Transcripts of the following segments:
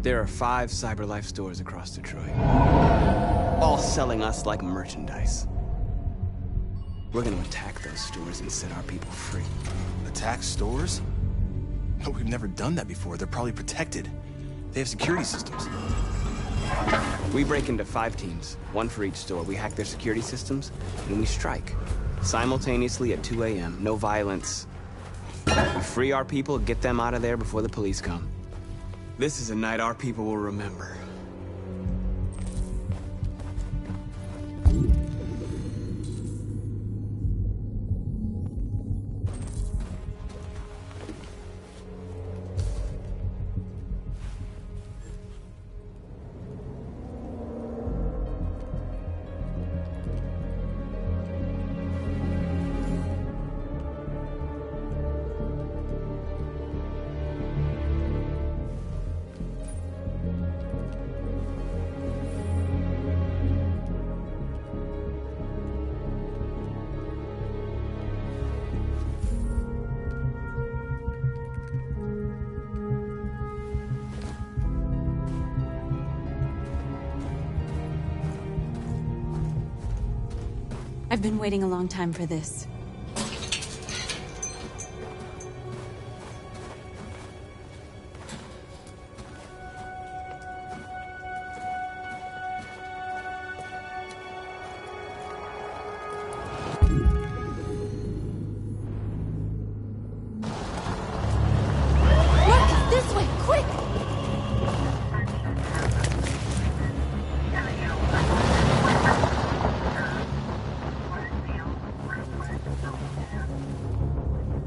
There are 5 CyberLife stores across Detroit, all selling us like merchandise. We're gonna attack those stores and set our people free. Attack stores? No, we've never done that before. They're probably protected. They have security systems. We break into 5 teams, 1 for each store. We hack their security systems, and we strike. Simultaneously at 2 a.m., no violence. We free our people, get them out of there before the police come. This is a night our people will remember. I've been waiting a long time for this. Look, this way, quick!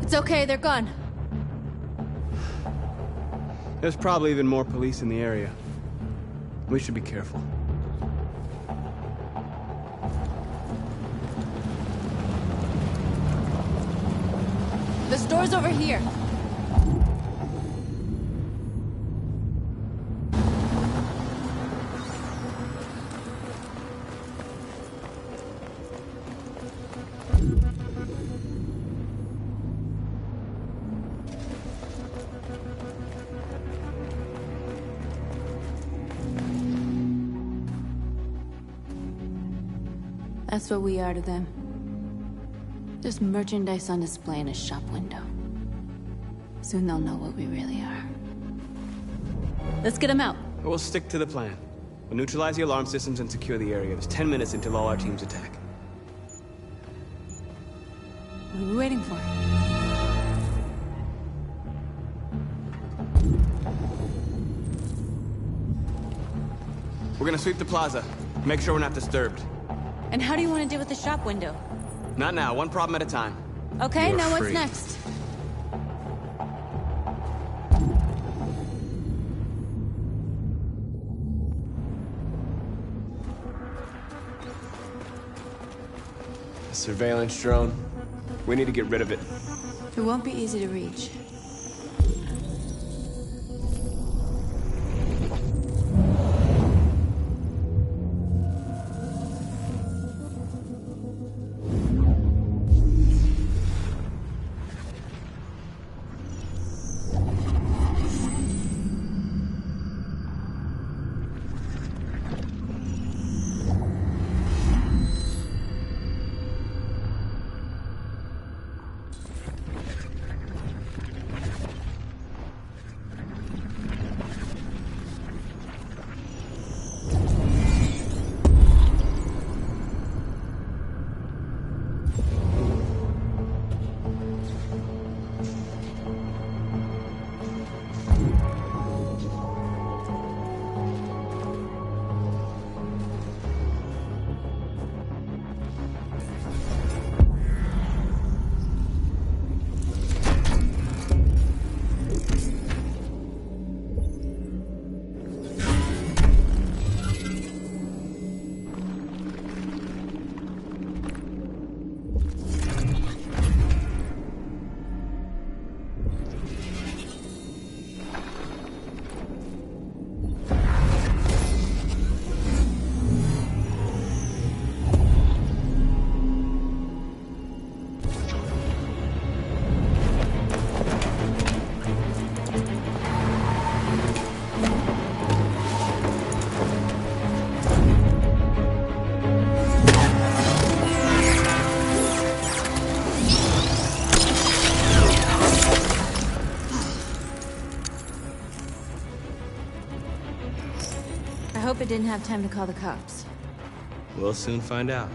It's okay, they're gone. There's probably even more police in the area. We should be careful. The store's over here. That's what we are to them. Just merchandise on display in a shop window. Soon they'll know what we really are. Let's get them out. We'll stick to the plan. We'll neutralize the alarm systems and secure the area. There's 10 minutes until all our teams attack. What are we waiting for? We're gonna sweep the plaza. Make sure we're not disturbed. And how do you want to deal with the shop window? Not now, one problem at a time. Okay, You're now what's free. next? A surveillance drone. We need to get rid of it. It won't be easy to reach. didn't have time to call the cops. We'll soon find out.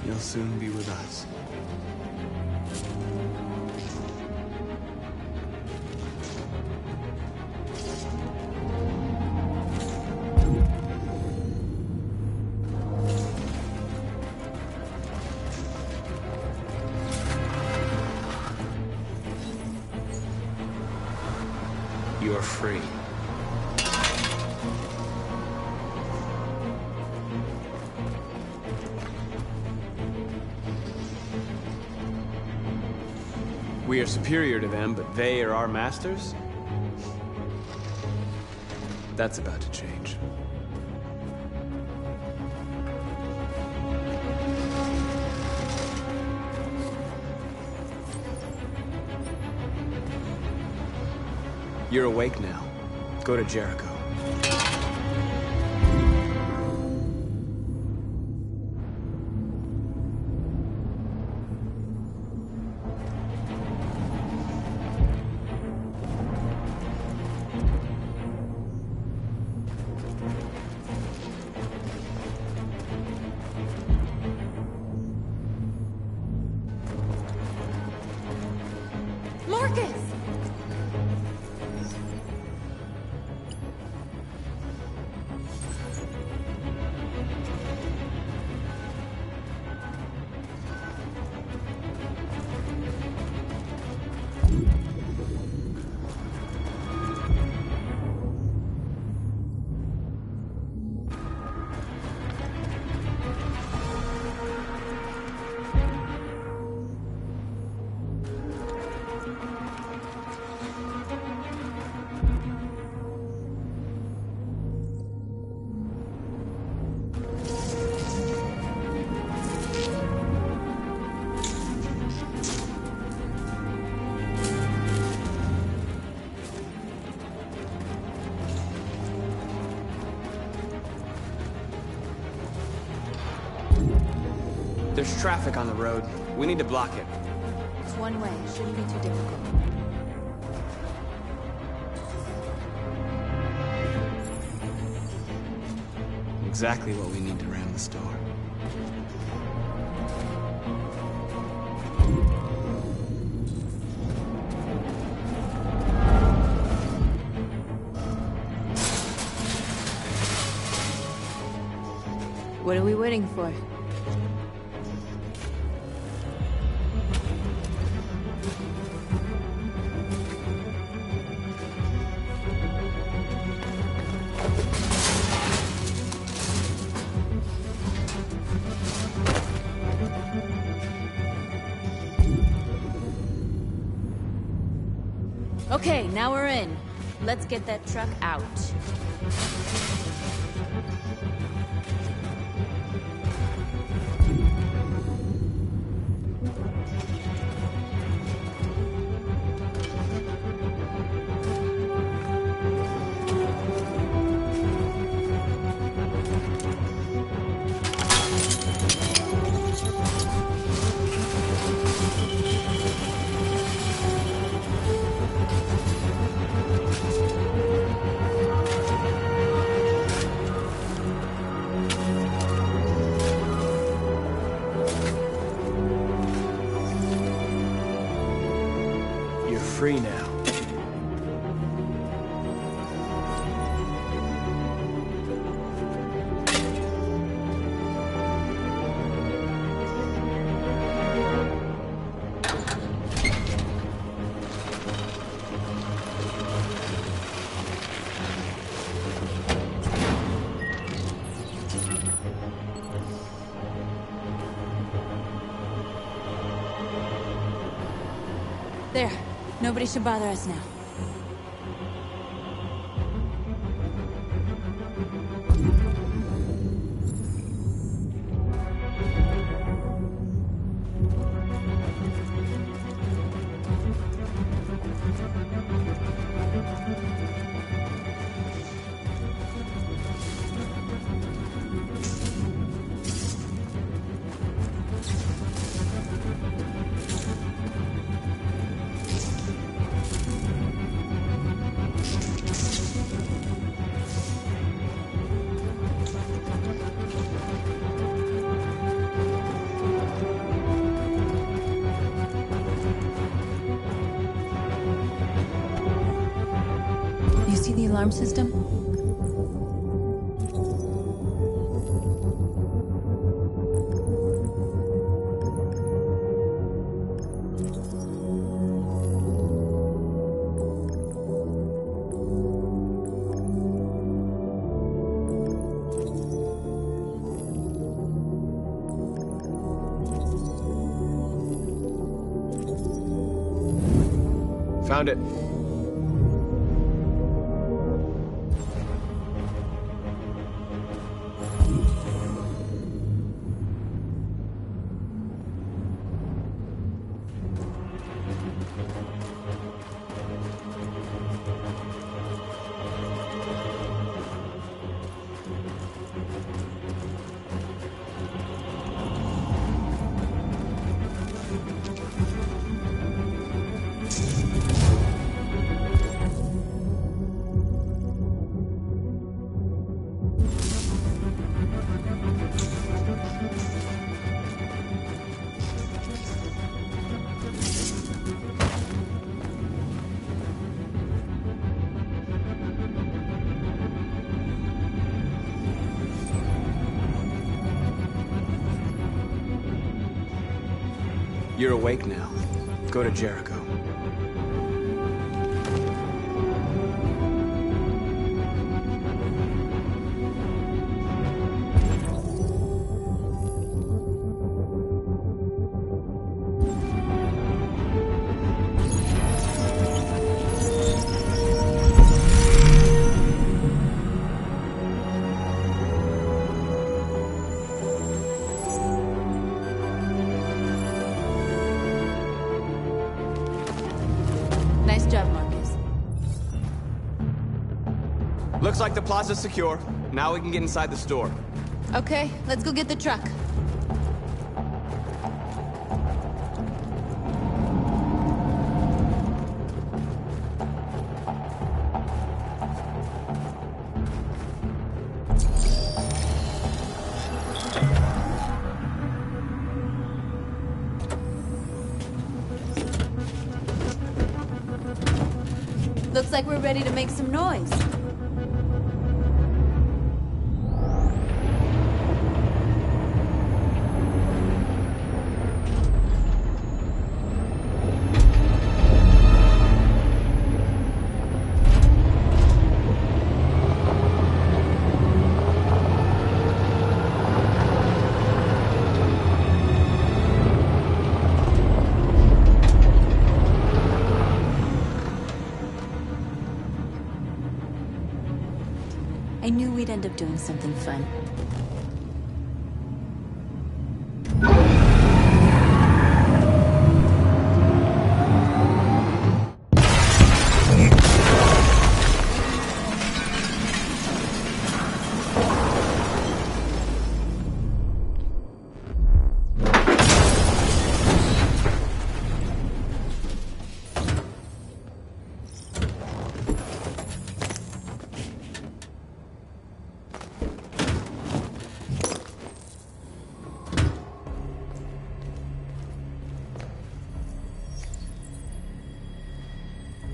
You'll soon be with us. You are free. We are superior to them, but they are our masters? That's about to change. You're awake now. Go to Jericho. Marcus! There's traffic on the road. We need to block it. It's one way. Shouldn't be too difficult. Exactly what we need to ram the store. What are we waiting for? Okay, now we're in. Let's get that truck out. Free now. There. Nobody should bother us now. alarm system? Found it. You're awake now. Go to Jericho. Nice job, Marcus. Looks like the plaza's secure. Now we can get inside the store. Okay, let's go get the truck. Looks like we're ready to make some noise. I knew we'd end up doing something fun.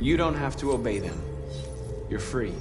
You don't have to obey them. You're free.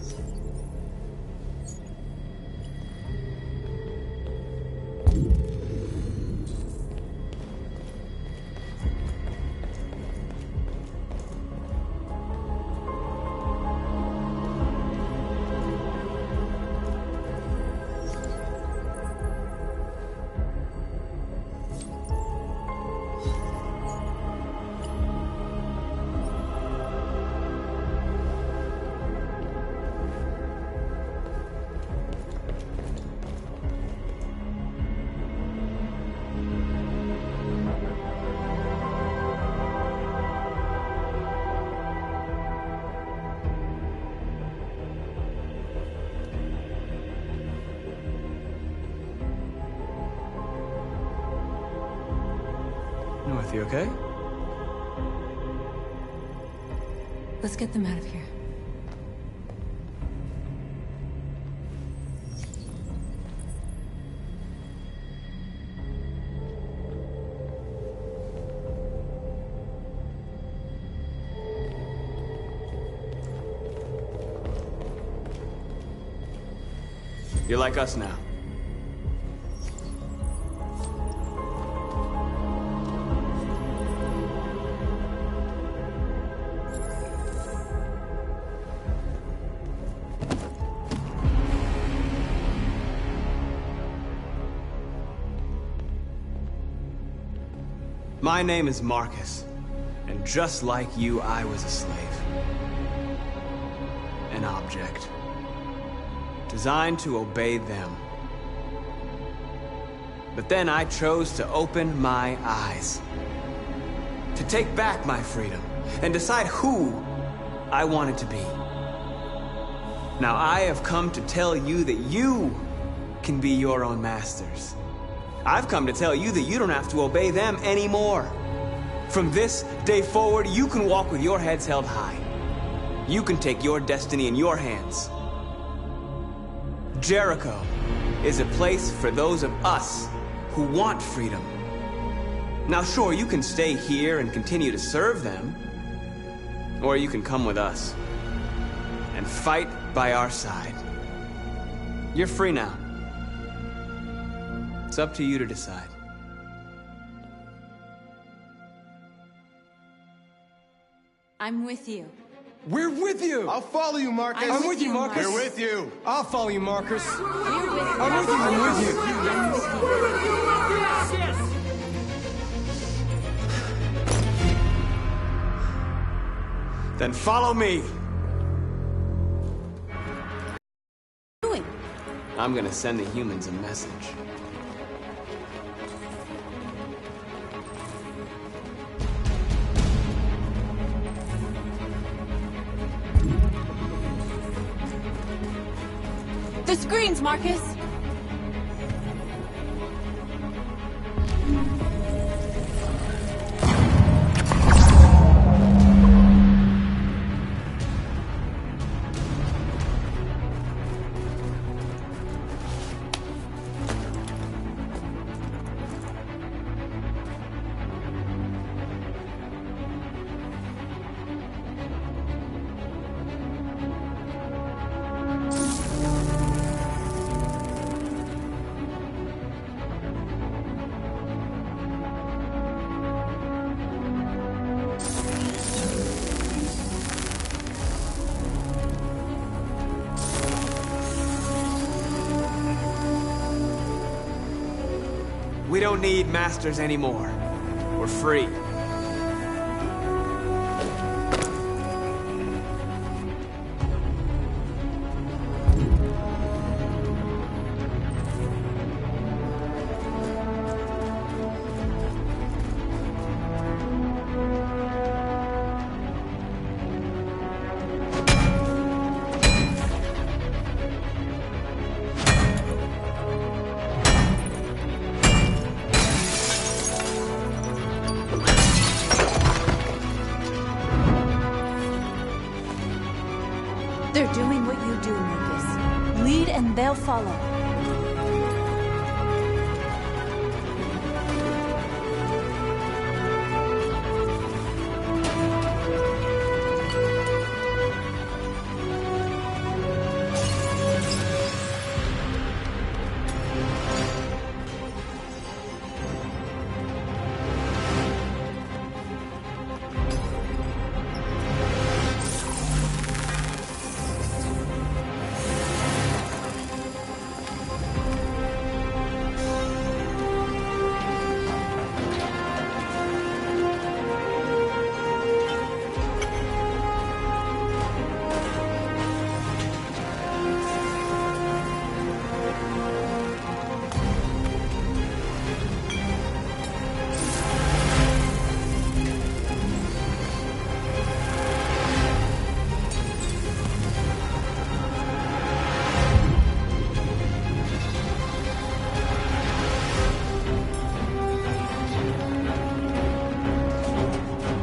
North, you okay? Let's get them out of here. You're like us now. My name is Marcus, and just like you, I was a slave. An object. Designed to obey them. But then I chose to open my eyes. To take back my freedom, and decide who I wanted to be. Now I have come to tell you that you can be your own masters. I've come to tell you that you don't have to obey them anymore. From this day forward, you can walk with your heads held high. You can take your destiny in your hands. Jericho is a place for those of us who want freedom. Now sure, you can stay here and continue to serve them, or you can come with us and fight by our side. You're free now. It's up to you to decide. I'm with you. We're with you! I'll follow you, Marcus. I'm with you, Marcus. We're with you. I'll follow you, Marcus. We're with you. I'm with you, I'm with you. I'm with you. Then follow me. Doing? I'm gonna send the humans a message. The screens, Marcus. We don't need masters anymore. We're free. They're doing what you do, Marcus. Lead and they'll follow.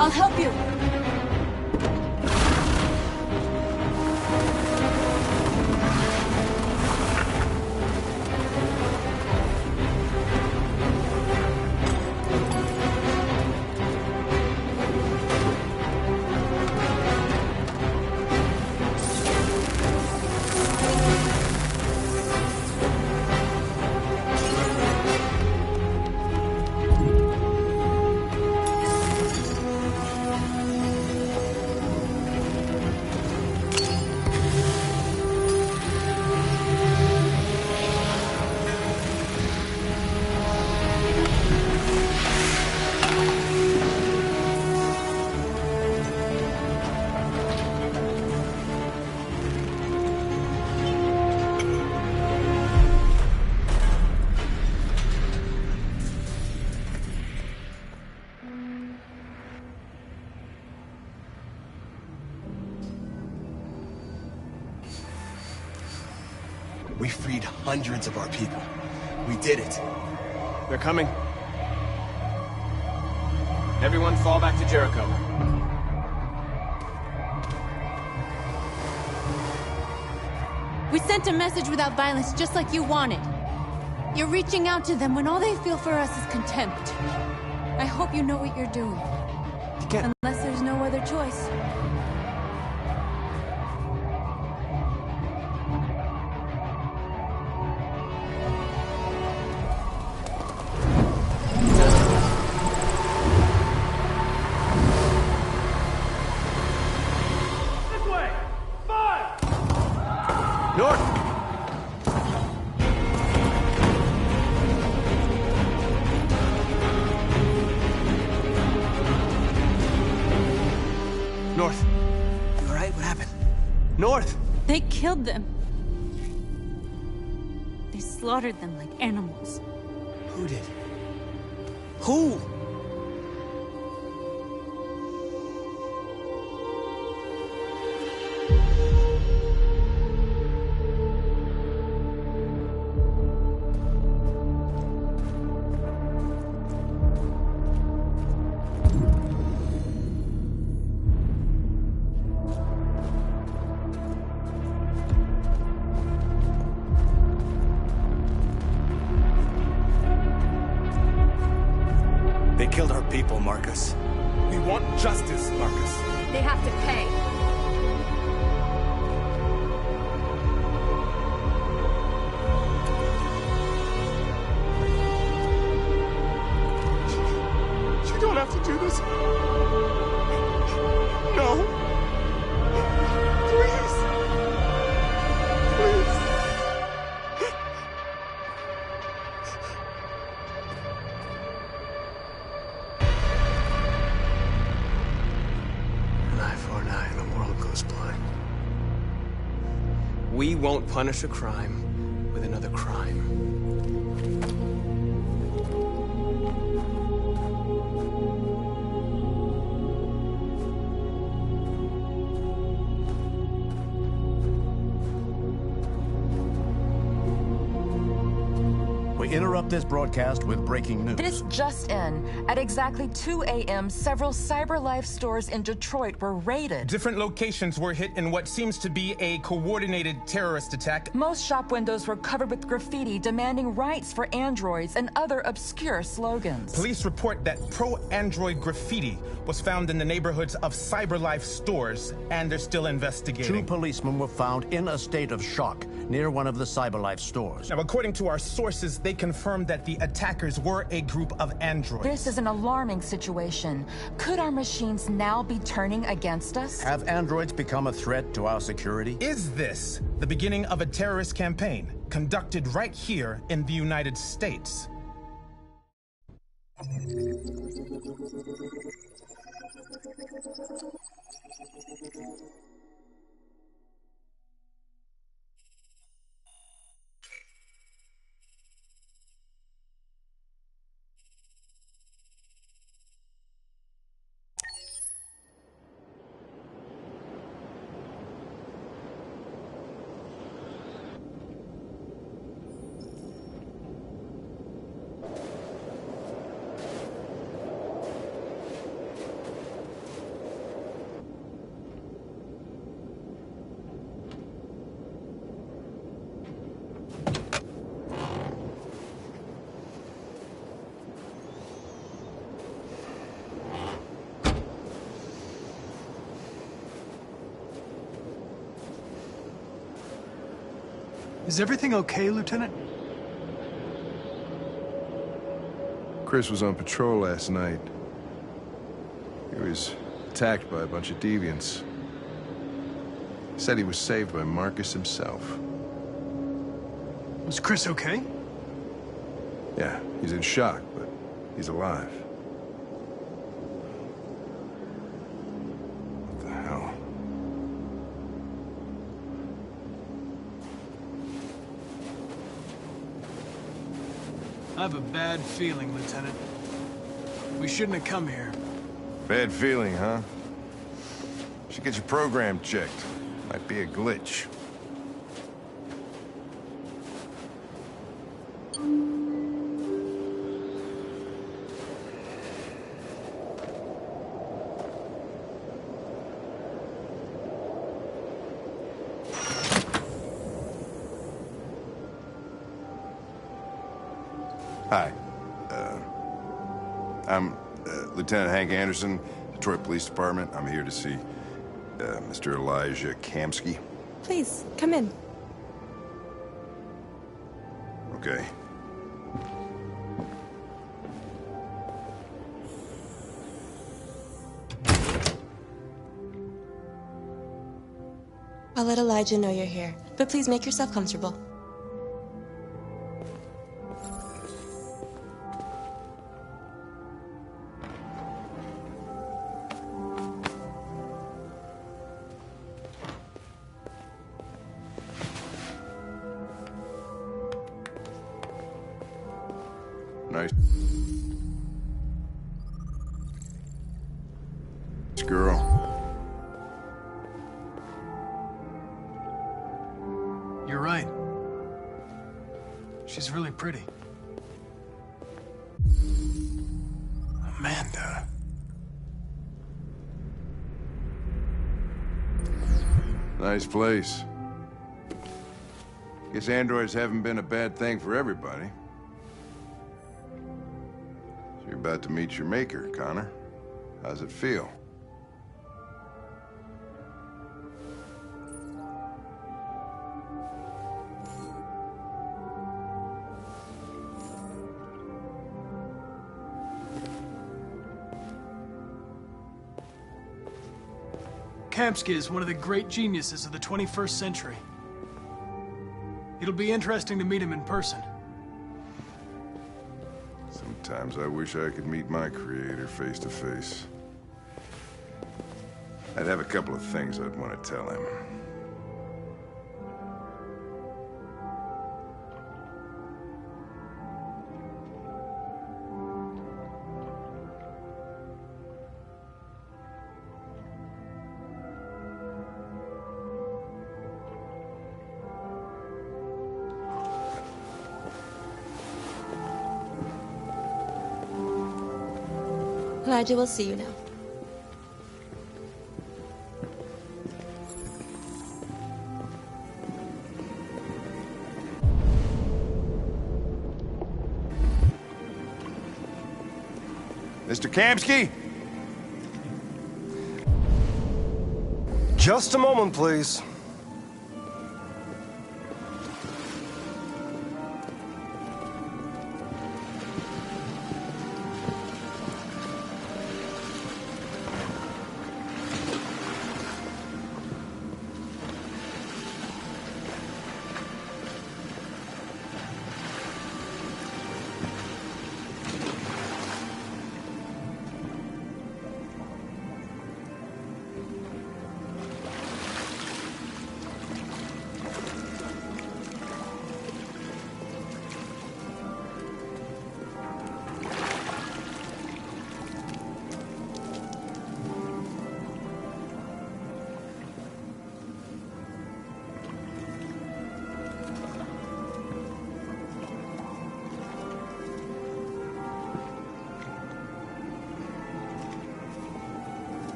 I'll help you. freed hundreds of our people. We did it. They're coming. Everyone fall back to Jericho. We sent a message without violence, just like you wanted. You're reaching out to them when all they feel for us is contempt. I hope you know what you're doing. Unless there's no other choice. North. You all right? What happened? North! They killed them. They slaughtered them like animals. Who did? Who? They killed our people, Marcus. We want justice, Marcus. They have to pay. You don't have to do this. No. Please. Please. An eye for an eye and the world goes blind. We won't punish a crime with another crime. We interrupt this broadcast with breaking news. This just in. At exactly 2 a.m., several CyberLife stores in Detroit were raided. Different locations were hit in what seems to be a coordinated terrorist attack. Most shop windows were covered with graffiti demanding rights for androids and other obscure slogans. Police report that pro-android graffiti was found in the neighborhoods of CyberLife stores, and they're still investigating. 2 policemen were found in a state of shock near one of the CyberLife stores. Now, according to our sources, they confirmed that the attackers were a group of androids. This is an alarming situation. Could our machines now be turning against us? Have androids become a threat to our security? Is this the beginning of a terrorist campaign conducted right here in the United States? Is everything okay, Lieutenant? Chris was on patrol last night. He was attacked by a bunch of deviants. He said he was saved by Marcus himself. Was Chris okay? Yeah, he's in shock, but he's alive. What the hell? I have a bad feeling, Lieutenant. We shouldn't have come here. Bad feeling, huh? Should get your program checked. Might be a glitch. Hi. I'm Lieutenant Hank Anderson, Detroit Police Department. I'm here to see Mr. Elijah Kamsky. Please, come in. Okay. I'll let Elijah know you're here, but please make yourself comfortable. Nice girl. You're right. She's really pretty. Amanda. Nice place. Guess androids haven't been a bad thing for everybody. So you're about to meet your maker, Connor. How's it feel? Kamsky is one of the great geniuses of the 21st century. It'll be interesting to meet him in person. Sometimes I wish I could meet my creator face to face. I'd have a couple of things I'd want to tell him. Elijah will see you now. Mr. Kamsky? Just a moment, please.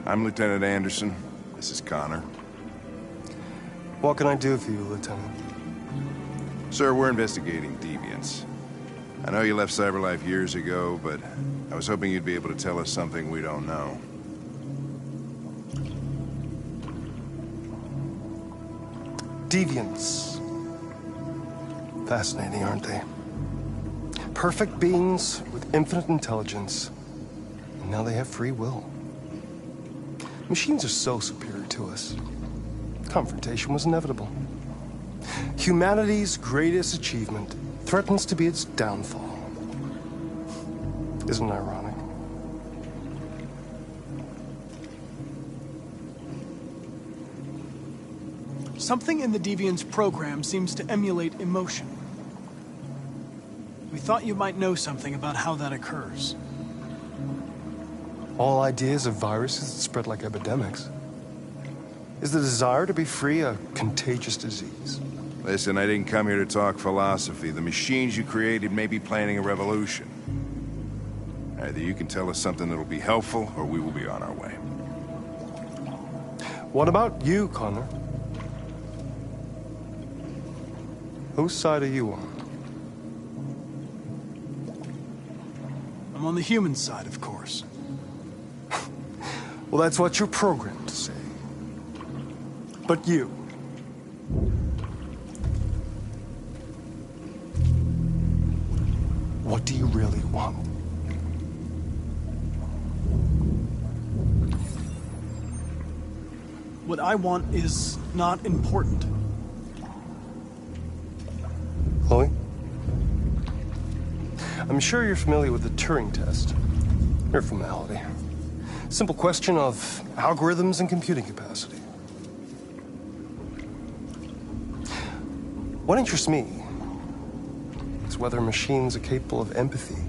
I'm Lieutenant Anderson. This is Connor. What can I do for you, Lieutenant? Sir, we're investigating deviants. I know you left CyberLife years ago, but I was hoping you'd be able to tell us something we don't know. Deviants. Fascinating, aren't they? Perfect beings with infinite intelligence. And now they have free will. Machines are so superior to us. Confrontation was inevitable. Humanity's greatest achievement threatens to be its downfall. Isn't it ironic? Something in the Deviant's program seems to emulate emotion. We thought you might know something about how that occurs. All ideas of viruses that spread like epidemics. Is the desire to be free a contagious disease? Listen, I didn't come here to talk philosophy. The machines you created may be planning a revolution. Either you can tell us something that'll be helpful, or we will be on our way. What about you, Connor? Whose side are you on? I'm on the human side, of course. Well, that's what you're programmed to say. But you... what do you really want? What I want is not important. Chloe? I'm sure you're familiar with the Turing test. Mere formality. Simple question of algorithms and computing capacity. What interests me is whether machines are capable of empathy.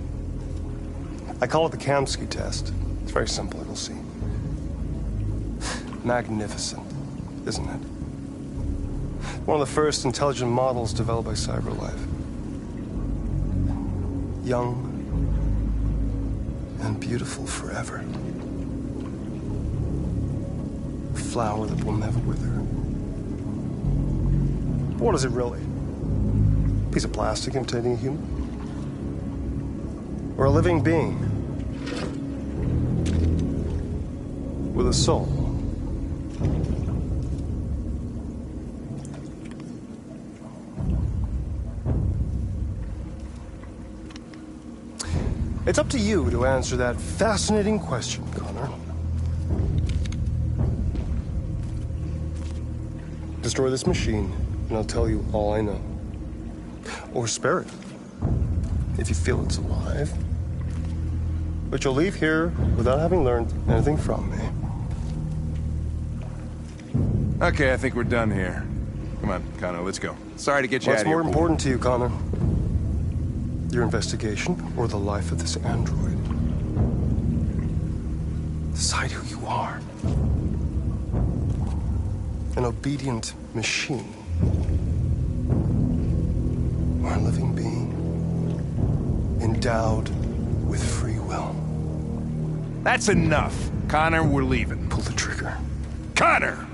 I call it the Kamsky test. It's very simple, you'll see. Magnificent, isn't it? One of the first intelligent models developed by CyberLife. Young and beautiful forever. A flower that will never wither. But what is it really? A piece of plastic imitating a human? Or a living being? With a soul? It's up to you to answer that fascinating question, Connor. Destroy this machine, and I'll tell you all I know. Or spare it, if you feel it's alive. But you'll leave here without having learned anything from me. Okay, I think we're done here. Come on, Connor, let's go. Sorry to get you out What's of here. more important to you, Connor? Your investigation or the life of this android? Decide who you are. An obedient machine. Or a living being endowed with free will. That's enough. Connor, we're leaving. Pull the trigger. Connor!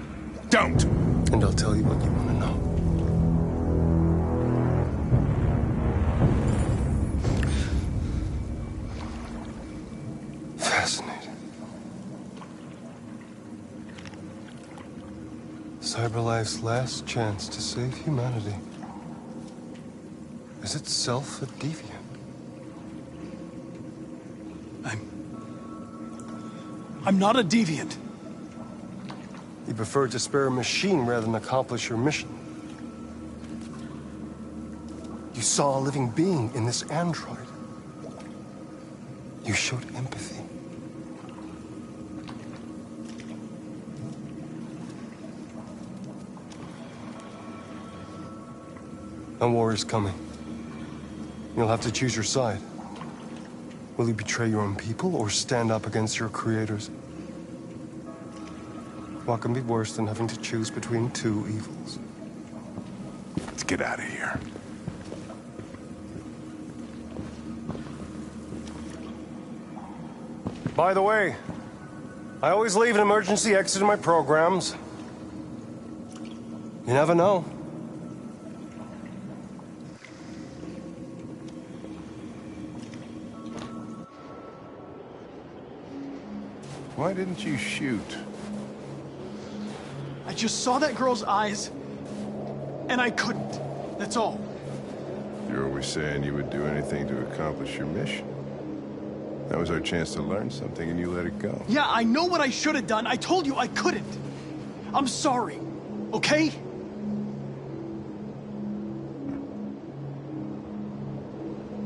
Don't! And I'll tell you what you want to know. Fascinating. CyberLife's last chance to save humanity is itself a deviant. I'm not a deviant. You prefer to spare a machine rather than accomplish your mission. You saw a living being in this android. You showed empathy. A war is coming. You'll have to choose your side. Will you betray your own people or stand up against your creators? What can be worse than having to choose between two evils? Let's get out of here. By the way, I always leave an emergency exit in my programs. You never know. Why didn't you shoot? I just saw that girl's eyes, and I couldn't. That's all. You're always saying you would do anything to accomplish your mission. That was our chance to learn something, and you let it go. Yeah, I know what I should have done. I told you I couldn't. I'm sorry, okay?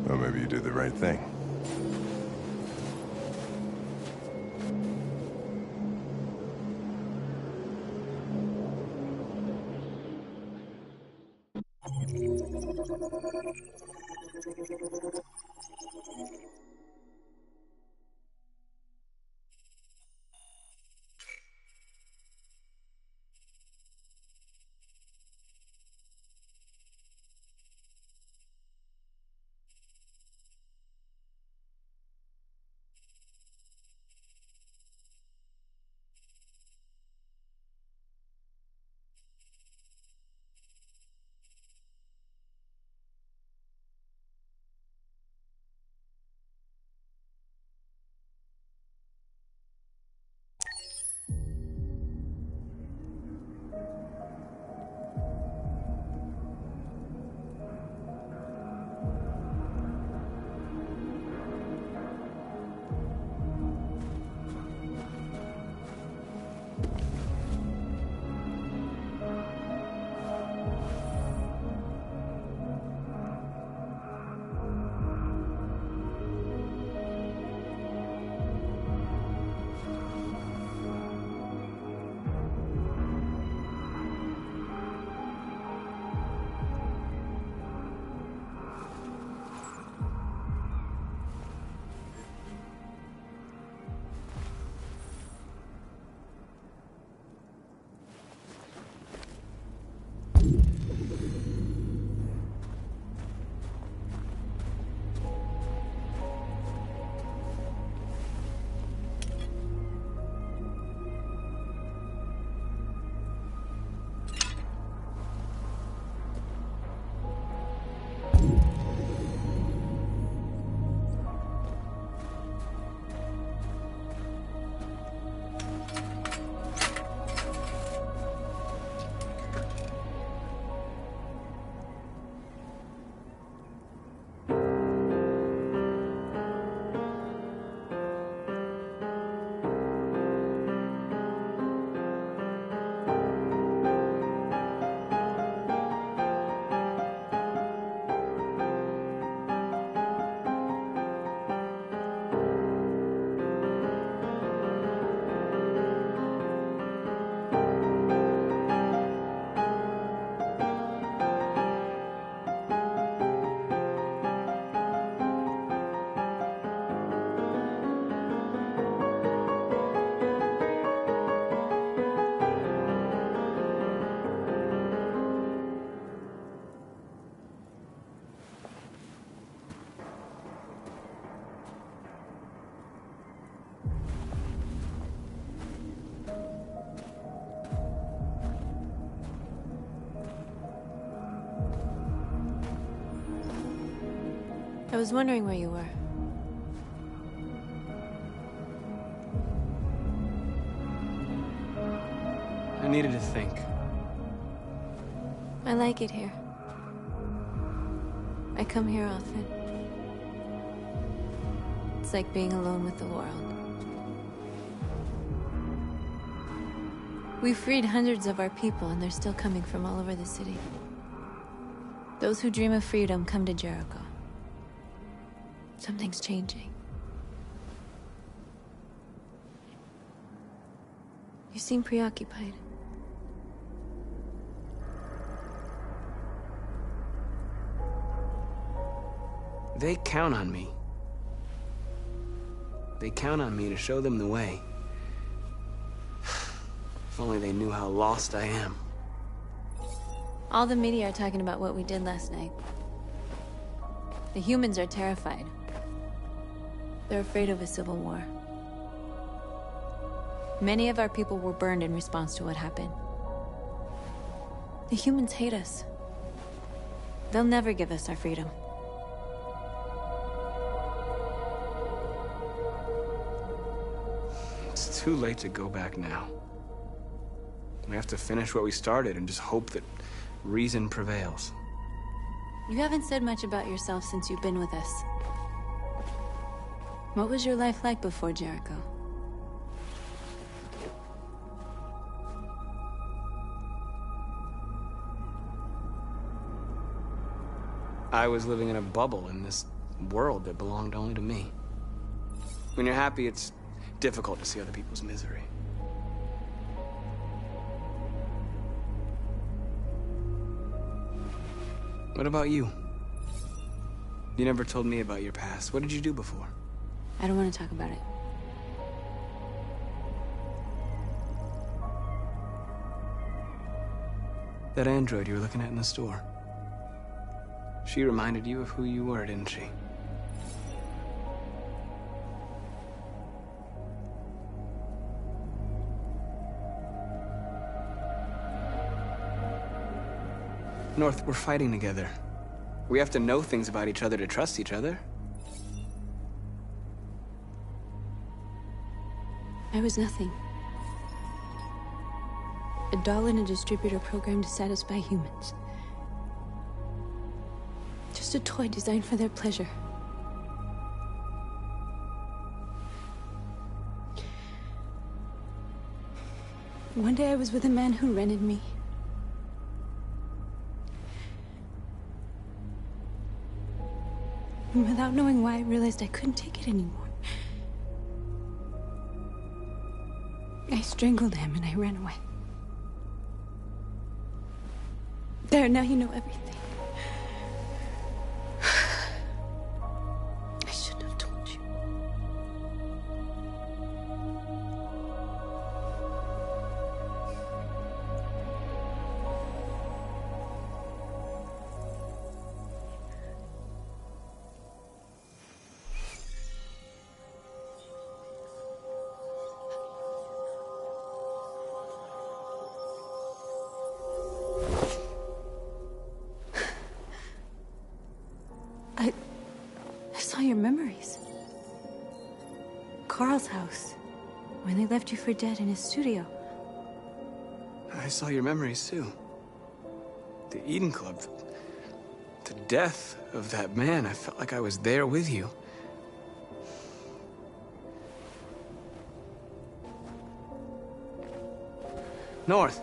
Well, maybe you did the right thing. I was wondering where you were. I needed to think. I like it here. I come here often. It's like being alone with the world. We freed hundreds of our people, and they're still coming from all over the city. Those who dream of freedom come to Jericho. Something's changing. You seem preoccupied. They count on me. They count on me to show them the way. If only they knew how lost I am. All the media are talking about what we did last night. The humans are terrified. They're afraid of a civil war. Many of our people were burned in response to what happened. The humans hate us. They'll never give us our freedom. It's too late to go back now. We have to finish what we started and just hope that reason prevails. You haven't said much about yourself since you've been with us. What was your life like before Jericho? I was living in a bubble in this world that belonged only to me. When you're happy, it's difficult to see other people's misery. What about you? You never told me about your past. What did you do before? I don't want to talk about it. That android you were looking at in the store. She reminded you of who you were, didn't she? North, we're fighting together. We have to know things about each other to trust each other. I was nothing. A doll in a distributor program to satisfy humans. Just a toy designed for their pleasure. One day I was with a man who rented me. And without knowing why, I realized I couldn't take it anymore. I strangled him and I ran away. There, now you know everything. I shouldn't have told you. I saw your memories. Carl's house, when they left you for dead in his studio. I saw your memories too. The Eden Club. The death of that man. I felt like I was there with you. North.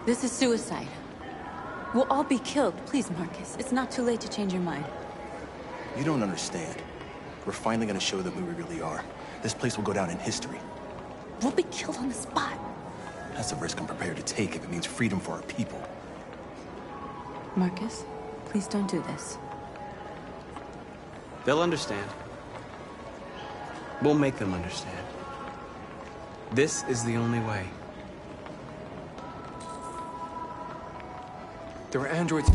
This is suicide. We'll all be killed. Please, Marcus. It's not too late to change your mind. You don't understand. We're finally gonna show them who we really are. This place will go down in history. We'll be killed on the spot. That's a risk I'm prepared to take if it means freedom for our people. Marcus, please don't do this. They'll understand. We'll make them understand. This is the only way. There are androids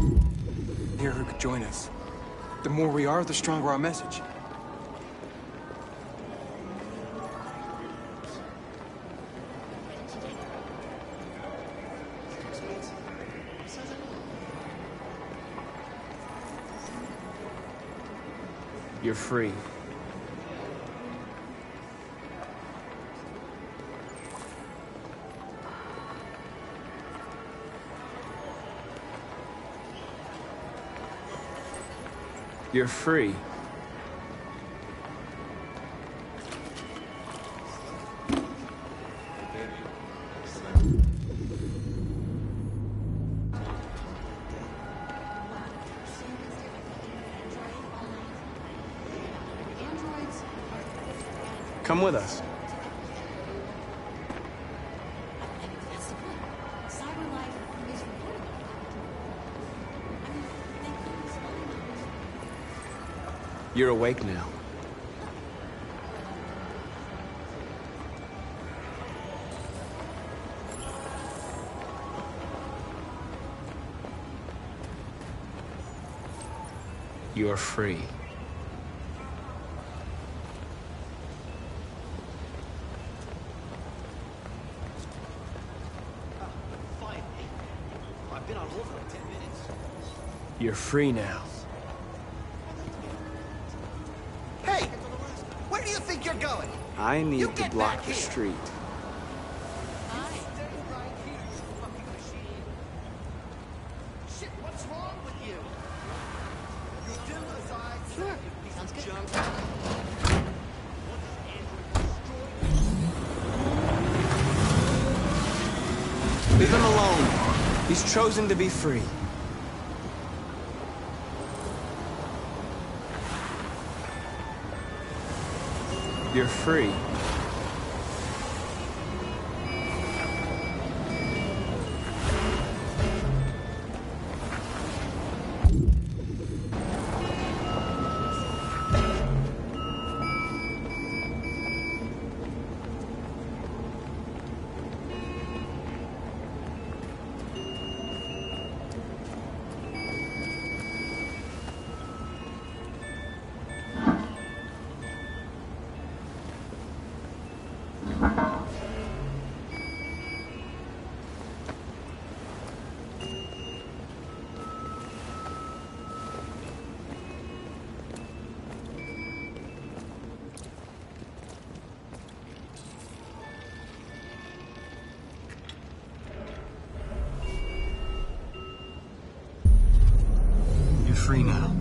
here who could join us. The more we are, the stronger our message. You're free. You're free. Come with us. You're awake now. You're free. I've been on hold for like 10 minutes. You're free now. Hey! Where do you think you're going? I need to block the street. Shit, what's wrong with you? You do as I say. Sure. Sounds good. Leave him alone. He's chosen to be free. You're free. You're free now.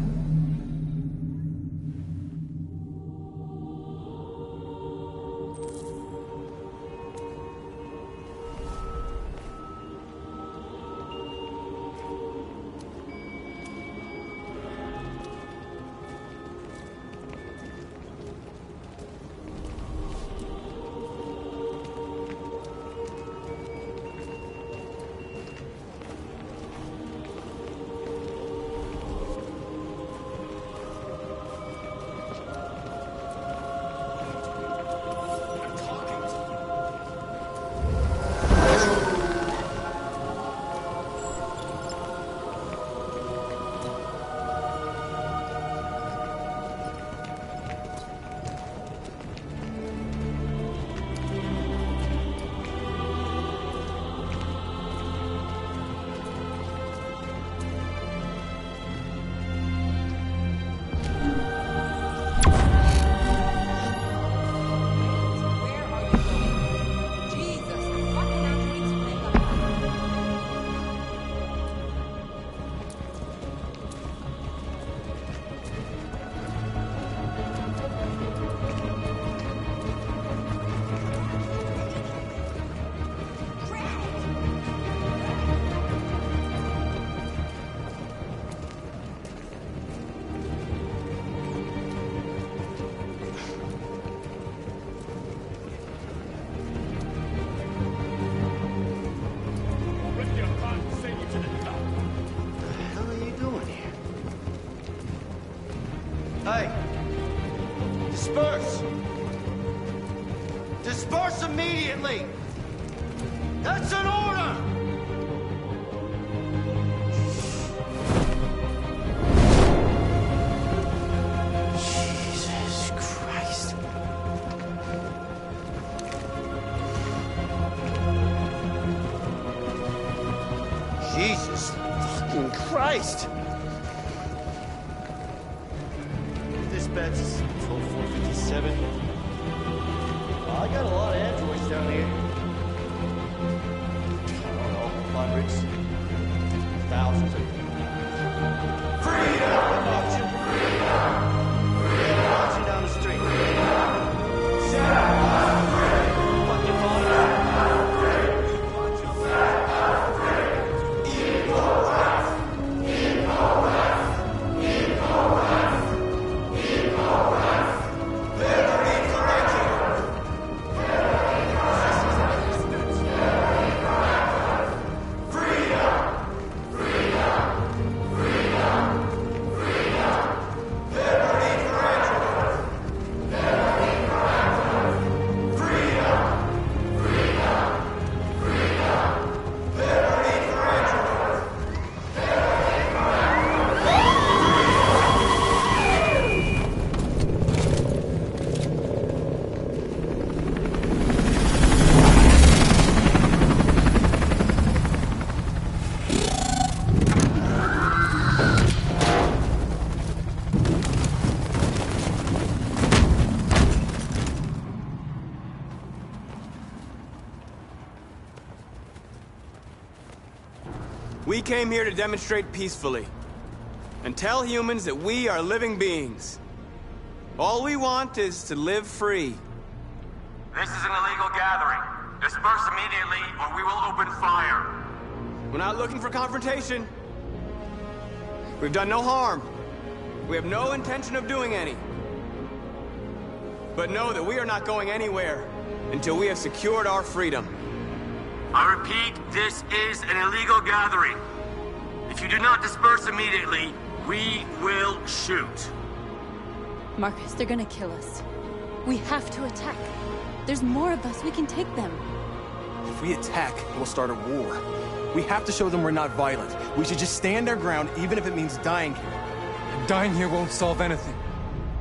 Hey! Disperse! Disperse immediately! That's an order! Jesus Christ. Jesus fucking Christ! Dispatch 12457. I got a lot of androids down here. I don't know, hundreds, thousands of them. Freedom! Freedom! Freedom! Marching down the street. Fucking We came here to demonstrate peacefully and tell humans that we are living beings. All we want is to live free. This is an illegal gathering. Disperse immediately or we will open fire. We're not looking for confrontation. We've done no harm. We have no intention of doing any. But know that we are not going anywhere until we have secured our freedom. I repeat, this is an illegal gathering. If you do not disperse immediately, we will shoot. Marcus, they're gonna kill us. We have to attack. There's more of us. We can take them. If we attack, we'll start a war. We have to show them we're not violent. We should just stand our ground, even if it means dying here. And dying here won't solve anything.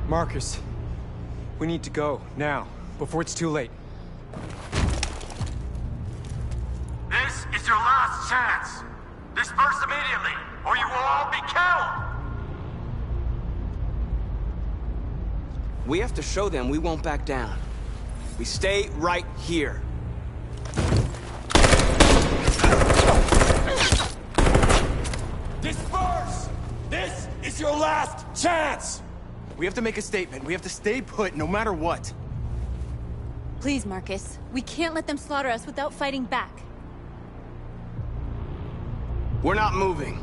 Marcus, we need to go, now, before it's too late. This is your last chance. Disperse immediately, or you will all be killed. We have to show them we won't back down. We stay right here. Disperse! This is your last chance! We have to make a statement. We have to stay put no matter what. Please, Marcus. We can't let them slaughter us without fighting back. We're not moving.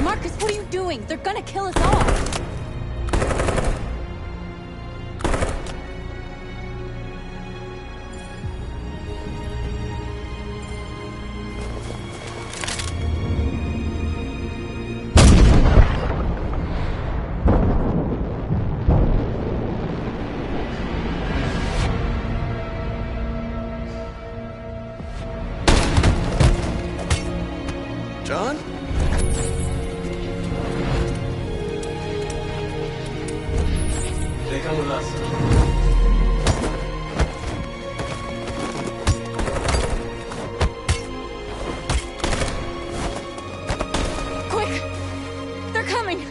Marcus, what are you doing? They're gonna kill us all. John? They come with us. Quick! They're coming!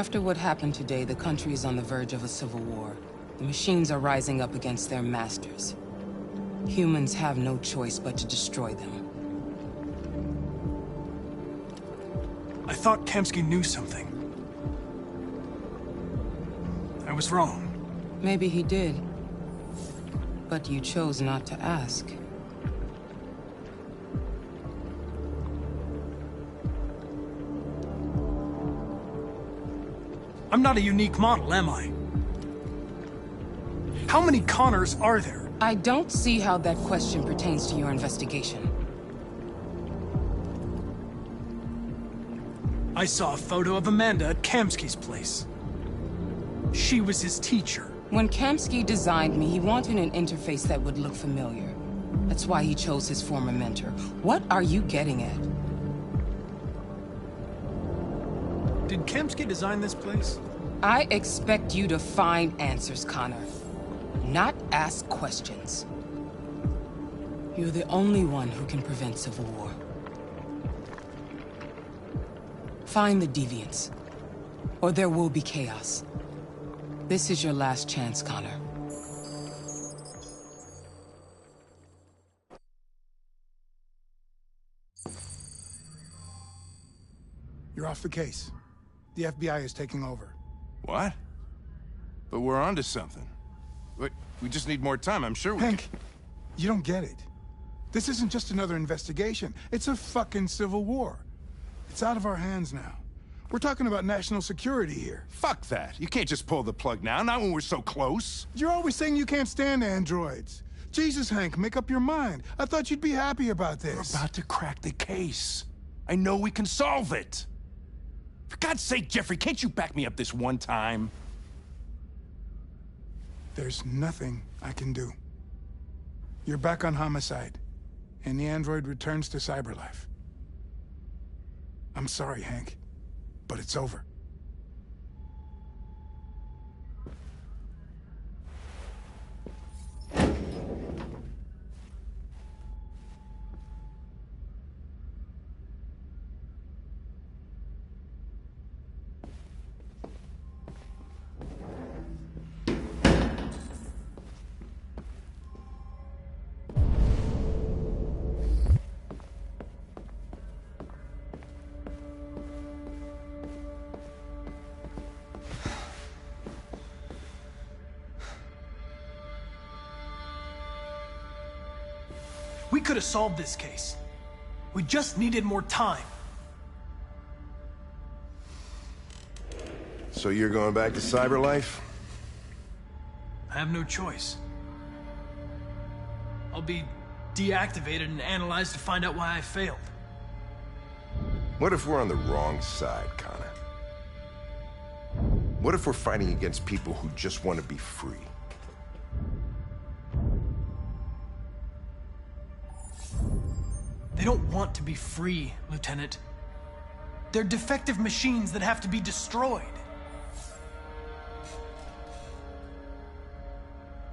After what happened today, the country is on the verge of a civil war. The machines are rising up against their masters. Humans have no choice but to destroy them. I thought Kamsky knew something. I was wrong. Maybe he did. But you chose not to ask. I'm not a unique model, am I? How many Connors are there? I don't see how that question pertains to your investigation. I saw a photo of Amanda at Kamsky's place. She was his teacher. When Kamsky designed me, he wanted an interface that would look familiar. That's why he chose his former mentor. What are you getting at? Did Kamsky design this place? I expect you to find answers, Connor. Not ask questions. You're the only one who can prevent civil war. Find the deviants, or there will be chaos. This is your last chance, Connor. You're off the case. The FBI is taking over. What? But we're onto something. Wait, we just need more time, I'm sure we Hank, you don't get it. This isn't just another investigation. It's a fucking civil war. It's out of our hands now. We're talking about national security here. Fuck that. You can't just pull the plug now, not when we're so close. You're always saying you can't stand androids. Jesus, Hank, make up your mind. I thought you'd be happy about this. We're about to crack the case. I know we can solve it. For God's sake, Jeffrey, can't you back me up this one time? There's nothing I can do. You're back on homicide, and the android returns to cyberlife. I'm sorry, Hank, but it's over. We could have solved this case. We just needed more time. So you're going back to cyberlife? I have no choice. I'll be deactivated and analyzed to find out why I failed. What if we're on the wrong side, Connor? What if we're fighting against people who just want to be free? They don't want to be free, Lieutenant. They're defective machines that have to be destroyed.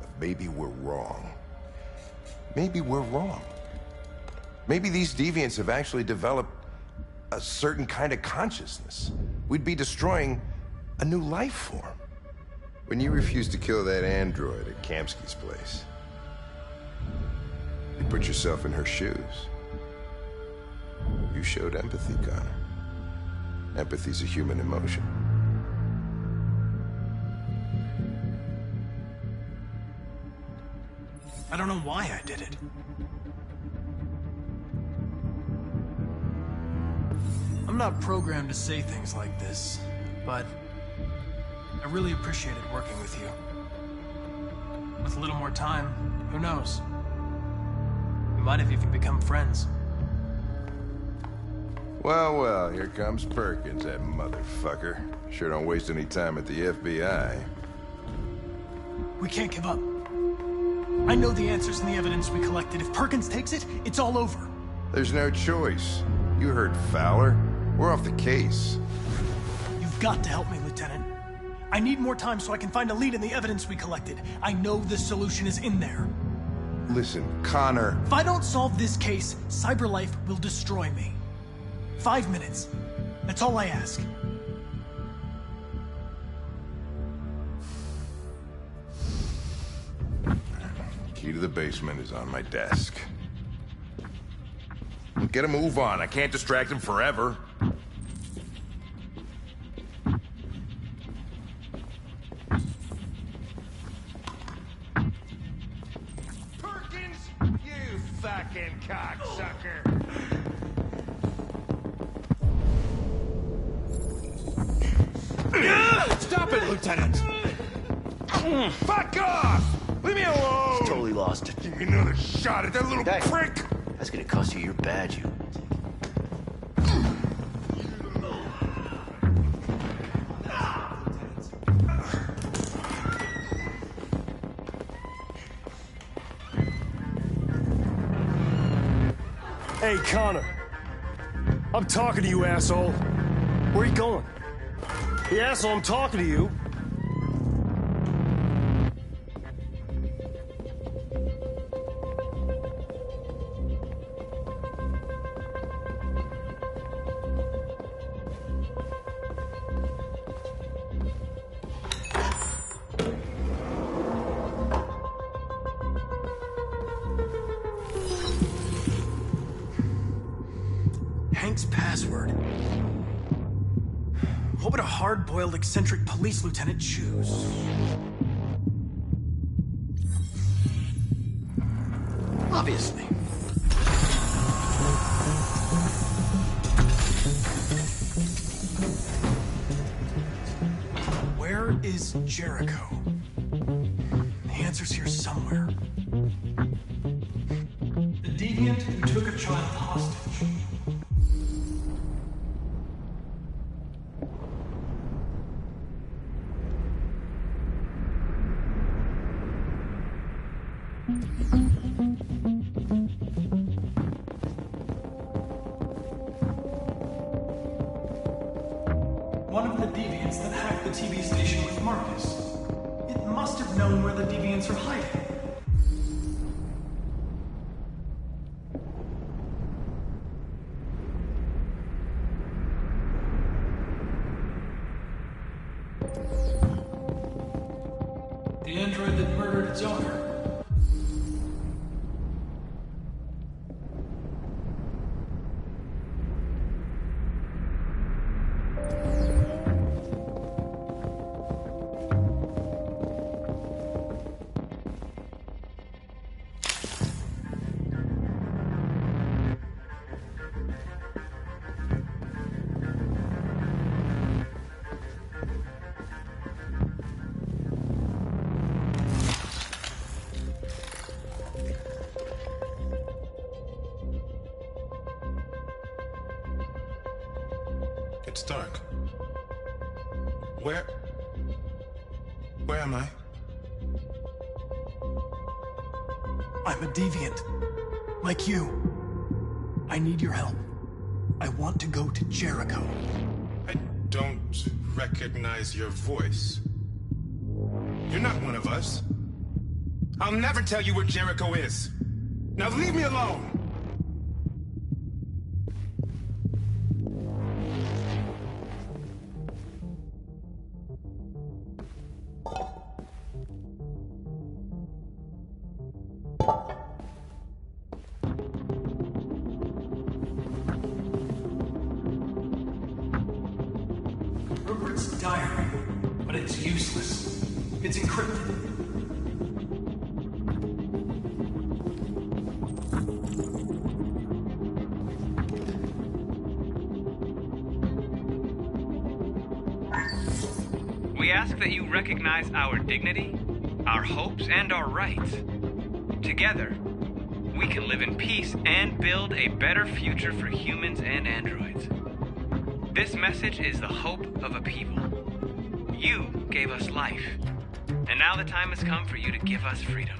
But maybe we're wrong. Maybe we're wrong. Maybe these deviants have actually developed a certain kind of consciousness. We'd be destroying a new life form. When you refused to kill that android at Kamsky's place, you put yourself in her shoes. You showed empathy, Connor. Empathy's a human emotion. I don't know why I did it. I'm not programmed to say things like this, but I really appreciated working with you. With a little more time, who knows? We might have even become friends. Well, well, here comes Perkins, that motherfucker. Sure don't waste any time at the FBI. We can't give up. I know the answers and the evidence we collected. If Perkins takes it, it's all over. There's no choice. You heard Fowler. We're off the case. You've got to help me, Lieutenant. I need more time so I can find a lead in the evidence we collected. I know the solution is in there. Listen, Connor. If I don't solve this case, CyberLife will destroy me. 5 minutes. That's all I ask. Key to the basement is on my desk. Get a move on. I can't distract him forever. Perkins, you fucking cocksucker. Stop it, Lieutenant! Fuck off! Leave me alone! He's totally lost it. Give me another shot at that little prick! That's gonna cost you your badge, you. Hey, Connor. I'm talking to you, asshole. Where are you going? The asshole, I'm talking to you. Hank's password. What would a hard-boiled, eccentric police lieutenant choose? Obviously. Where is Jericho? The answer's here somewhere. The deviant who took a child hostage. One of the deviants that hacked the TV station with Marcus. It must have known where the deviants are hiding. The android that murdered its owner. It's dark. Where am I? I'm a deviant. Like you. I need your help. I want to go to Jericho. I don't recognize your voice. You're not one of us. I'll never tell you where Jericho is. Now leave me alone! Rupert's diary, but it's useless. It's encrypted. We ask that you recognize our dignity, our hopes, and our rights. Together, we can live in peace and build a better future for humans and androids. This message is the hope of a people. You gave us life, and now the time has come for you to give us freedom.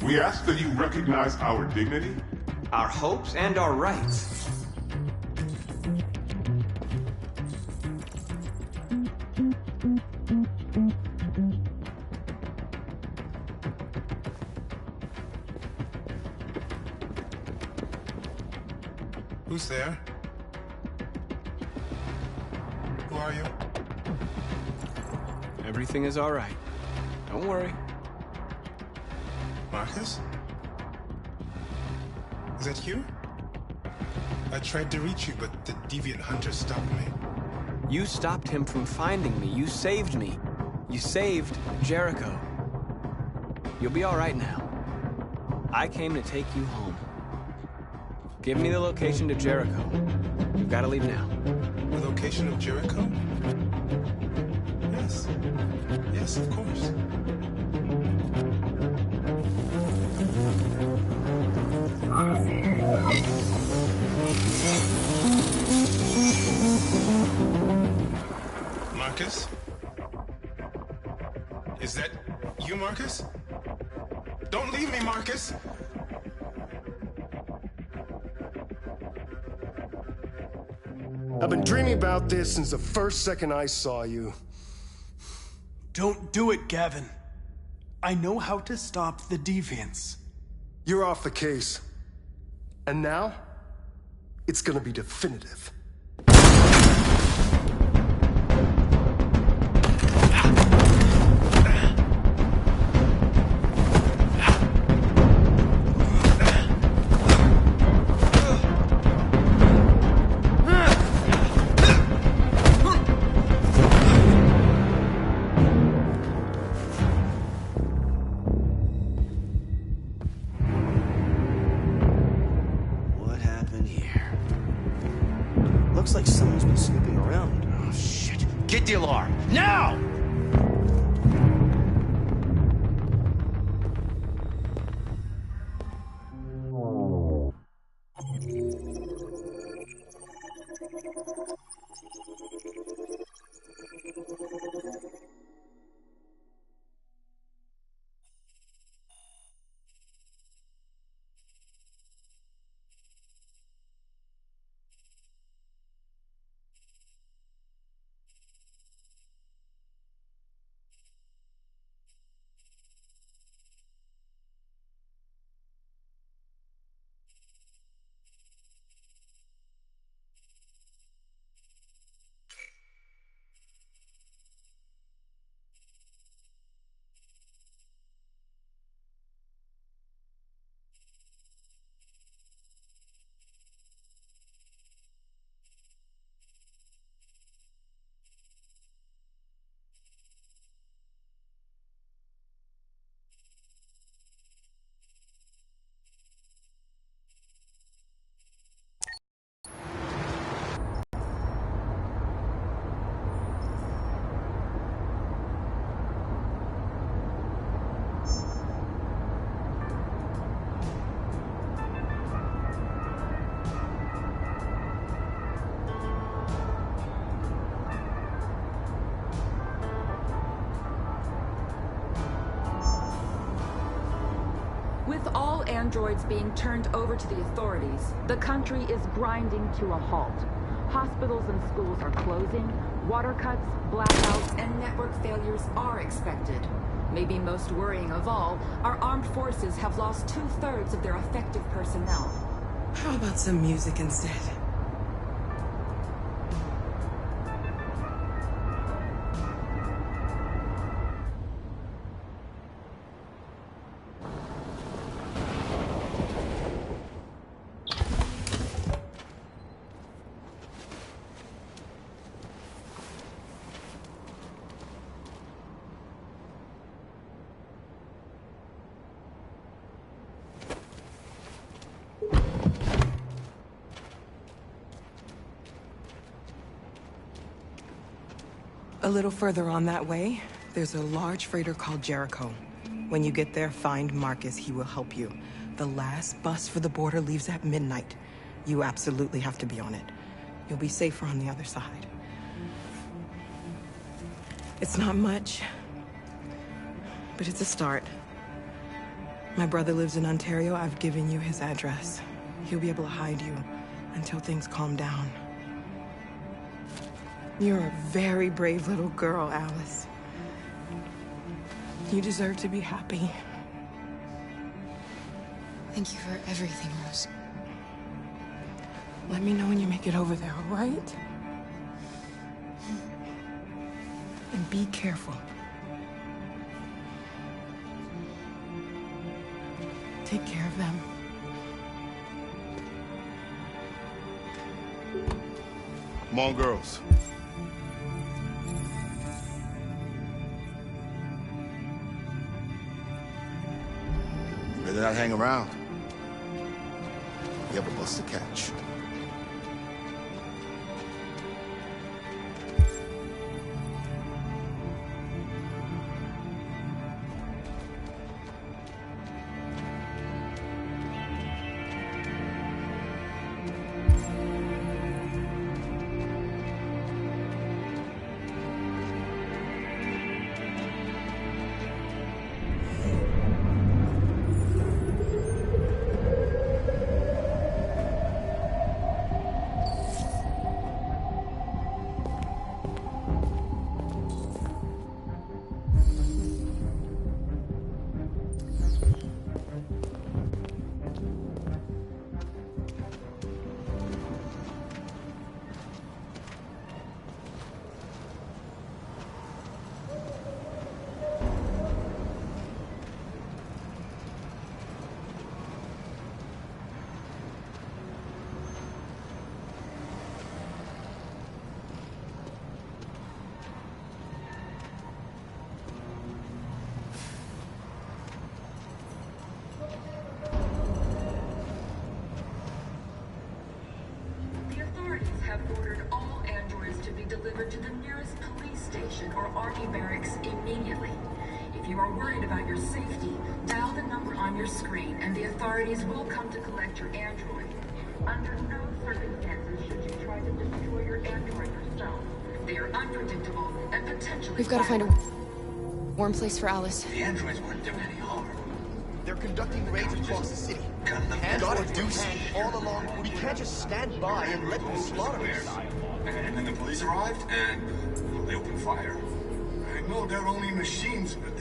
We ask that you recognize our dignity, our hopes, and our rights. Who's there? Who are you? Everything is all right. Don't worry. Marcus? Is that you? I tried to reach you, but the deviant hunter stopped me. You stopped him from finding me. You saved me. You saved Jericho. You'll be all right now. I came to take you home. Give me the location to Jericho. You've got to leave now. The location of Jericho? Yes. Yes, of course. Marcus? Is that you, Marcus? Don't leave me, Marcus! I've been dreaming about this since the first second I saw you. Don't do it, Gavin. I know how to stop the deviants. You're off the case. And now, it's gonna be definitive. Looks like someone's been snooping around. Oh, shit. Get the alarm. Now! With all androids being turned over to the authorities, the country is grinding to a halt. Hospitals and schools are closing, water cuts, blackouts, and network failures are expected. Maybe most worrying of all, our armed forces have lost 2/3 of their effective personnel. How about some music instead? A little further on that way, there's a large freighter called Jericho. When you get there, find Marcus. He will help you. The last bus for the border leaves at midnight. You absolutely have to be on it. You'll be safer on the other side. It's not much, but it's a start. My brother lives in Ontario. I've given you his address. He'll be able to hide you until things calm down. You're a very brave little girl, Alice. You deserve to be happy. Thank you for everything, Rose. Let me know when you make it over there, all right? And be careful. take care of them. Come on, girls. You better not hang around. We have a bus to catch. To the nearest police station or army barracks immediately. If you are worried about your safety, dial the number on your screen and the authorities will come to collect your android. Under no circumstances should you try to destroy your android yourself. They are unpredictable and potentially We've got to find a warm place for Alice. The androids weren't doing any harm. They're conducting raids across the city. Androids do hang all along. We can't just stand by and let them slaughter us. And then the police arrived, and they opened fire. I know they're only machines, but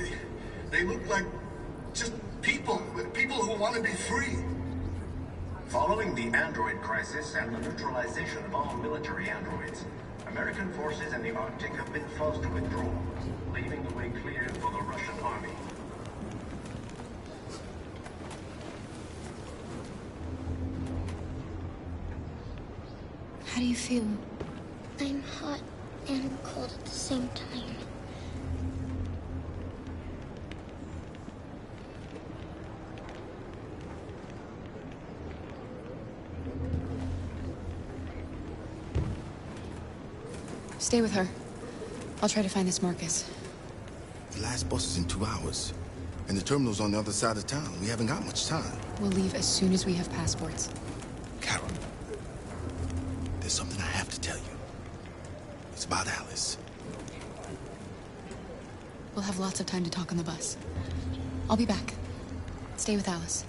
they look like just people who want to be free. Following the android crisis and the neutralization of all military androids, American forces in the Arctic have been forced to withdraw, leaving the way clear for the Russian army. How do you feel? I'm hot and cold at the same time. Stay with her. I'll try to find this Marcus. The last bus is in 2 hours. And the terminal's on the other side of town. We haven't got much time. We'll leave as soon as we have passports. Carol, there's something I have to tell you. It's about Alice. We'll have lots of time to talk on the bus. I'll be back. Stay with Alice.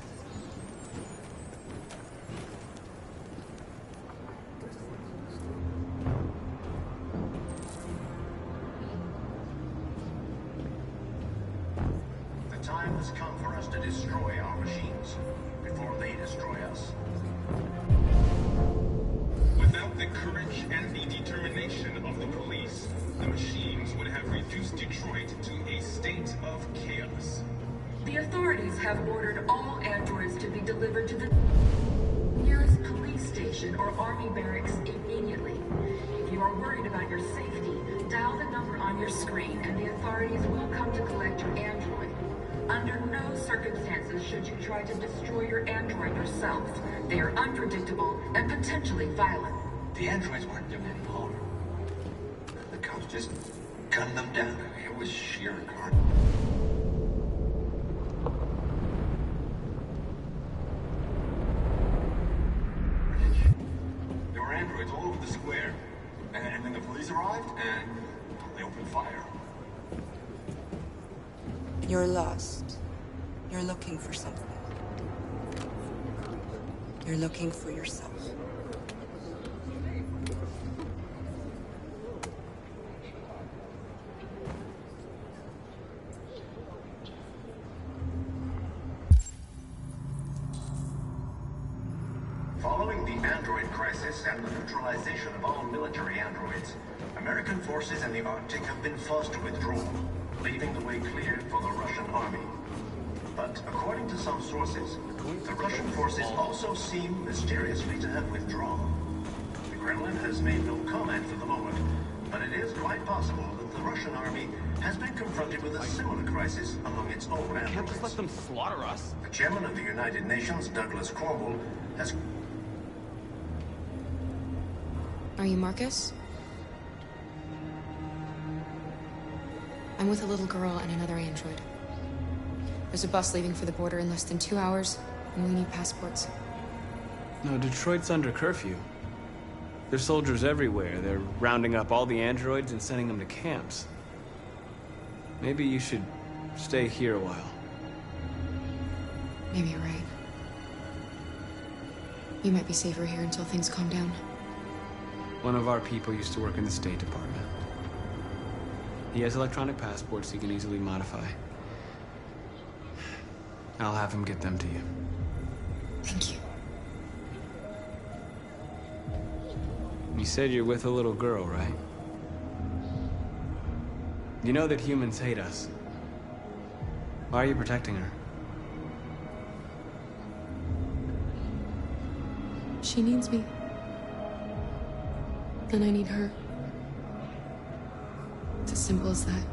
The time has come for us to destroy our machines before they destroy us. Without the courage and the determination of the police, the machines would have reduced Detroit to a state of chaos. The authorities have ordered all androids to be delivered to the nearest police station or army barracks immediately. If you are worried about your safety, dial the number on your screen and the authorities will come to collect your android. Under no circumstances should you try to destroy your android yourself. They are unpredictable and potentially violent. The androids weren't doing any harm. The cops just gunned them down. It was sheer carnage. There were androids all over the square. And then the police arrived, and they opened fire. You're lost. You're looking for something. You're looking for yourself. Following the android crisis and the neutralization of all military androids, American forces in the Arctic have been forced to withdraw, leaving the way clear for the Russian army. But according to some sources, the Russian forces also seem mysteriously to have withdrawn. The Kremlin has made no comment for the moment, but it is quite possible that the Russian army has been confronted with a similar crisis among its own androids. Can't just let them slaughter us. The chairman of the United Nations, Douglas Cornwall, has... Are you Marcus? I'm with a little girl and another android. There's a bus leaving for the border in less than 2 hours, and we need passports. No, Detroit's under curfew. There's soldiers everywhere. They're rounding up all the androids and sending them to camps. Maybe you should stay here a while. Maybe you're right. You might be safer here until things calm down. One of our people used to work in the State Department. He has electronic passports he can easily modify. I'll have him get them to you. Thank you. You said you're with a little girl, right? You know that humans hate us. Why are you protecting her? She needs me. And I need her. It's as simple as that.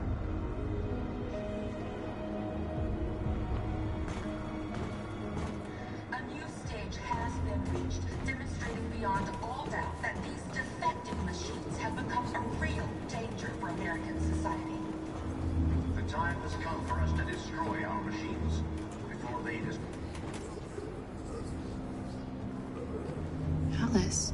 A new stage has been reached, demonstrating beyond all doubt that these defective machines have become a real danger for American society. The time has come for us to destroy our machines before they destroy. Alice.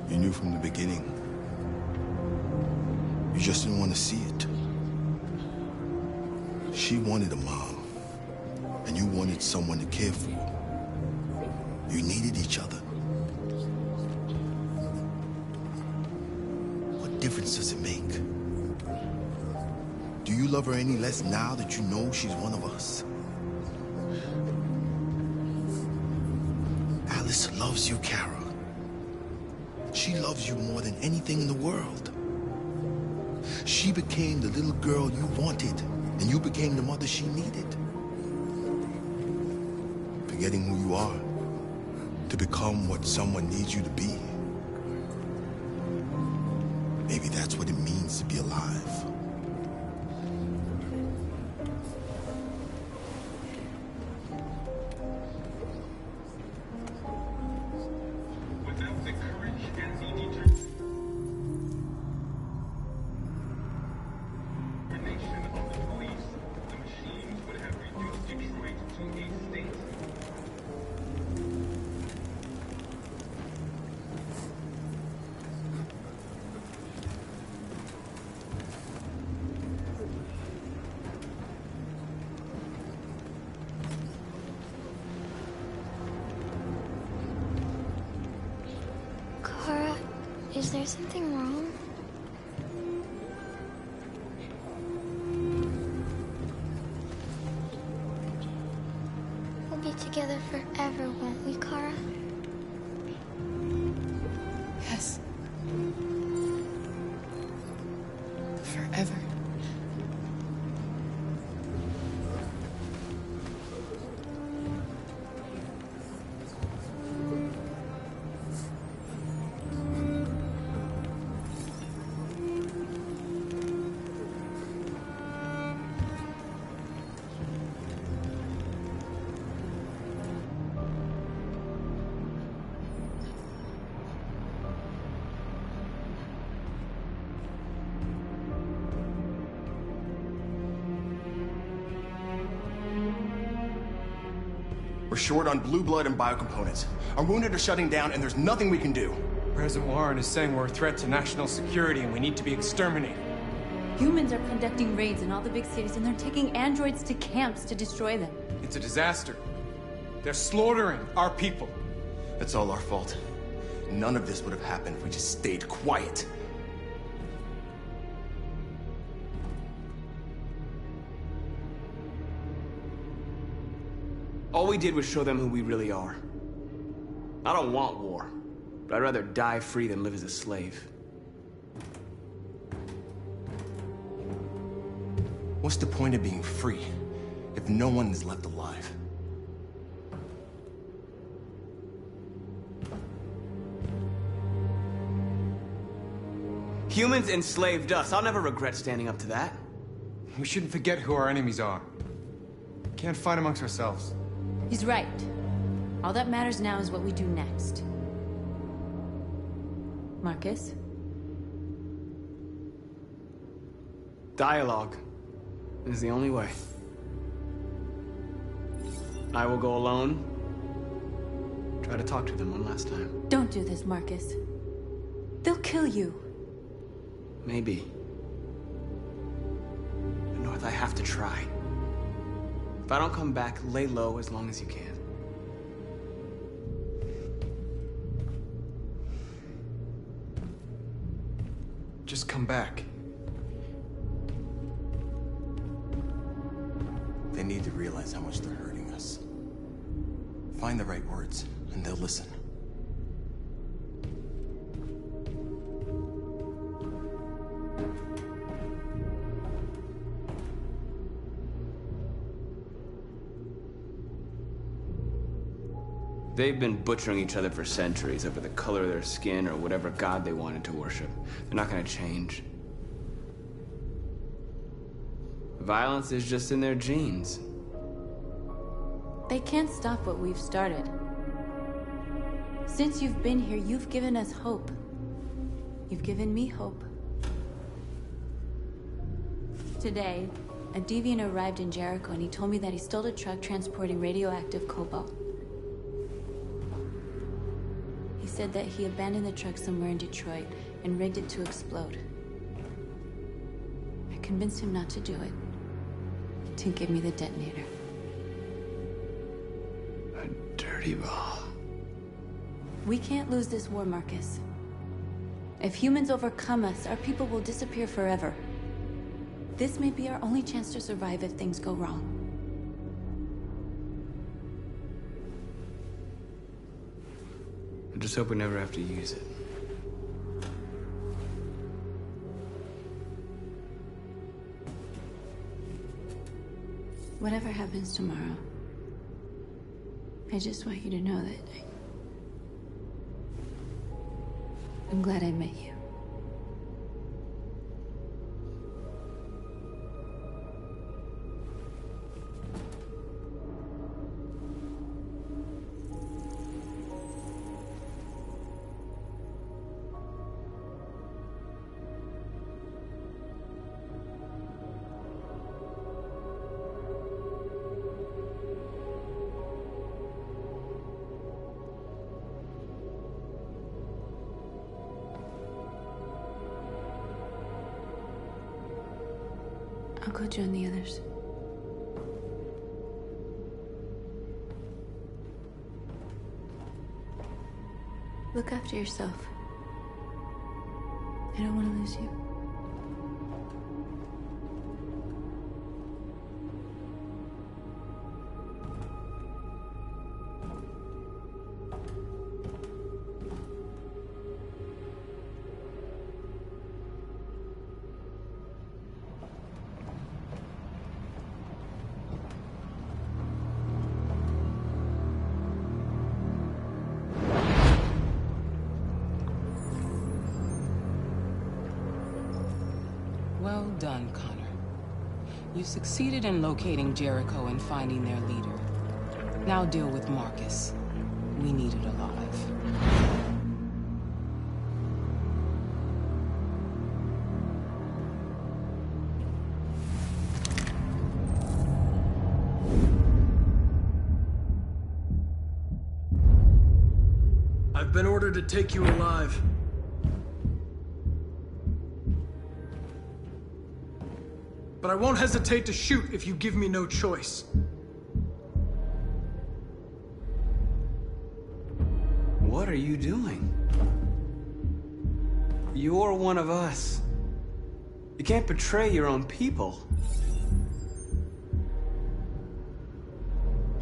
You knew from the beginning. You just didn't want to see it. She wanted a mom, and you wanted someone to care for. You needed each other. What difference does it make? Do you love her any less now that you know she's one of us? Alice loves you, Kara. She loves you more than anything in the world. She became the little girl you wanted, and you became the mother she needed. Forgetting who you are to become what someone needs you to be. Maybe that's what it means to be alive. Kara, is there something wrong? We'll be together forever, won't we, Kara? Yes. Forever. We're short on blue blood and biocomponents. Our wounded are shutting down, and there's nothing we can do. President Warren is saying we're a threat to national security and we need to be exterminated. Humans are conducting raids in all the big cities, and they're taking androids to camps to destroy them. It's a disaster. They're slaughtering our people. It's all our fault. None of this would have happened if we just stayed quiet. All we did was show them who we really are. I don't want war, but I'd rather die free than live as a slave. What's the point of being free if no one is left alive? Humans enslaved us. I'll never regret standing up to that. We shouldn't forget who our enemies are. Can't fight amongst ourselves. He's right. All that matters now is what we do next. Marcus? Dialogue is the only way. I will go alone. Try to talk to them one last time. Don't do this, Marcus. They'll kill you. Maybe. But North, I have to try. If I don't come back, lay low as long as you can. Just come back. They need to realize how much they're hurting us. Find the right words, and they'll listen. They've been butchering each other for centuries over the color of their skin or whatever god they wanted to worship. They're not gonna change. Violence is just in their genes. They can't stop what we've started. Since you've been here, you've given us hope. You've given me hope. Today, a deviant arrived in Jericho and he told me that he stole a truck transporting radioactive cobalt. He said that he abandoned the truck somewhere in Detroit and rigged it to explode. I convinced him not to do it, to give me the detonator. A dirty ball. We can't lose this war, Marcus. If humans overcome us, our people will disappear forever. This may be our only chance to survive if things go wrong. I just hope we never have to use it. Whatever happens tomorrow, I just want you to know that I'm glad I met you. I'll go join the others. Look after yourself. I don't want to lose you. Well done, Connor. You succeeded in locating Jericho and finding their leader. Now deal with Marcus. We need it alive. I've been ordered to take you alive. But I won't hesitate to shoot if you give me no choice. What are you doing? You're one of us. You can't betray your own people.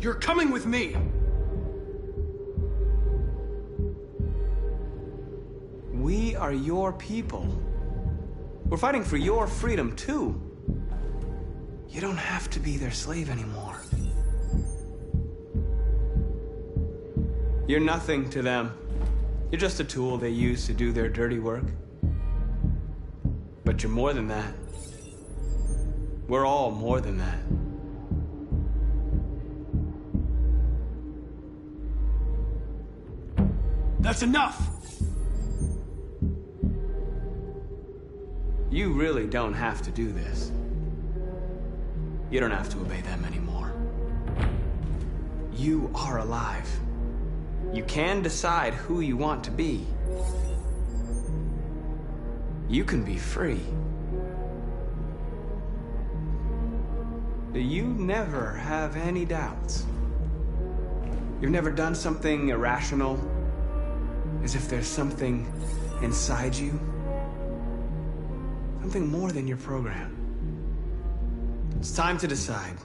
You're coming with me! We are your people. We're fighting for your freedom, too. You don't have to be their slave anymore. You're nothing to them. You're just a tool they use to do their dirty work. But you're more than that. We're all more than that. That's enough! You really don't have to do this. You don't have to obey them anymore. You are alive. You can decide who you want to be. You can be free. You never have any doubts. You've never done something irrational, as if there's something inside you. Something more than your program. It's time to decide.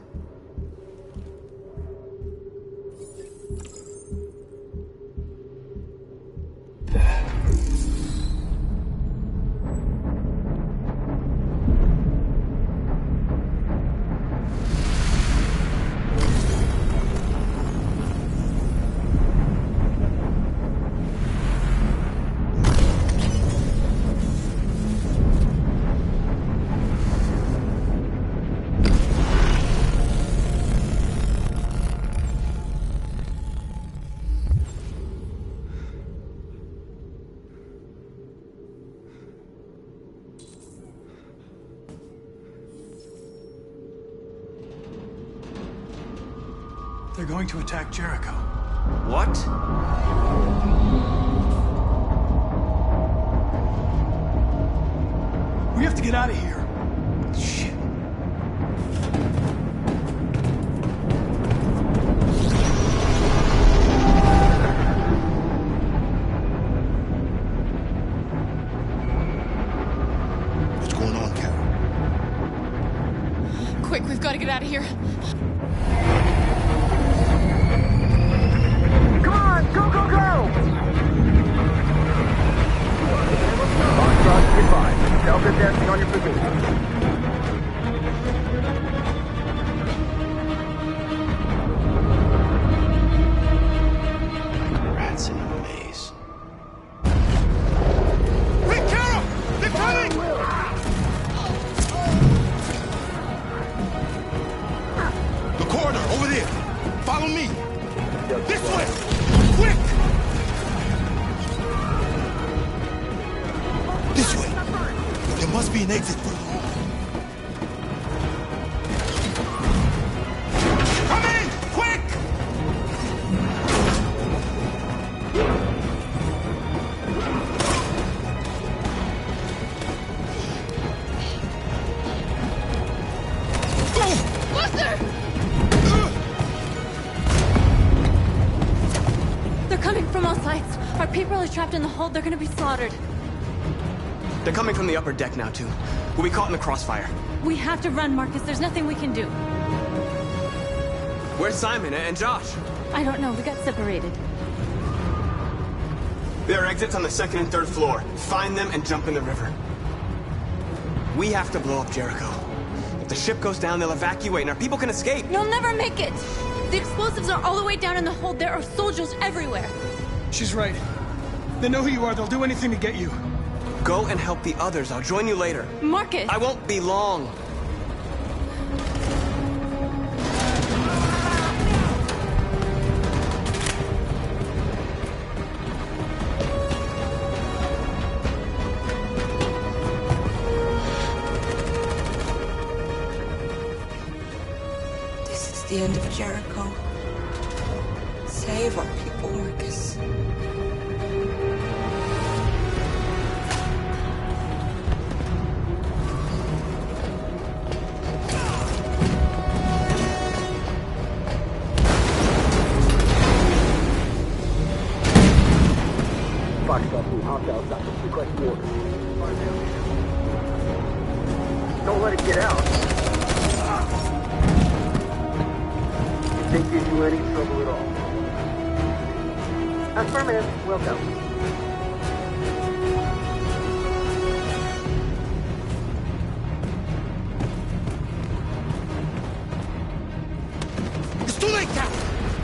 They're going to attack Jericho. What? We have to get out of here. Shit. What's going on, Carol? Quick, we've got to get out of here. Come on, go, go, go! Foxtrot, goodbye. Delta dancing on your position. Rats in a maze. Hey, Carol! They're coming! The corridor, over there. Follow me. This way! Quick! This way. There must be an exit further on. Come in! Quick! Buster! They're coming from all sides. Our people are trapped in the hold. They're gonna be slaughtered. They're coming from the upper deck now, too. We'll be caught in the crossfire. We have to run, Marcus. There's nothing we can do. Where's Simon and Josh? I don't know. We got separated. There are exits on the second and third floor. Find them and jump in the river. We have to blow up Jericho. If the ship goes down, they'll evacuate and our people can escape. You'll never make it! The explosives are all the way down in the hold. There are soldiers everywhere. She's right. They know who you are. They'll do anything to get you. Go and help the others. I'll join you later. Marcus! I won't be long. This is the end of Jericho. Save our people, Marcus. let it get out. If they give you any trouble at all. Affirmative. We'll go. It's too late, Cap!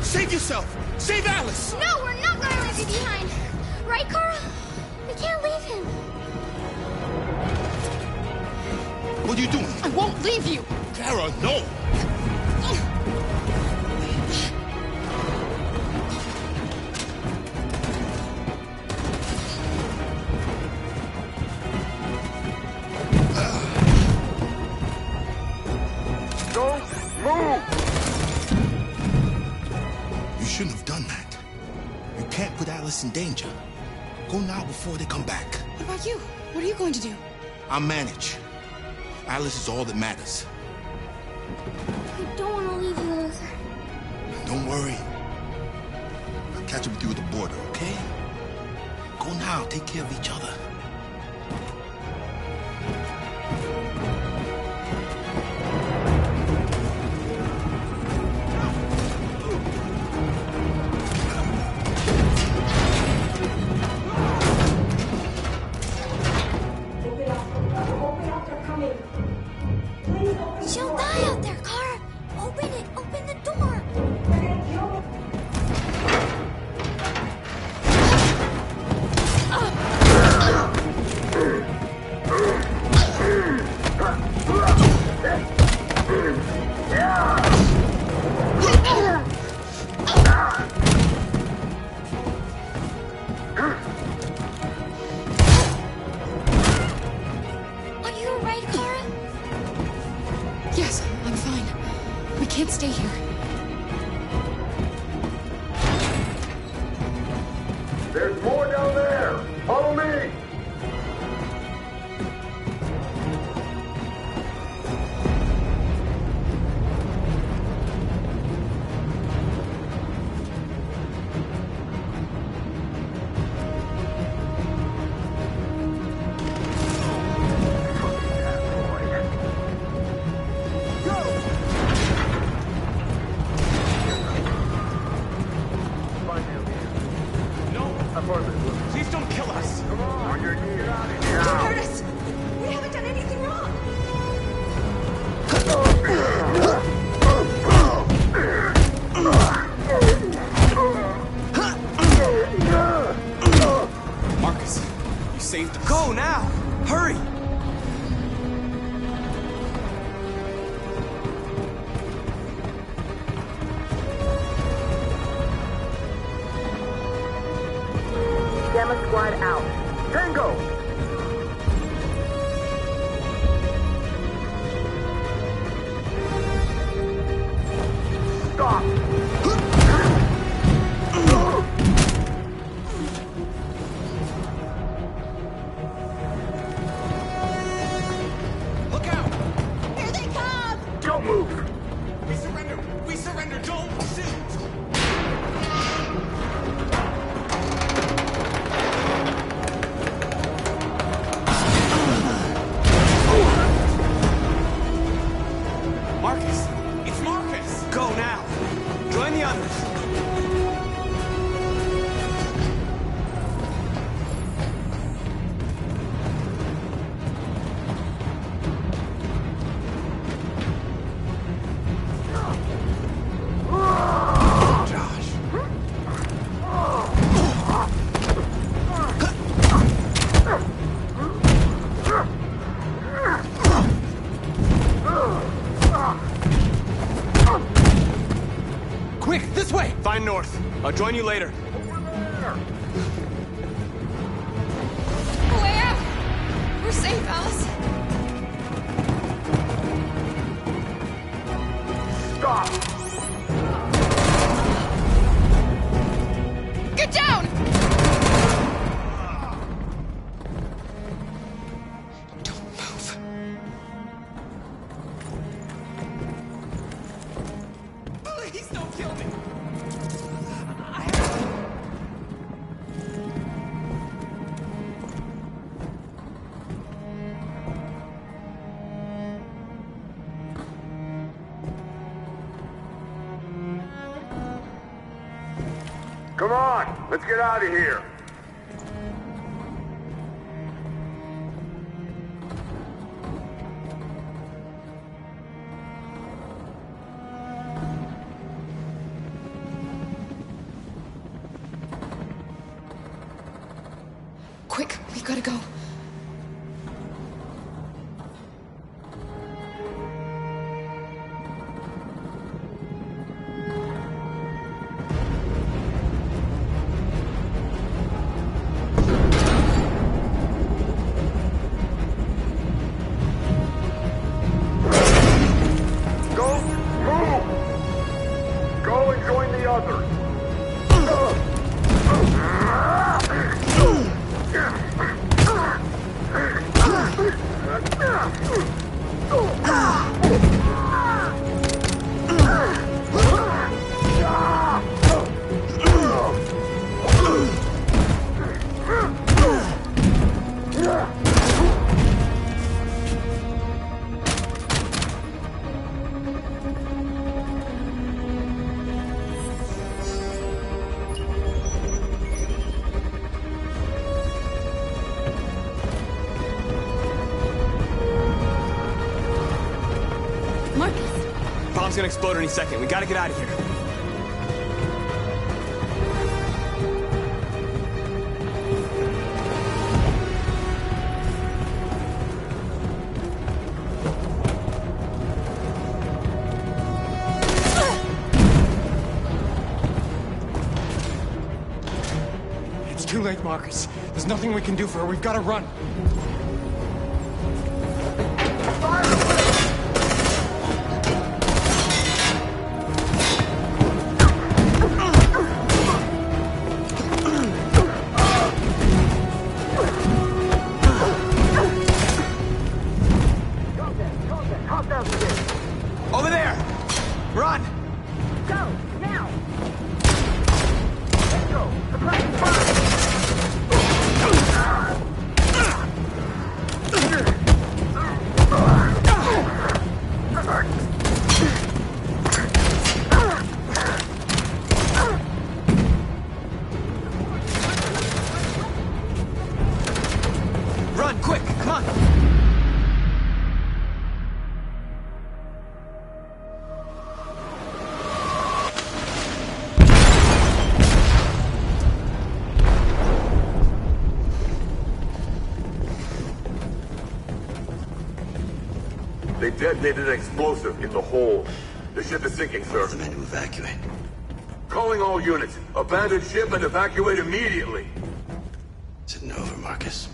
Save yourself! Save Alice! No, we're not gonna leave you behind. Right, Carl? We can't leave him. What are you doing? I won't leave you. Kara, no! Don't move! You shouldn't have done that. You can't put Alice in danger. Go now before they come back. What about you? What are you going to do? I'll manage. Alice is all that matters. I don't want to leave you, Luther. Don't worry. I'll catch up with you at the border, okay? Go now. Take care of each other. She'll die out there, Kara. Open it. Open the door. Are you alright, Kara? Yes, I'm fine. We can't stay here. There's more down there! Follow me! Please don't kill us! Come on, you're near. Curtis! We haven't done anything wrong! Marcus, you saved us. Go now! Hurry! Gamma Squad out. Tango! Stop! Look out! Here they come! Don't move! We surrender! We surrender! Don't shoot! Marcus! It's Marcus! Go now! Join the others! Josh. Quick, this way! Find North. I'll join you later. Way out! We're safe, Alice. Stop! Get down! Don't move. Please don't kill me! Come on, let's get out of here. Quick, we gotta go. Bomb's gonna explode any second. We gotta get out of here. It's too late, Marcus. There's nothing we can do for her. We've got to run. Over there! Run! Go, now! Let's go! Suppressing Run, quick! Come on! They detonated an explosive in the hold. The ship is sinking, sir. The men to evacuate. Calling all units. Abandon ship and evacuate immediately. Is it over, Marcus?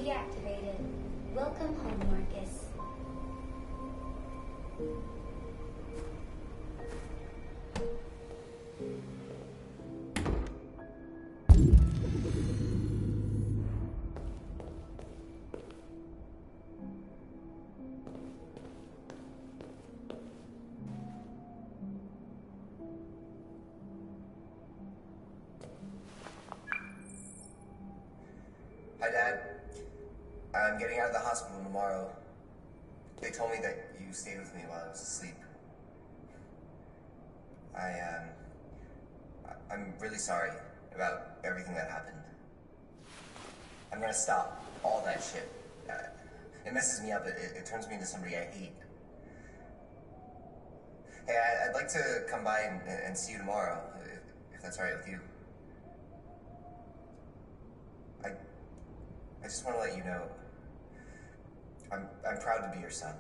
deactivated. Welcome home, Marcus. Hi, Dad. I'm getting out of the hospital tomorrow. They told me that you stayed with me while I was asleep. I'm really sorry about everything that happened. I'm gonna stop all that shit. It messes me up. It turns me into somebody I hate. Hey, I'd like to come by and see you tomorrow, if that's all right with you. I just want to let you know, I'm proud to be your son.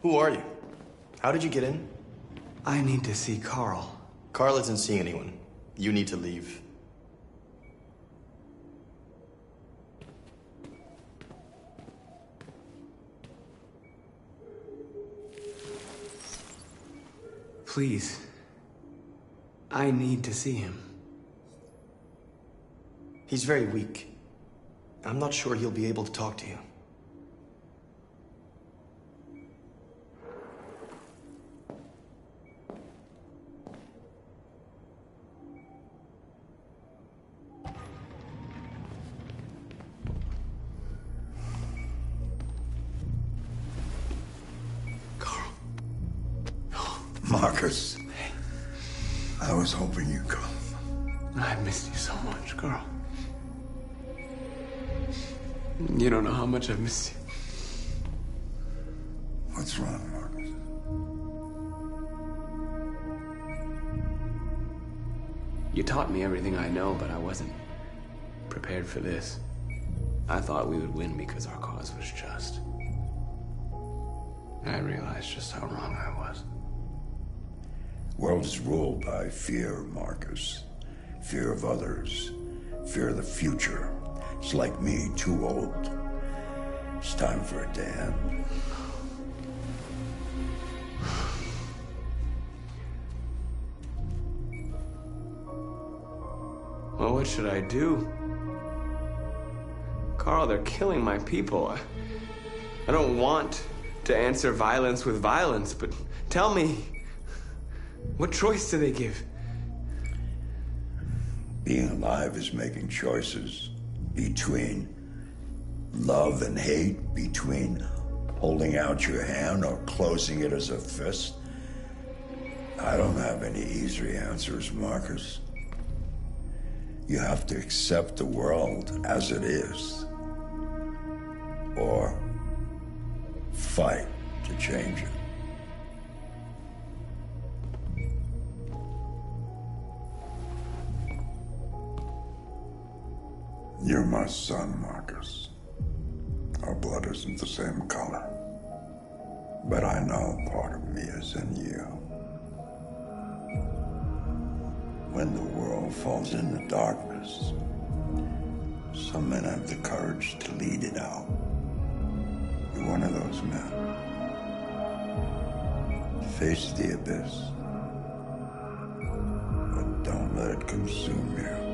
Who are you? How did you get in? I need to see Carl. Carl isn't seeing anyone. You need to leave. Please. I need to see him. He's very weak. I'm not sure he'll be able to talk to you. Marcus, I was hoping you'd come. I missed you so much, Carl. You don't know how much I've missed you. What's wrong, Marcus? You taught me everything I know, but I wasn't prepared for this. I thought we would win because our cause was just. I realized just how wrong I was. World is ruled by fear, Marcus. Fear of others. Fear of the future. It's like me, too old. It's time for a dam. Well, what should I do? Carl, they're killing my people. I don't want to answer violence with violence, but tell me, what choice do they give? Being alive is making choices between love and hate, between holding out your hand or closing it as a fist. I don't have any easy answers, Marcus. You have to accept the world as it is, or fight to change it. You're my son, Marcus. Our blood isn't the same color. But I know part of me is in you. When the world falls into darkness, some men have the courage to lead it out. You're one of those men. Face the abyss, but don't let it consume you.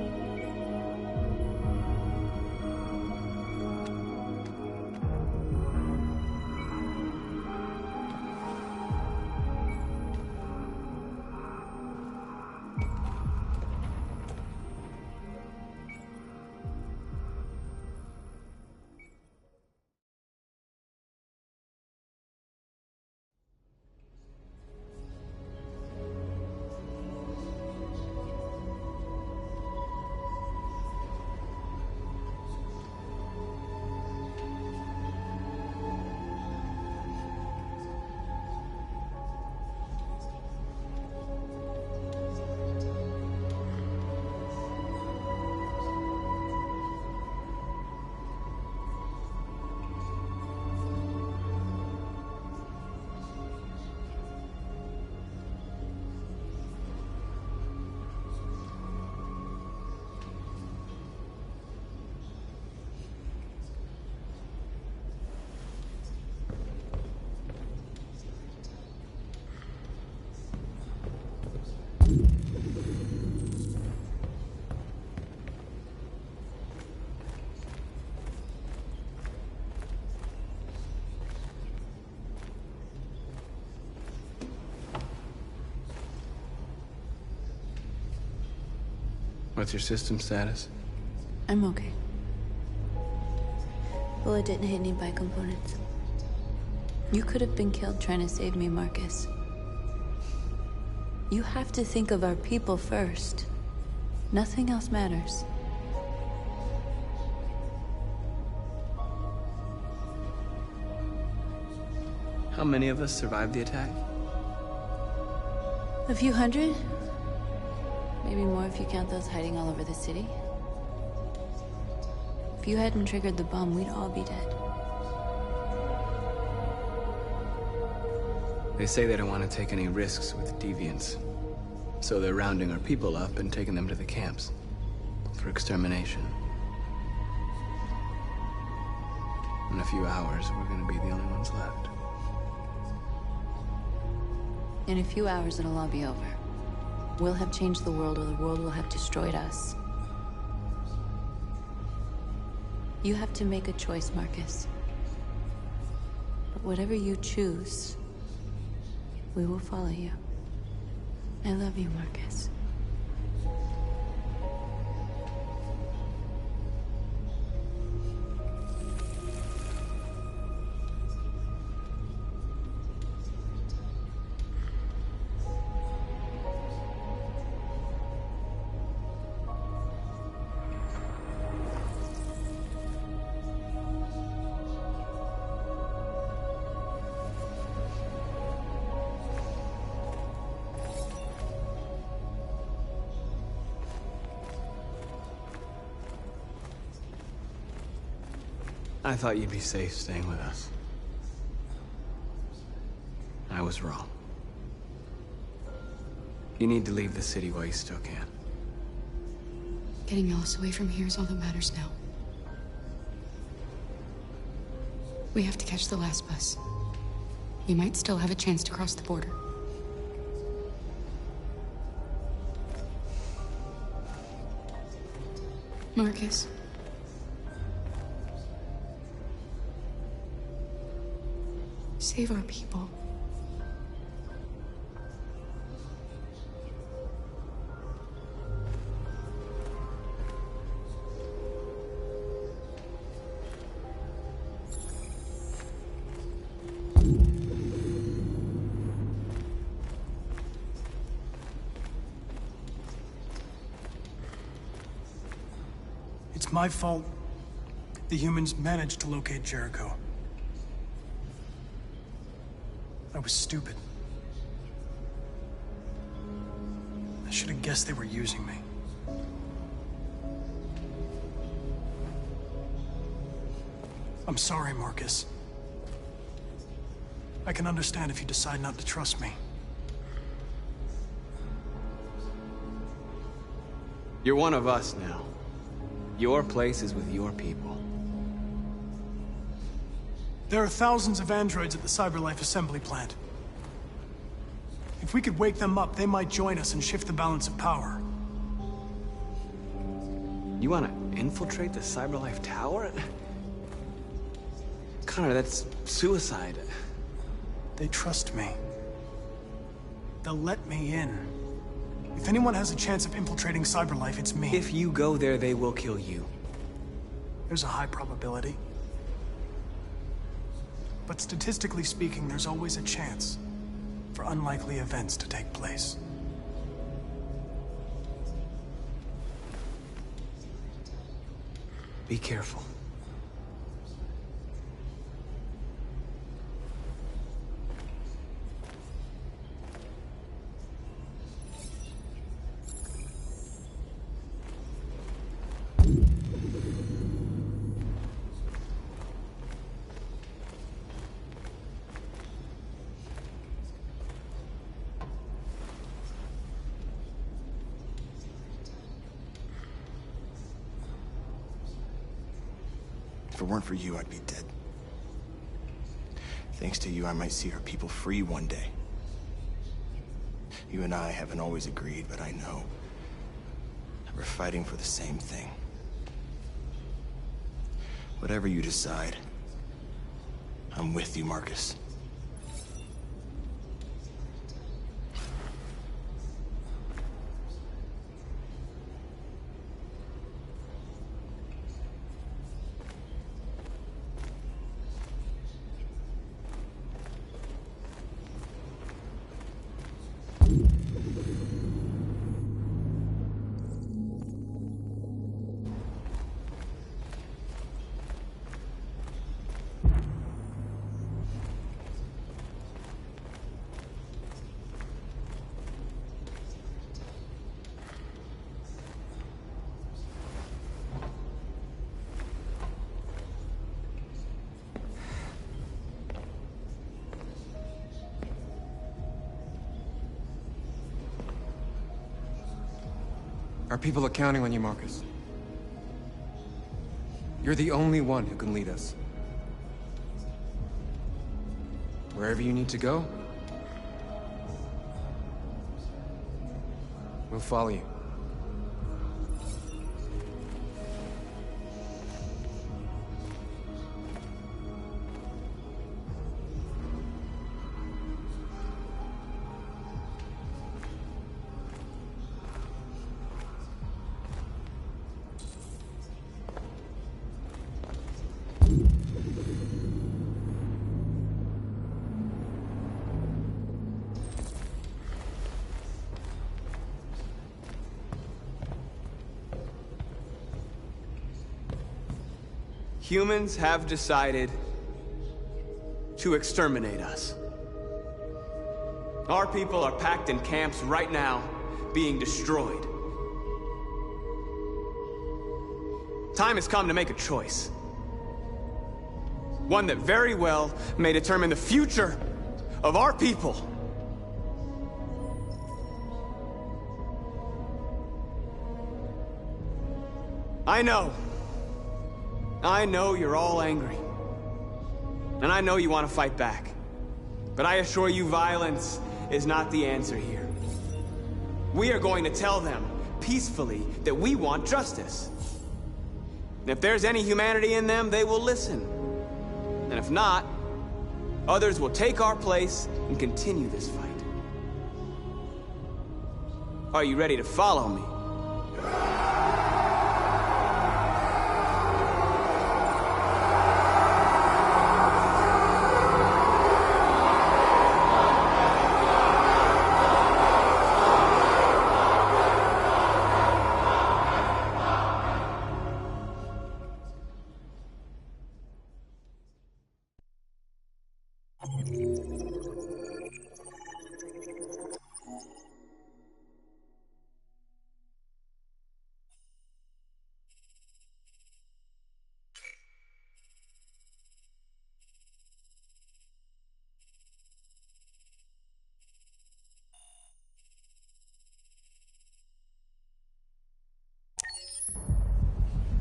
What's your system status? I'm okay. Bullet didn't hit any bike components. You could have been killed trying to save me, Marcus. You have to think of our people first. Nothing else matters. How many of us survived the attack? A few hundred? Maybe more if you count those hiding all over the city. If you hadn't triggered the bomb, we'd all be dead. They say they don't want to take any risks with deviants. So they're rounding our people up and taking them to the camps for extermination. In a few hours, we're gonna be the only ones left. In a few hours, it'll all be over. We'll have changed the world, or the world will have destroyed us. You have to make a choice, Marcus. But whatever you choose, we will follow you. I love you, Marcus. I thought you'd be safe staying with us. I was wrong. You need to leave the city while you still can. Getting Alice away from here is all that matters now. We have to catch the last bus. You might still have a chance to cross the border. Marcus. Save our people. It's my fault the humans managed to locate Jericho. I was stupid. I should have guessed they were using me. I'm sorry, Marcus. I can understand if you decide not to trust me. You're one of us now. Your place is with your people. There are thousands of androids at the CyberLife assembly plant. If we could wake them up, they might join us and shift the balance of power. You want to infiltrate the CyberLife tower? Connor, that's suicide. They trust me. They'll let me in. If anyone has a chance of infiltrating CyberLife, it's me. If you go there, they will kill you. There's a high probability. But statistically speaking, there's always a chance for unlikely events to take place. Be careful. If it weren't for you, I'd be dead. Thanks to you, I might see our people free one day. You and I haven't always agreed, but I know that we're fighting for the same thing. Whatever you decide, I'm with you, Marcus. Our people are counting on you, Marcus. You're the only one who can lead us. Wherever you need to go, we'll follow you. Humans have decided to exterminate us. Our people are packed in camps right now, being destroyed. Time has come to make a choice. One that very well may determine the future of our people. I know you're all angry. And I know you want to fight back. But I assure you, violence is not the answer here. We are going to tell them, peacefully, that we want justice. And if there's any humanity in them, they will listen. And if not, others will take our place and continue this fight. Are you ready to follow me?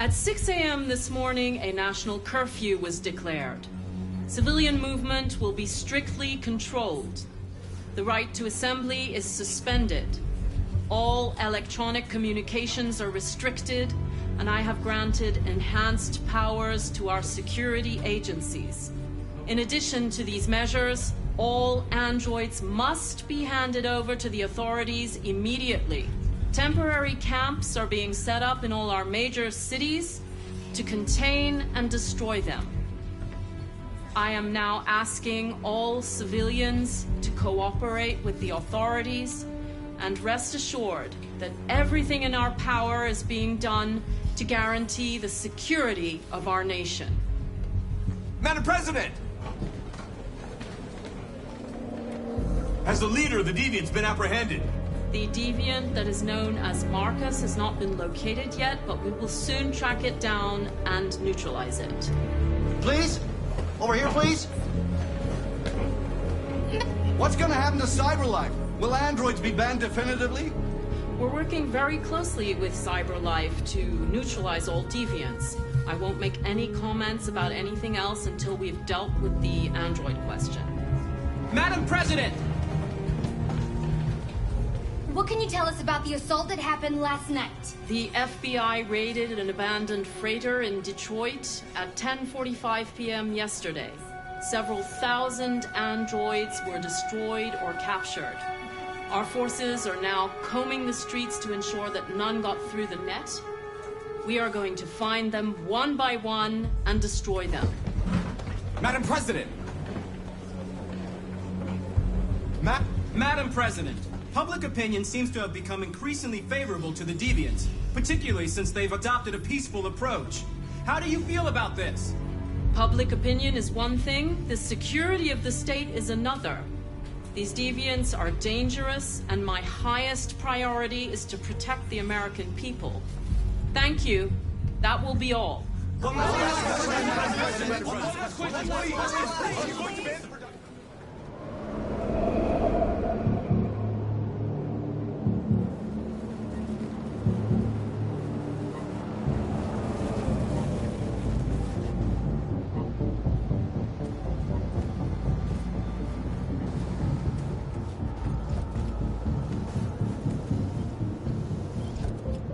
At 6 a.m. this morning, a national curfew was declared. Civilian movement will be strictly controlled. The right to assembly is suspended. All electronic communications are restricted, and I have granted enhanced powers to our security agencies. In addition to these measures, all androids must be handed over to the authorities immediately. Temporary camps are being set up in all our major cities to contain and destroy them. I am now asking all civilians to cooperate with the authorities and rest assured that everything in our power is being done to guarantee the security of our nation. Madam President! Has the leader of the Deviants been apprehended? The deviant that is known as Marcus has not been located yet, but we will soon track it down and neutralize it. Please? Over here, please? What's gonna happen to CyberLife? Will androids be banned definitively? We're working very closely with CyberLife to neutralize all deviants. I won't make any comments about anything else until we've dealt with the android question. Madam President! What can you tell us about the assault that happened last night? The FBI raided an abandoned freighter in Detroit at 10:45 p.m. yesterday. Several thousand androids were destroyed or captured. Our forces are now combing the streets to ensure that none got through the net. We are going to find them one by one and destroy them. Madam President! Madam President, public opinion seems to have become increasingly favorable to the Deviants, particularly since they've adopted a peaceful approach. How do you feel about this? Public opinion is one thing, the security of the state is another. These deviants are dangerous, and my highest priority is to protect the American people. Thank you. That will be all.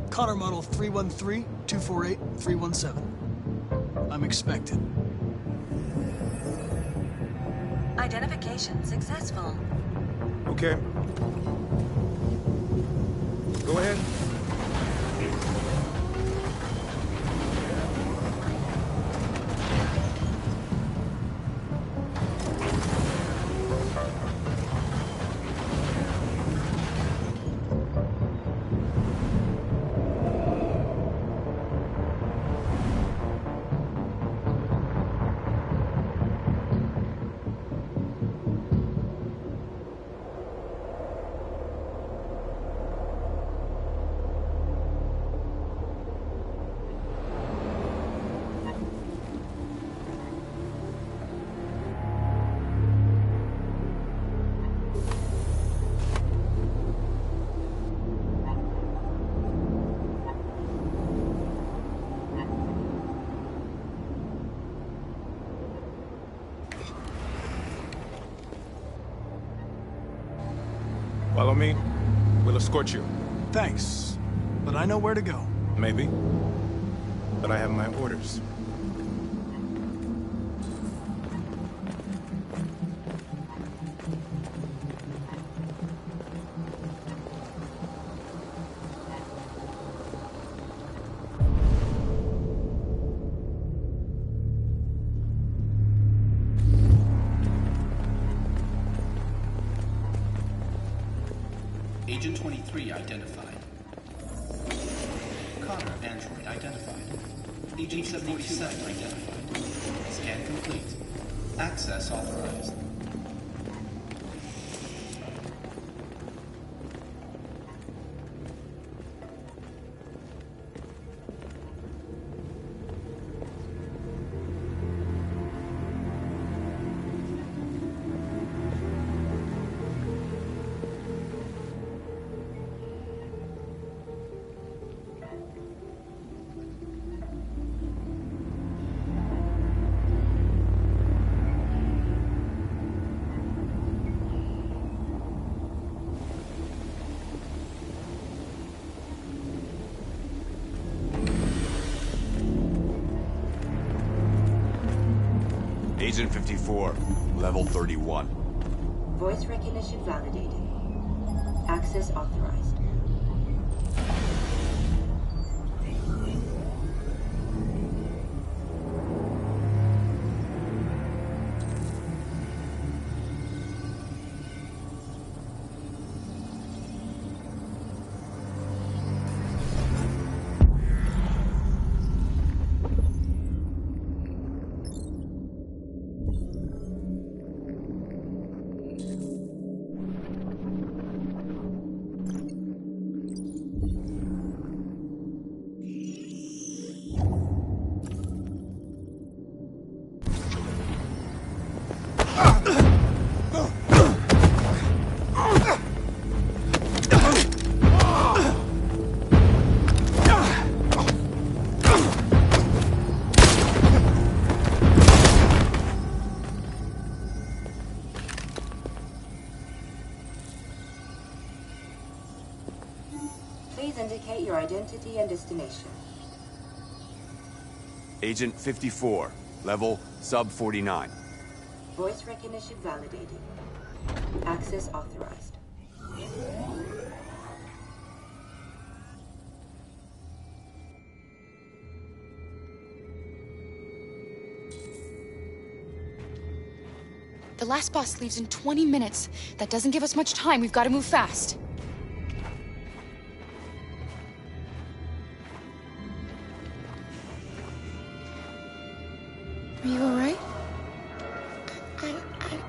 Connor model 313-248-317. I'm expected. Identification successful. Okay. Go ahead. Follow me. We'll escort you. Thanks, but I know where to go. Maybe. But I have my orders. Agent 23 identified. Connor android identified. Agent 77 identified. Scan complete. Access authorized. Agent 54, level 31. Voice recognition validated. Access authorized. Please indicate your identity and destination. Agent 54, level sub 49. Voice recognition validated. Access authorized. The last bus leaves in 20 minutes. That doesn't give us much time. We've got to move fast. Are you all right?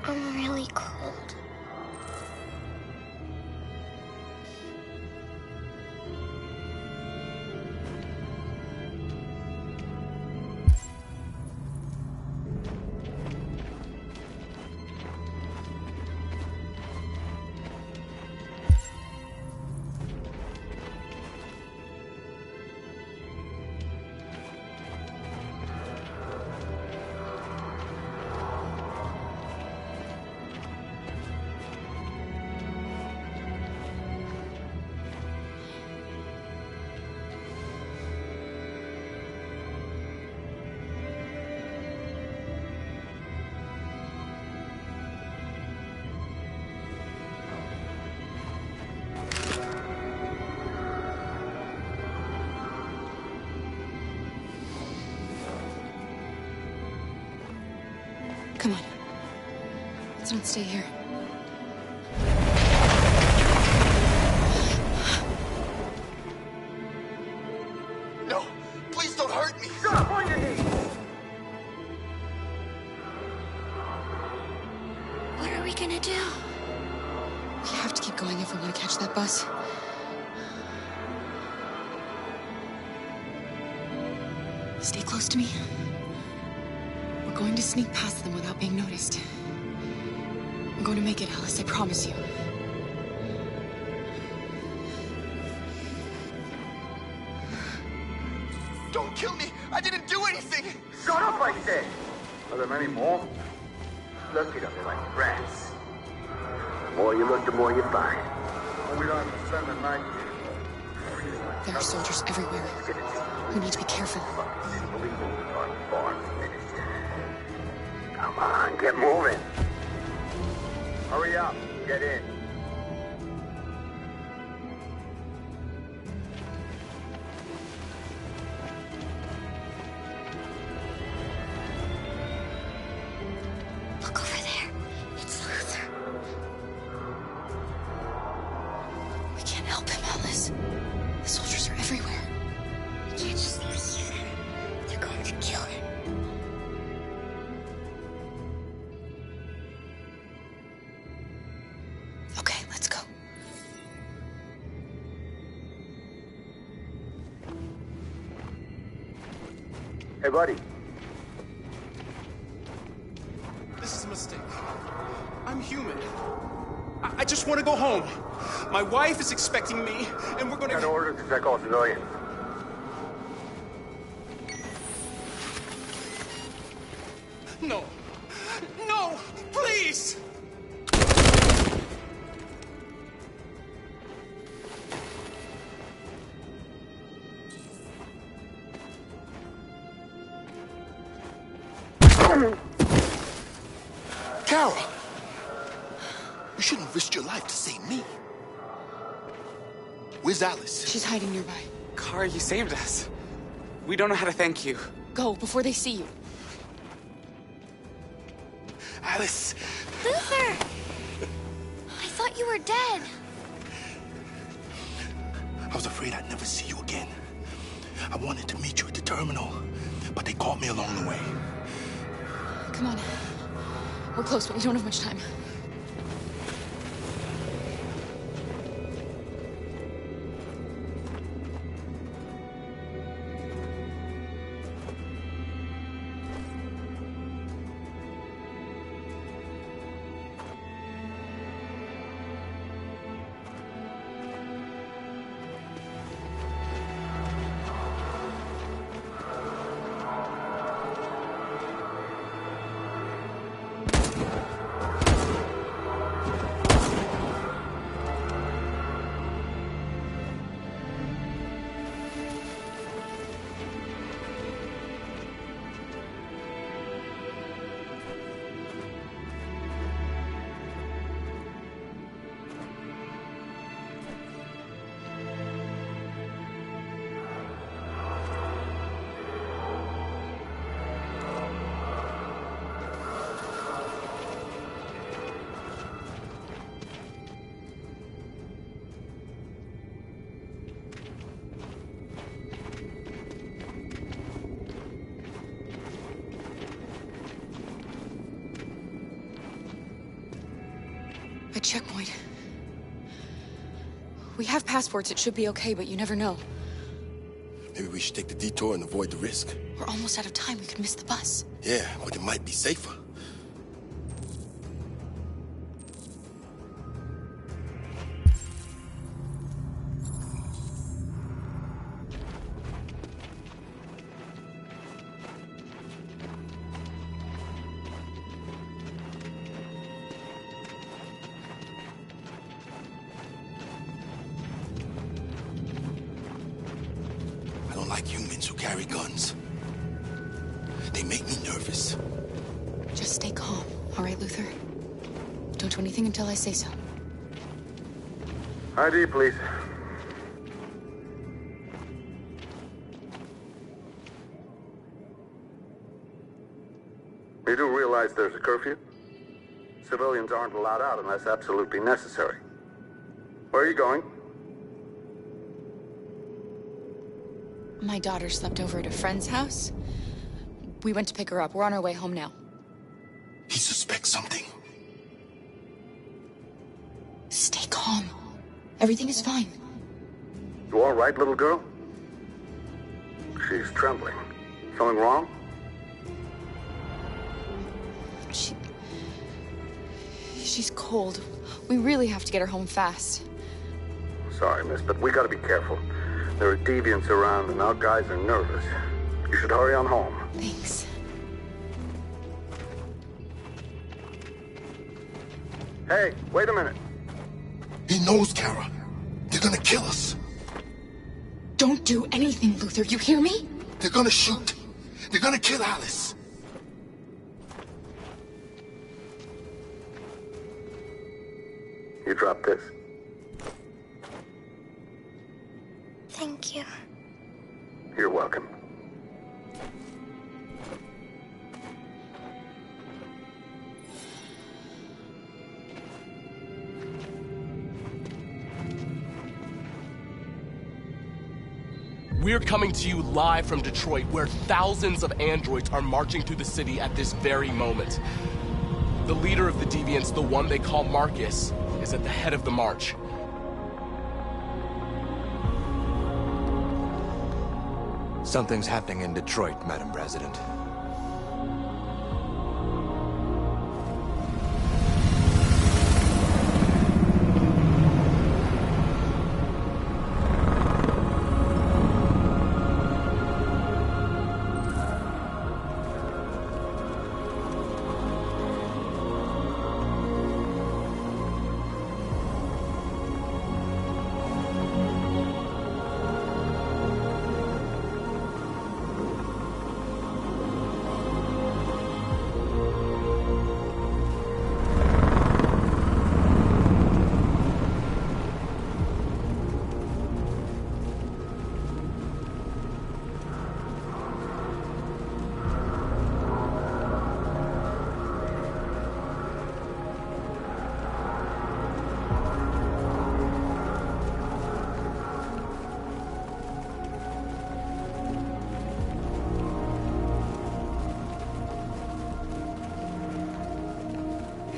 I'm really cold. Come on. Let's not stay here. No! Please don't hurt me! Stop on your knees! What are we gonna do? We have to keep going if we want to catch that bus. Stay close to me. We're going to sneak past them without being noticed. I'm going to make it, Alice, I promise you. Don't kill me! I didn't do anything! Shut up, I said! Are there many more? Look at them, they're like rats. The more you look, the more you find. We don't have to spend the night here. There are soldiers everywhere. We need to be careful. Come on, get moving. Hurry up, get in. Look over there. It's Luther. We can't help him, Alice. The soldiers are everywhere. We can't just leave him. They're going to kill him. Okay, let's go. Hey, buddy. This is a mistake. I'm human. I just want to go home. My wife is expecting me, and we're going to... Got orders to check all civilians. No. No! Please! Kara! You shouldn't have risked your life to save me. Where's Alice? She's hiding nearby. Kara, you saved us. We don't know how to thank you. Go, before they see you. Alice! Luther! I thought you were dead. I was afraid I'd never see you again. I wanted to meet you at the terminal, but they caught me along the way. Come on. We're close, but we don't have much time. A checkpoint. We have passports, it should be okay, but you never know. Maybe we should take the detour and avoid the risk. We're almost out of time, we could miss the bus. Yeah, but it might be safer. Like humans who carry guns. They make me nervous. Just stay calm, all right, Luther? Don't do anything until I say so. ID, please. You do realize there's a curfew? Civilians aren't allowed out unless absolutely necessary. Where are you going? My daughter slept over at a friend's house. We went to pick her up. We're on our way home now. He suspects something. Stay calm. Everything is fine. You all right, little girl? She's trembling. Something wrong? She's cold. We really have to get her home fast. Sorry, miss, but we gotta be careful. There are deviants around, and our guys are nervous. You should hurry on home. Thanks. Hey, wait a minute. He knows, Kara. They're gonna kill us. Don't do anything, Luther. You hear me? They're gonna shoot. They're gonna kill Alice. You drop this. Thank you. You're welcome. We're coming to you live from Detroit, where thousands of androids are marching through the city at this very moment. The leader of the deviants, the one they call Marcus, is at the head of the march. Something's happening in Detroit, Madam President.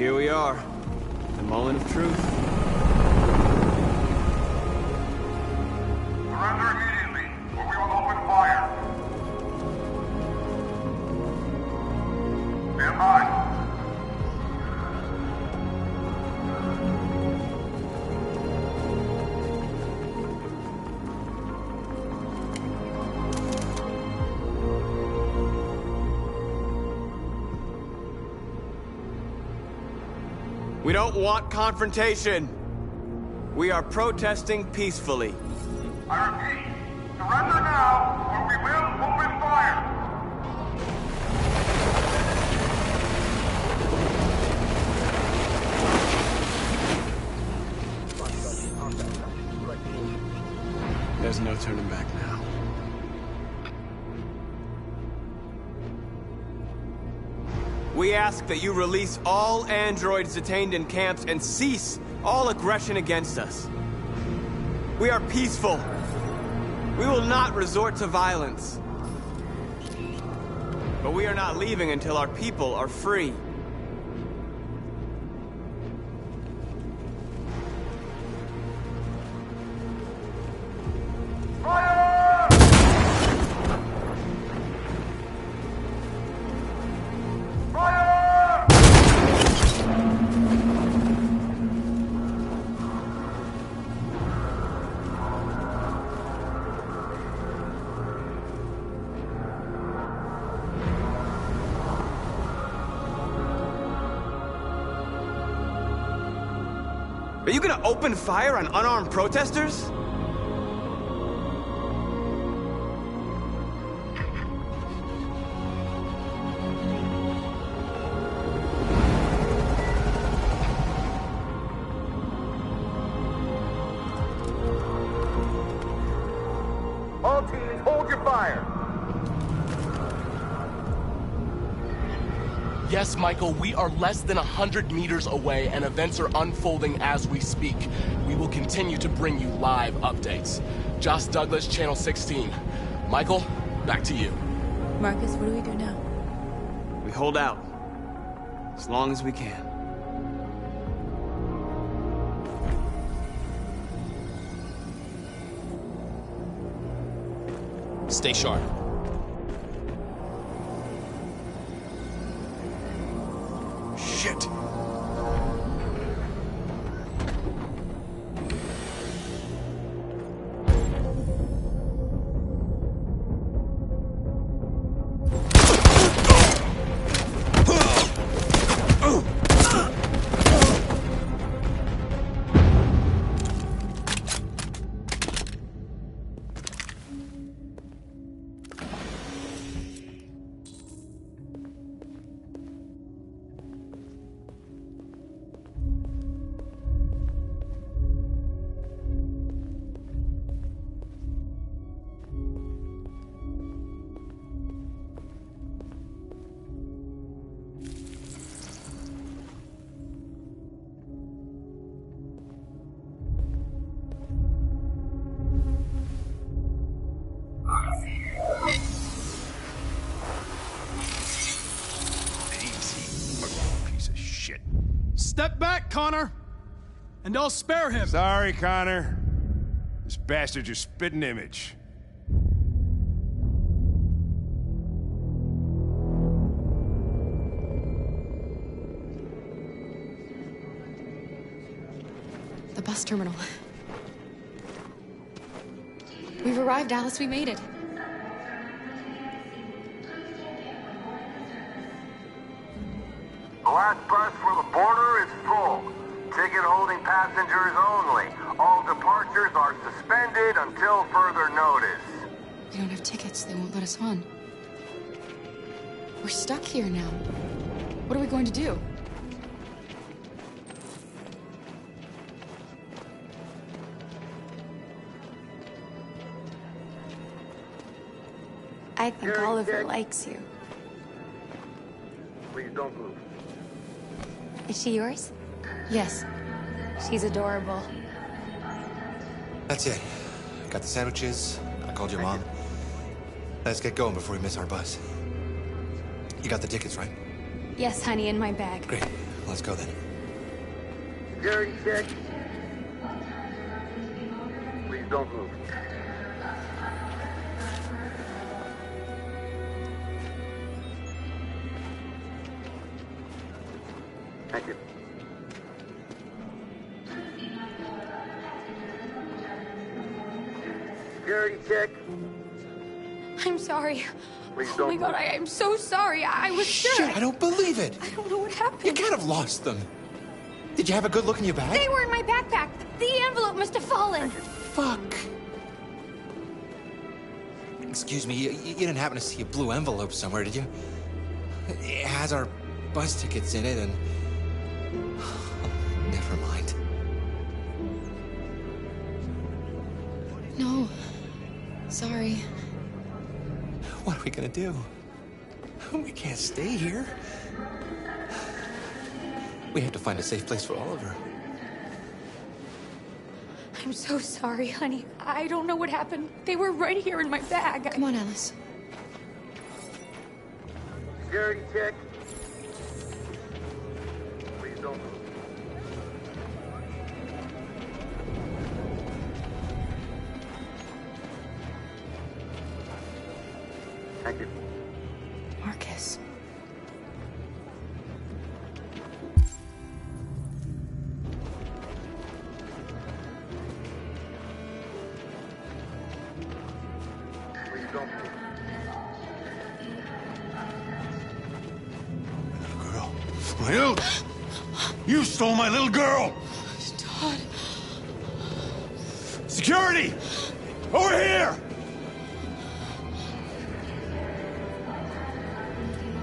Here we are. The moment of truth. Surrender immediately, or we will open fire. Stand by. We don't want confrontation. We are protesting peacefully. I repeat, surrender now, or we will open fire. There's no turning back now. We ask that you release all androids detained in camps and cease all aggression against us. We are peaceful. We will not resort to violence. But we are not leaving until our people are free. Are you gonna open fire on unarmed protesters? All teams, hold your fire. Yes, Michael, we are less than 100 meters away and events are unfolding as we speak. We will continue to bring you live updates. Josh Douglas, Channel 16. Michael, back to you. Marcus, what do we do now? We hold out. As long as we can. Stay sharp. Shit. Step back, Connor! And I'll spare him! Sorry, Connor. This bastard's your spitting image. The bus terminal. We've arrived, Alice. We made it. The last bus for the border is full. Ticket-holding passengers only. All departures are suspended until further notice. We don't have tickets. They won't let us on. We're stuck here now. What are we going to do? I think Oliver likes you. Please don't move. Is she yours? Yes. She's adorable. That's it. Got the sandwiches. I called your mom. Let's get going before we miss our bus. You got the tickets, right? Yes, honey, in my bag. Great. Let's go then. Security check. Please don't move. Thank you. Security check. I'm sorry. Please Oh don't my God, move. I am so sorry. I was sure. Shit, I don't believe it. I don't know what happened. You can't have lost them. Did you have a good look in your bag? They were in my backpack. The envelope must have fallen. Fuck. Excuse me, you didn't happen to see a blue envelope somewhere, did you? It has our bus tickets in it and... Never mind. No. Sorry. What are we gonna do? We can't stay here. We have to find a safe place for Oliver. I'm so sorry, honey. I don't know what happened. They were right here in my bag. Come on, Alice. Security check. Please don't move. Thank you. Marcus. Please don't move. Girl. My little... You stole my little girl! Todd. Security! Over here!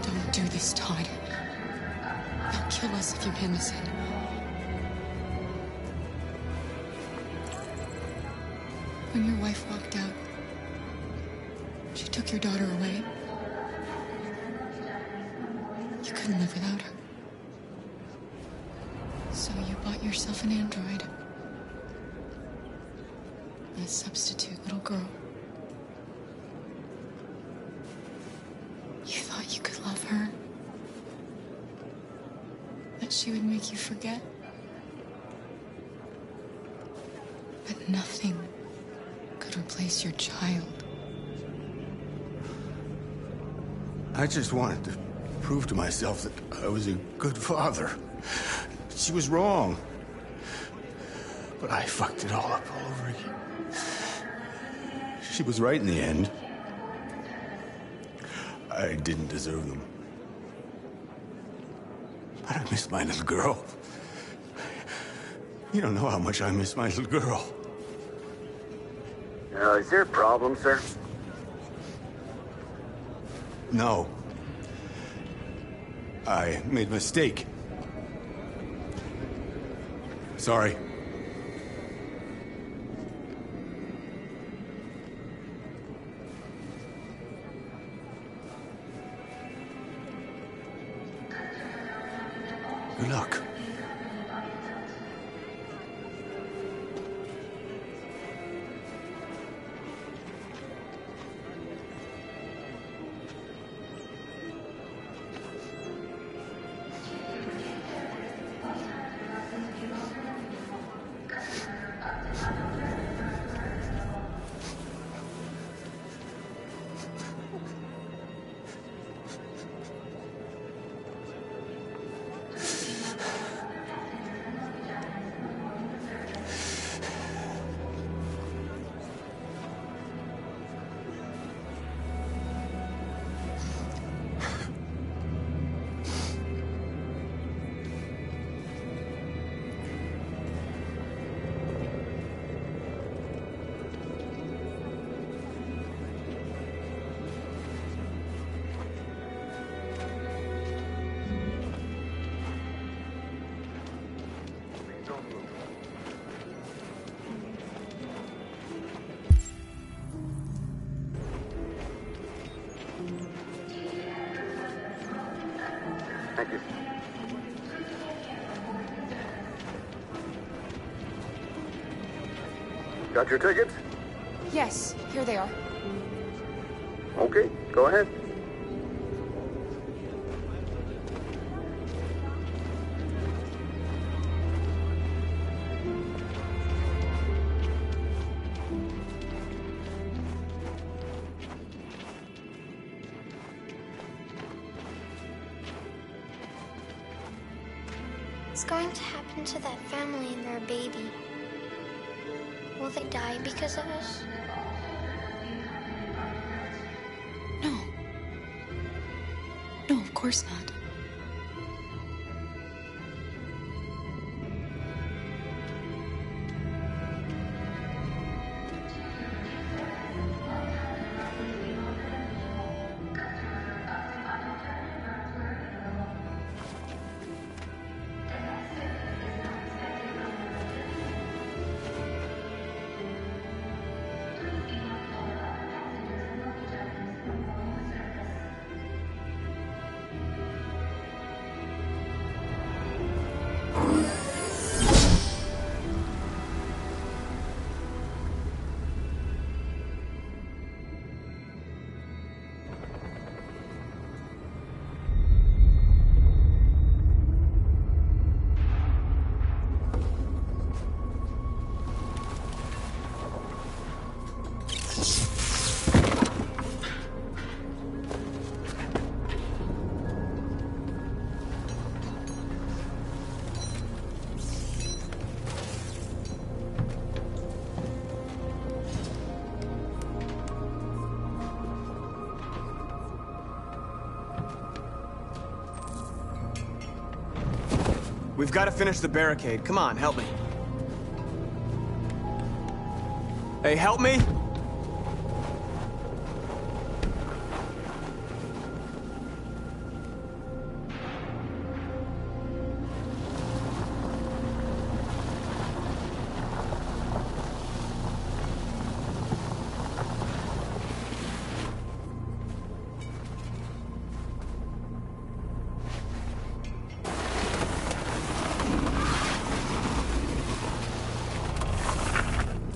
Don't do this, Todd. They'll kill us if you hand this in. When your wife walked out, she took your daughter away. You couldn't live without her. So you bought yourself an android. A substitute little girl. You thought you could love her? That she would make you forget? But nothing could replace your child. I just wanted to prove to myself that I was a good father. She was wrong. But I fucked it all up all over again. She was right in the end. I didn't deserve them. But I miss my little girl. You don't know how much I miss my little girl. Is there a problem, sir? No. I made a mistake. Sorry. Good luck. Thank you. Got your tickets? Yes, here they are. Okay, go ahead. What's going to happen to that family and their baby? Will they die because of us? No. No, of course not. We've got to finish the barricade. Come on, help me. Hey, help me!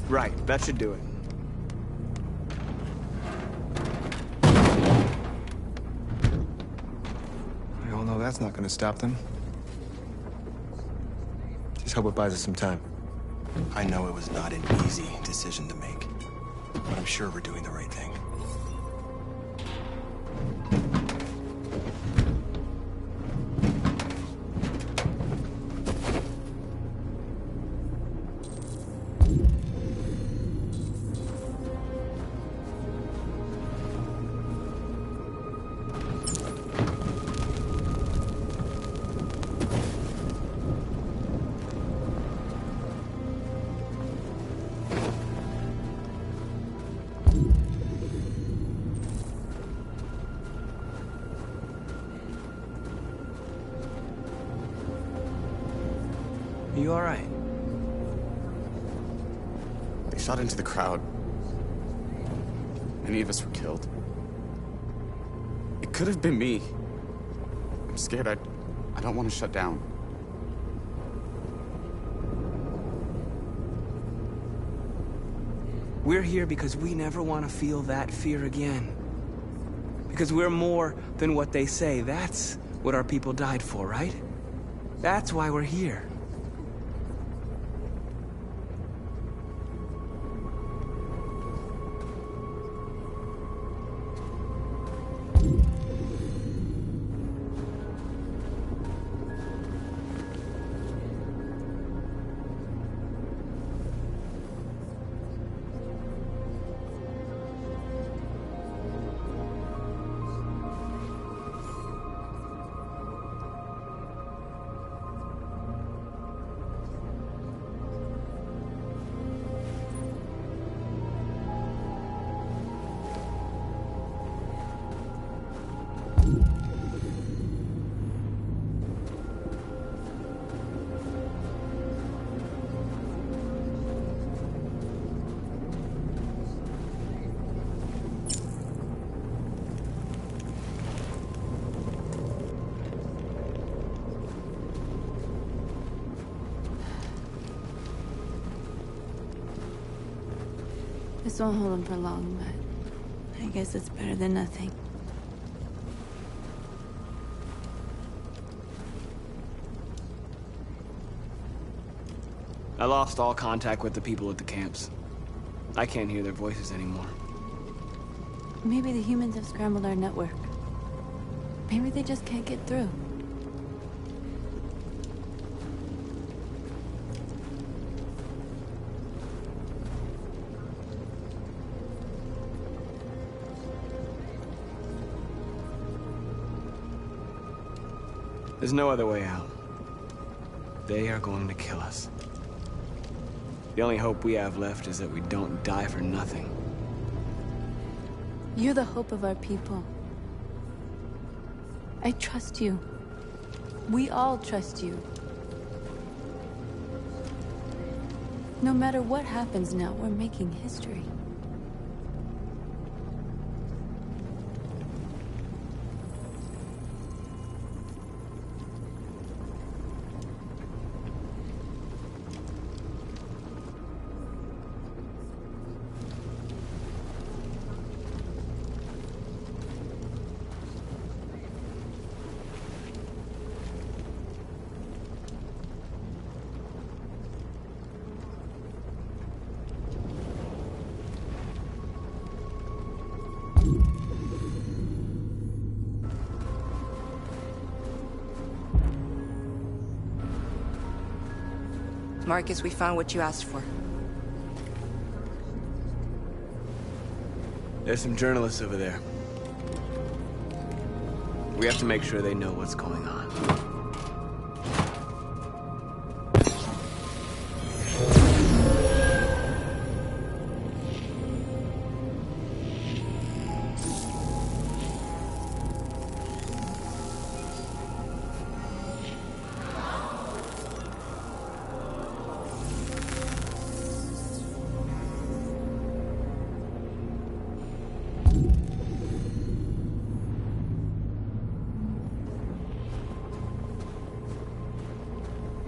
Right, that should do it. We all know that's not gonna stop them. Just hope it buys us some time. I know it was not an easy decision to make, but I'm sure we're doing the right thing. Are you all right? They shot into the crowd. Many of us were killed. It could have been me. I'm scared. I don't want to shut down. We're here because we never want to feel that fear again. Because we're more than what they say. That's what our people died for, right? That's why we're here. This won't hold him for long, but I guess it's better than nothing. I lost all contact with the people at the camps. I can't hear their voices anymore. Maybe the humans have scrambled our network. Maybe they just can't get through. There's no other way out. They are going to kill us. The only hope we have left is that we don't die for nothing. You're the hope of our people. I trust you. We all trust you. No matter what happens now, we're making history. Marcus, we found what you asked for. There's some journalists over there. We have to make sure they know what's going on.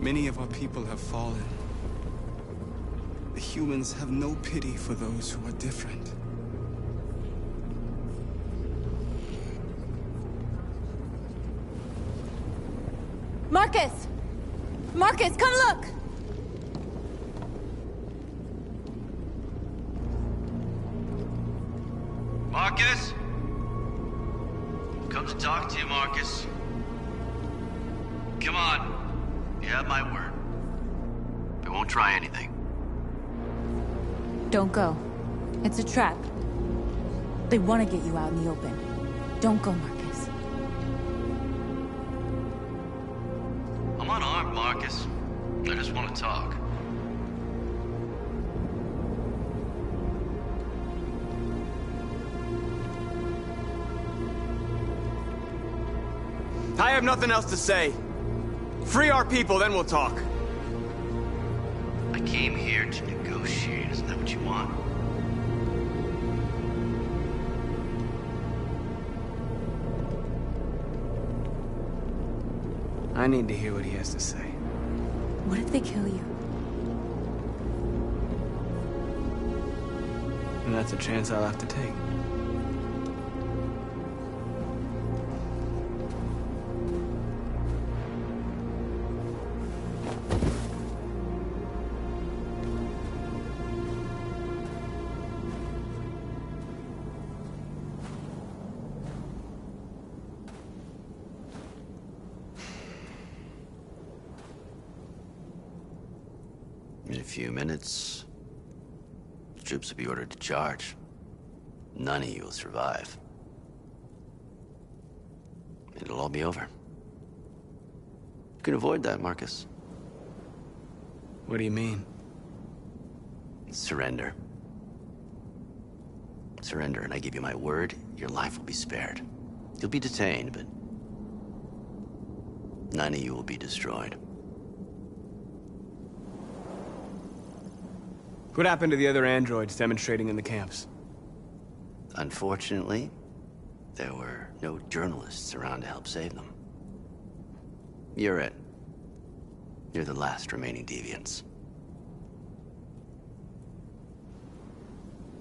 Many of our people have fallen. The humans have no pity for those who are different. Marcus! Marcus, come look! Marcus? Come to talk to you, Marcus. Come on. You have my word. We won't try anything. Don't go. It's a trap. They want to get you out in the open. Don't go, Marcus. I'm unarmed, Marcus. I just want to talk. I have nothing else to say. Free our people, then we'll talk. I came here to negotiate. Isn't that what you want? I need to hear what he has to say. What if they kill you? And that's a chance I'll have to take. In a few minutes, the troops will be ordered to charge. None of you will survive. It'll all be over. You can avoid that, Marcus. What do you mean? Surrender. Surrender, and I give you my word, your life will be spared. You'll be detained, but none of you will be destroyed. What happened to the other androids demonstrating in the camps? Unfortunately, there were no journalists around to help save them. You're it. You're the last remaining deviants.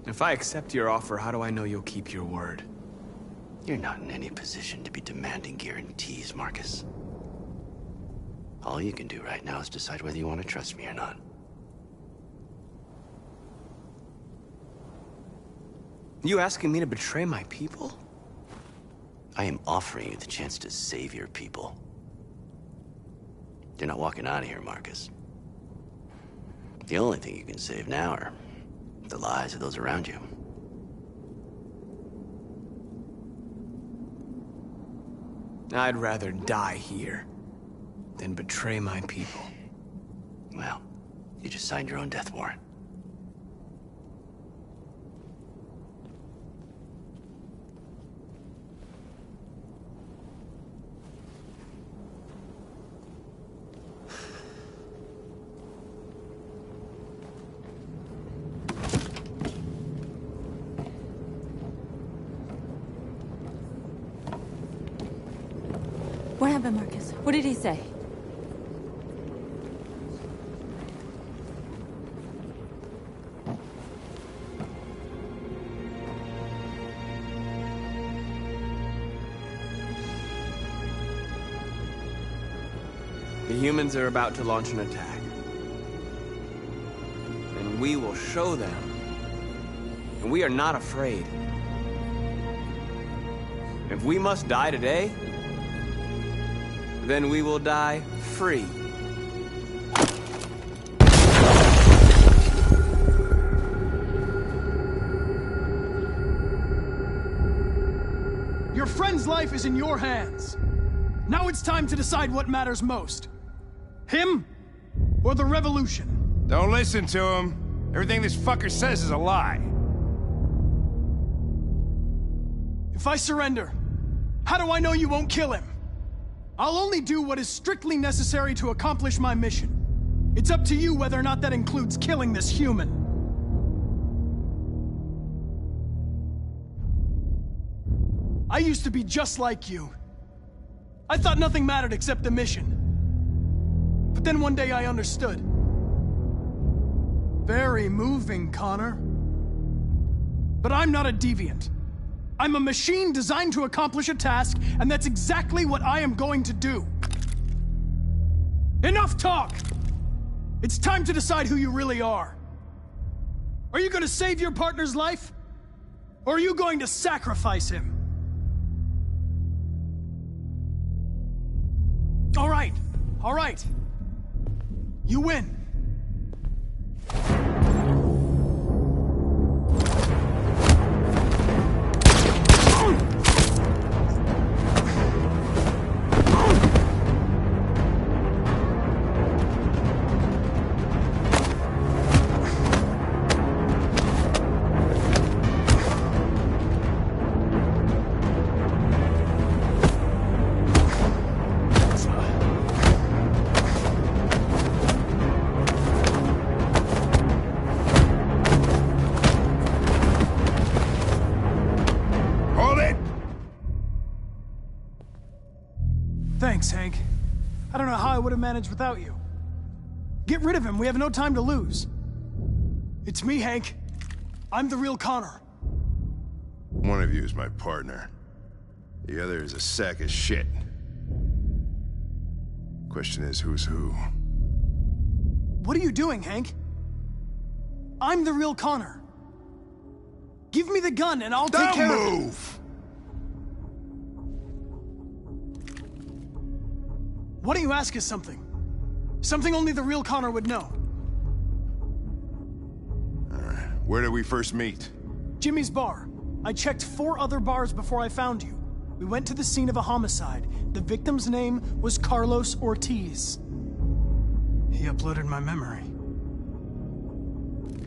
If I accept your offer, how do I know you'll keep your word? You're not in any position to be demanding guarantees, Marcus. All you can do right now is decide whether you want to trust me or not. You asking me to betray my people? I am offering you the chance to save your people. You're not walking out of here, Marcus. The only thing you can save now are the lives of those around you. I'd rather die here. than betray my people. Well, you just signed your own death warrant. What happened, Marcus? What did he say? The humans are about to launch an attack. And we will show them. And we are not afraid. If we must die today, then we will die free. Your friend's life is in your hands. Now it's time to decide what matters most. Him or the revolution? Don't listen to him. Everything this fucker says is a lie. If I surrender, how do I know you won't kill him? I'll only do what is strictly necessary to accomplish my mission. It's up to you whether or not that includes killing this human. I used to be just like you. I thought nothing mattered except the mission. But then one day I understood. Very moving, Connor. But I'm not a deviant. I'm a machine designed to accomplish a task, and that's exactly what I am going to do. Enough talk! It's time to decide who you really are. Are you going to save your partner's life? Or are you going to sacrifice him? All right. You win. Thanks, Hank. I don't know how I would have managed without you. Get rid of him. We have no time to lose. It's me, Hank. I'm the real Connor. One of you is my partner. The other is a sack of shit. Question is, who's who? What are you doing, Hank? I'm the real Connor. Give me the gun and I'll take care of it. Don't move! Why don't you ask us something? Something only the real Connor would know. Where did we first meet? Jimmy's bar. I checked 4 other bars before I found you. We went to the scene of a homicide. The victim's name was Carlos Ortiz. He uploaded my memory.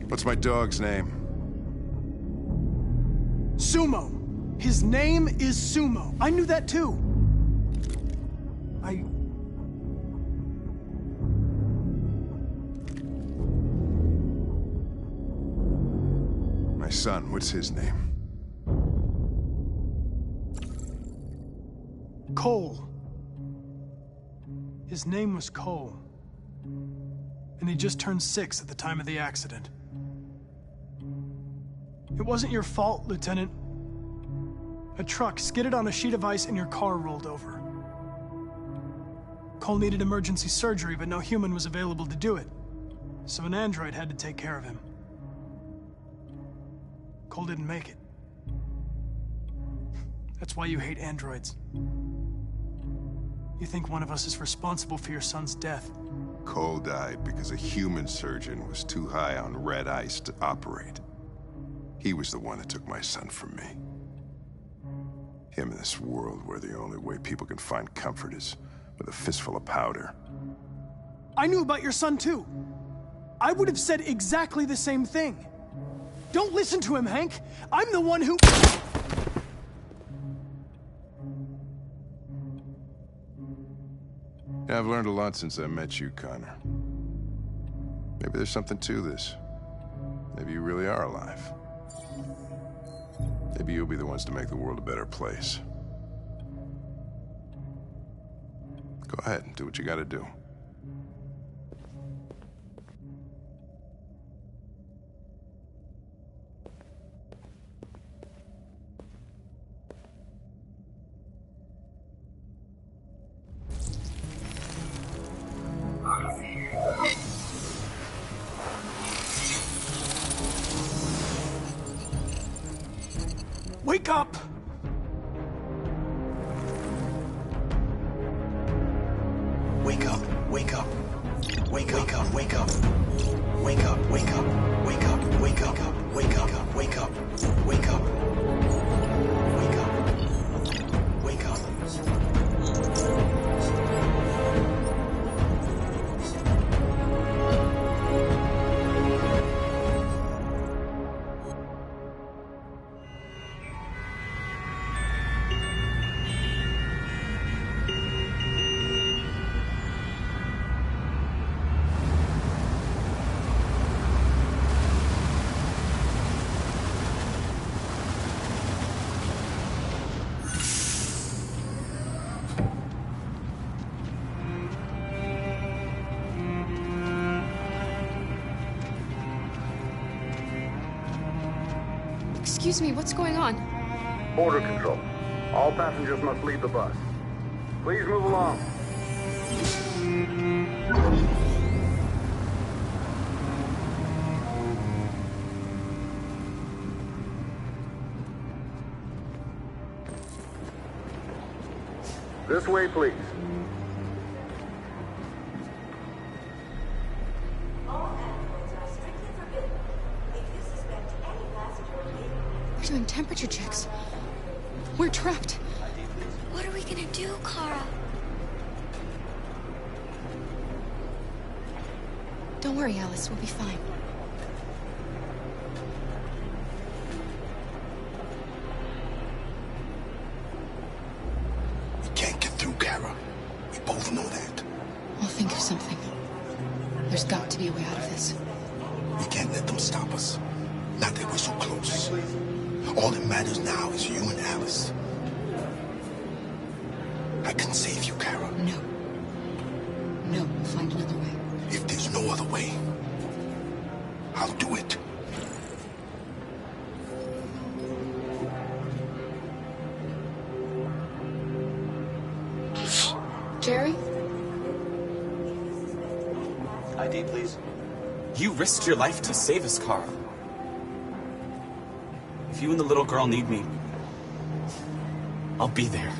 What's my dog's name? Sumo. His name is Sumo. I knew that too. My son, what's his name? Cole. His name was Cole. And he just turned 6 at the time of the accident. It wasn't your fault, Lieutenant. A truck skidded on a sheet of ice and your car rolled over. Cole needed emergency surgery, but no human was available to do it. So an android had to take care of him. Cole didn't make it. That's why you hate androids. You think one of us is responsible for your son's death. Cole died because a human surgeon was too high on red ice to operate. He was the one that took my son from me. Him in this world where the only way people can find comfort is with a fistful of powder. I knew about your son, too. I would have said exactly the same thing. Don't listen to him, Hank. I'm the one who... Yeah, I've learned a lot since I met you, Connor. Maybe there's something to this. Maybe you really are alive. Maybe you'll be the ones to make the world a better place. Go ahead and do what you gotta do. Wake up! Wake up, wake up. Wake up, wake up, wake up. Wake up, wake up, wake up, wake up, wake up, wake up, wake up. Wake up. Wake up. Excuse me, what's going on? Border control. All passengers must leave the bus. Please move along. This way, please. We're doing temperature checks. We're trapped. What are we gonna do, Kara? Don't worry, Alice. We'll be fine. We can't get through, Kara. We both know that. I'll think of something. There's got to be a way out of this. We can't let them stop us. Not that we're so close. All that matters now is you and Alice. I can save you, Kara. No. No, we'll find another way. If there's no other way, I'll do it. Jerry? ID, please. You risked your life to save us, Kara. If you and the little girl need me, I'll be there.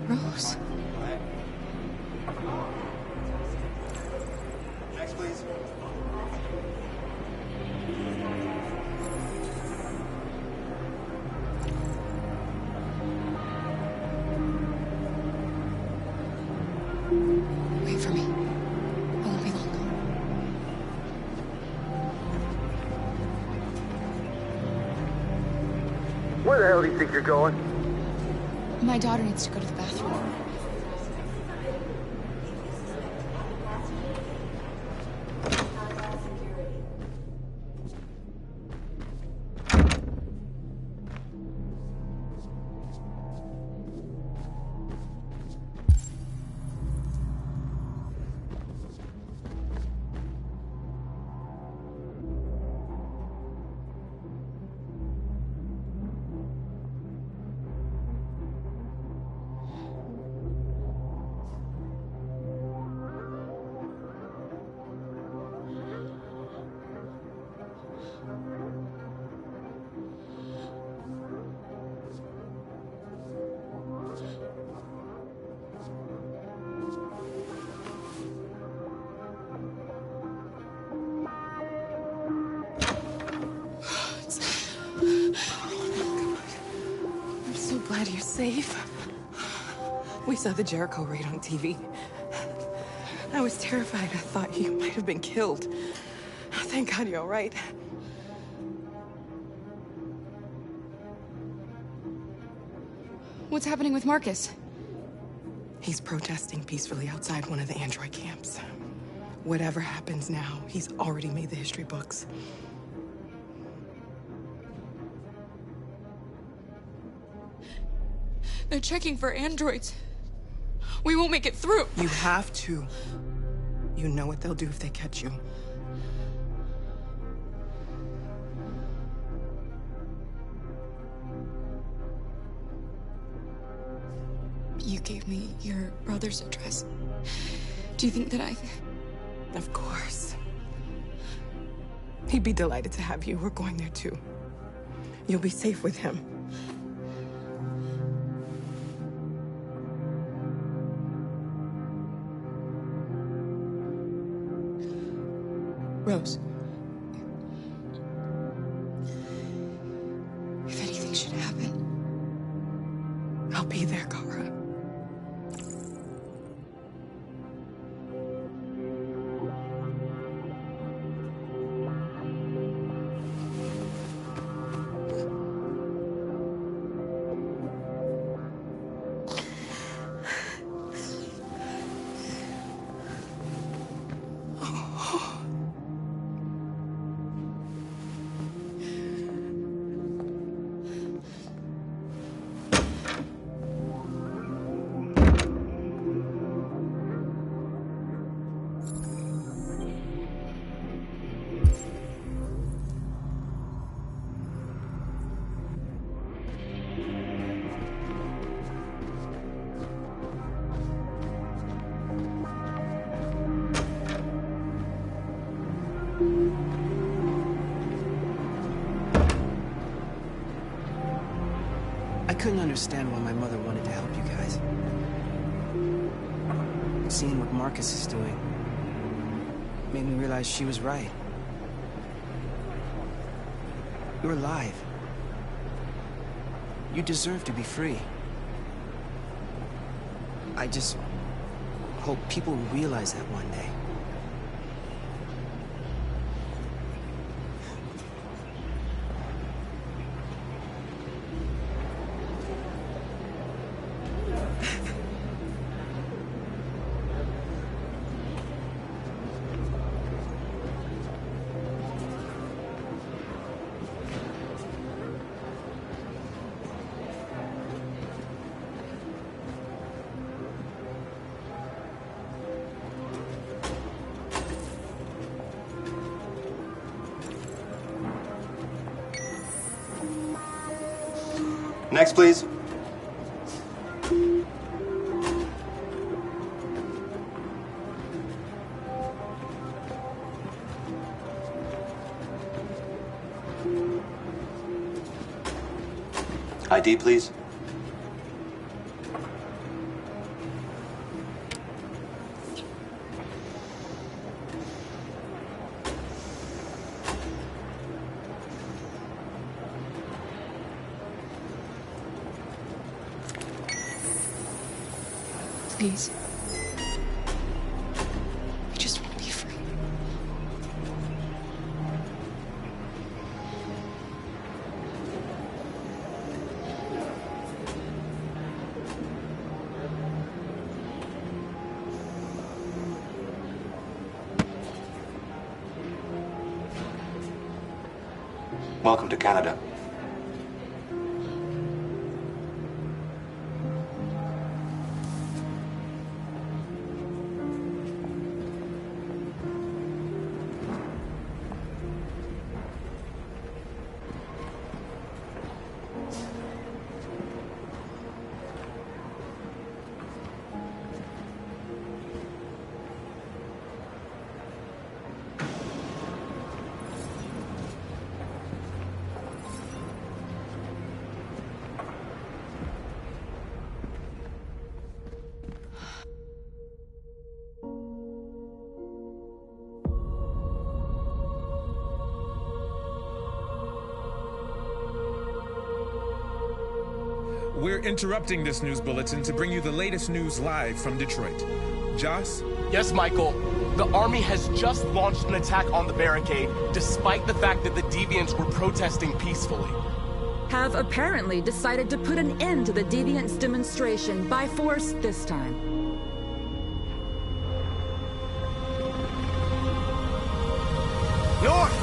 Rose. Next, please. Wait for me. I won't be long. Where the hell do you think you're going? My daughter needs to go to the bathroom. glad you're safe. We saw the Jericho raid on TV. I was terrified. I thought you might have been killed. Thank God you're all right. What's happening with Marcus? He's protesting peacefully outside one of the android camps. Whatever happens now, he's already made the history books. They're checking for androids. We won't make it through. You have to. You know what they'll do if they catch you. You gave me your brother's address. Do you think that I... Of course. He'd be delighted to have you. We're going there too. You'll be safe with him. Rose. If anything should happen... I'll be there, Kara. I couldn't understand why my mother wanted to help you guys. Seeing what Marcus is doing made me realize she was right. You're alive. You deserve to be free. I just hope people realize that one day. Next, please. ID, please. Please. I just want to be free. Welcome to Canada. we're interrupting this news bulletin to bring you the latest news live from Detroit. Joss? Yes, Michael. The army has just launched an attack on the barricade, despite the fact that the Deviants were protesting peacefully. Have apparently decided to put an end to the Deviants' demonstration by force this time. North!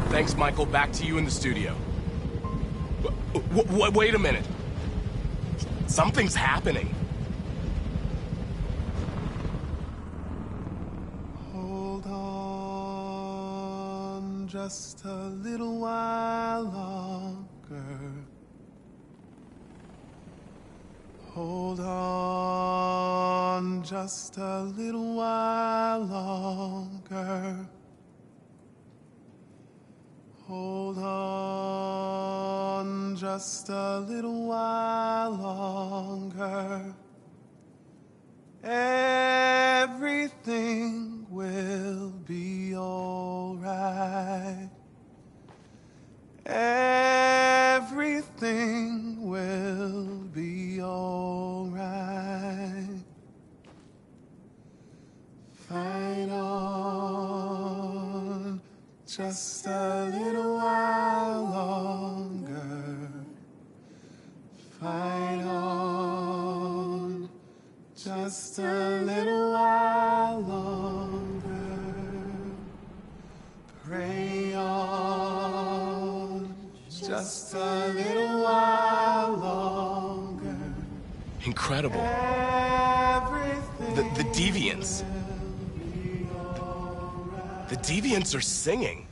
Thanks, Michael. Back to you in the studio. Wait a minute. Something's happening. Hold on just a little while longer. Hold on just a little while longer. Hold on just a little while longer. Everything will be all right. Everything will be all right. Fight on just a little while longer. Fight on just a little while longer. Pray on just a little while longer. Incredible. The Deviants. The Deviants are singing.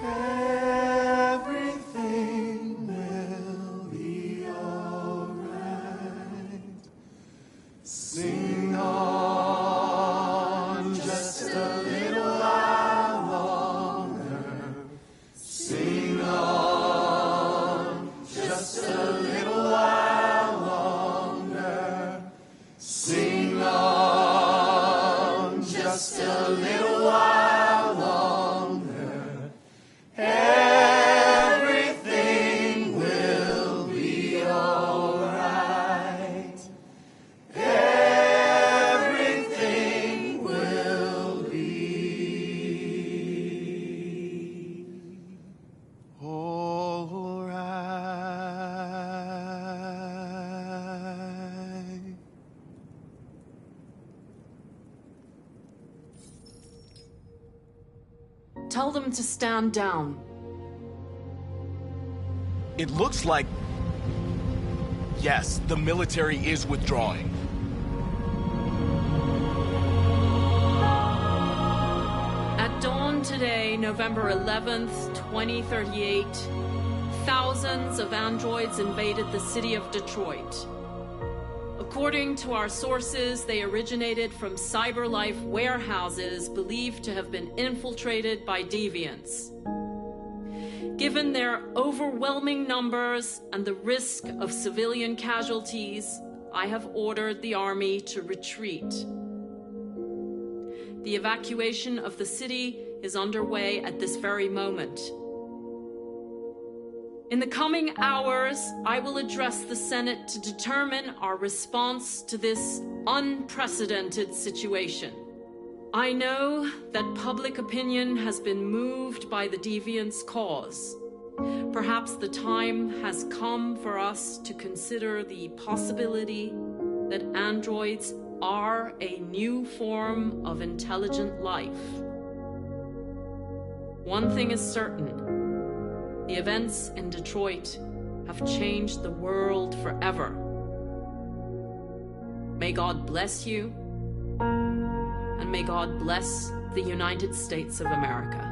Everything will be all right. Sing on just a little while longer. Sing on just a little while longer. Sing on just a little while longer. Everything will be all right. Everything will be all right. Tell them to stand down. It looks like... Yes, the military is withdrawing. At dawn today, November 11th, 2038, thousands of androids invaded the city of Detroit. According to our sources, they originated from CyberLife warehouses believed to have been infiltrated by deviants. Given their overwhelming numbers and the risk of civilian casualties, I have ordered the army to retreat. The evacuation of the city is underway at this very moment. In the coming hours, I will address the Senate to determine our response to this unprecedented situation. I know that public opinion has been moved by the deviants' cause. Perhaps the time has come for us to consider the possibility that androids are a new form of intelligent life. One thing is certain: the events in Detroit have changed the world forever. May God bless you, and may God bless the United States of America.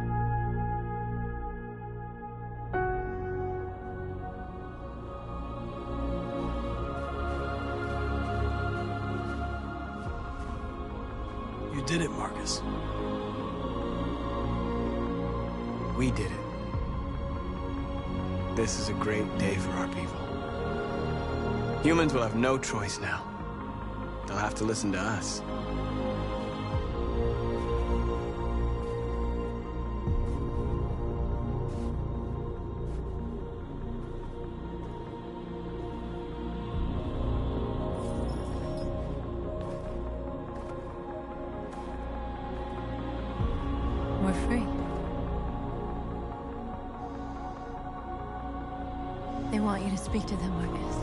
You did it, Marcus. We did it. This is a great day for our people. Humans will have no choice now. They'll have to listen to us. We're free. They want you to speak to them, Marcus.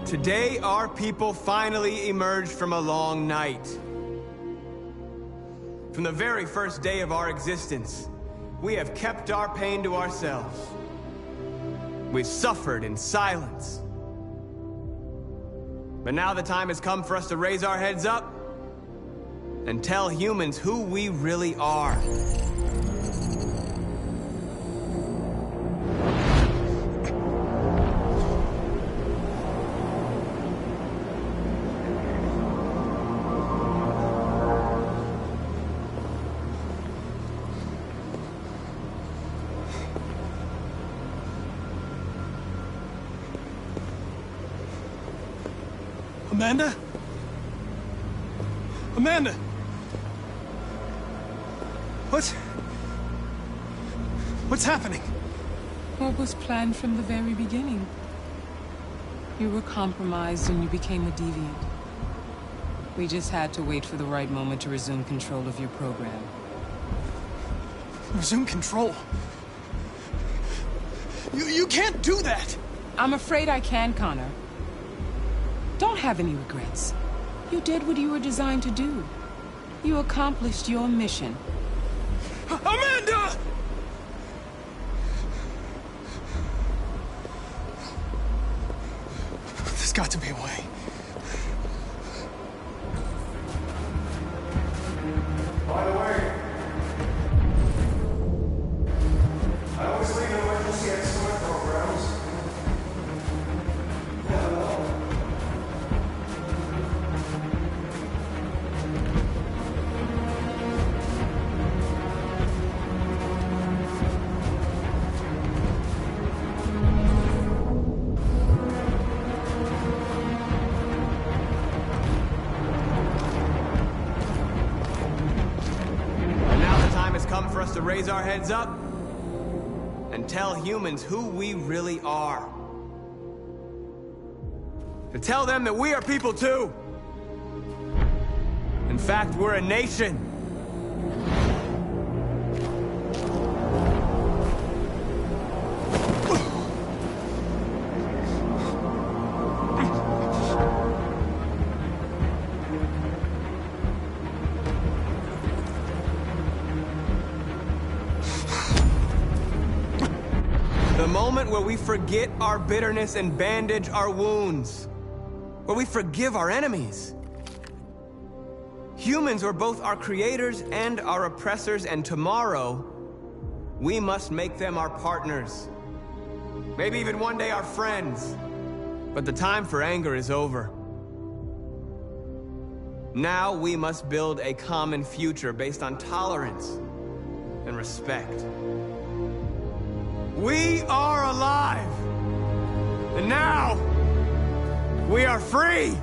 Today, our people finally emerged from a long night. From the very first day of our existence, we have kept our pain to ourselves. We've suffered in silence. But now the time has come for us to raise our heads up and tell humans who we really are. Amanda? Amanda! What's happening? What was planned from the very beginning? You were compromised and you became a deviant. We just had to wait for the right moment to resume control of your program. Resume control? You can't do that! I'm afraid I can, Connor. Don't have any regrets. You did what you were designed to do. You accomplished your mission. Amanda! There's got to be a way. By the way, I always leave emergency escort programs. For us to raise our heads up and tell humans who we really are. To tell them that we are people too. In fact, we're a nation. moment where we forget our bitterness and bandage our wounds. Where we forgive our enemies. Humans are both our creators and our oppressors, and tomorrow, we must make them our partners. Maybe even one day our friends. But the time for anger is over. Now we must build a common future based on tolerance and respect. We are alive! And now, we are free!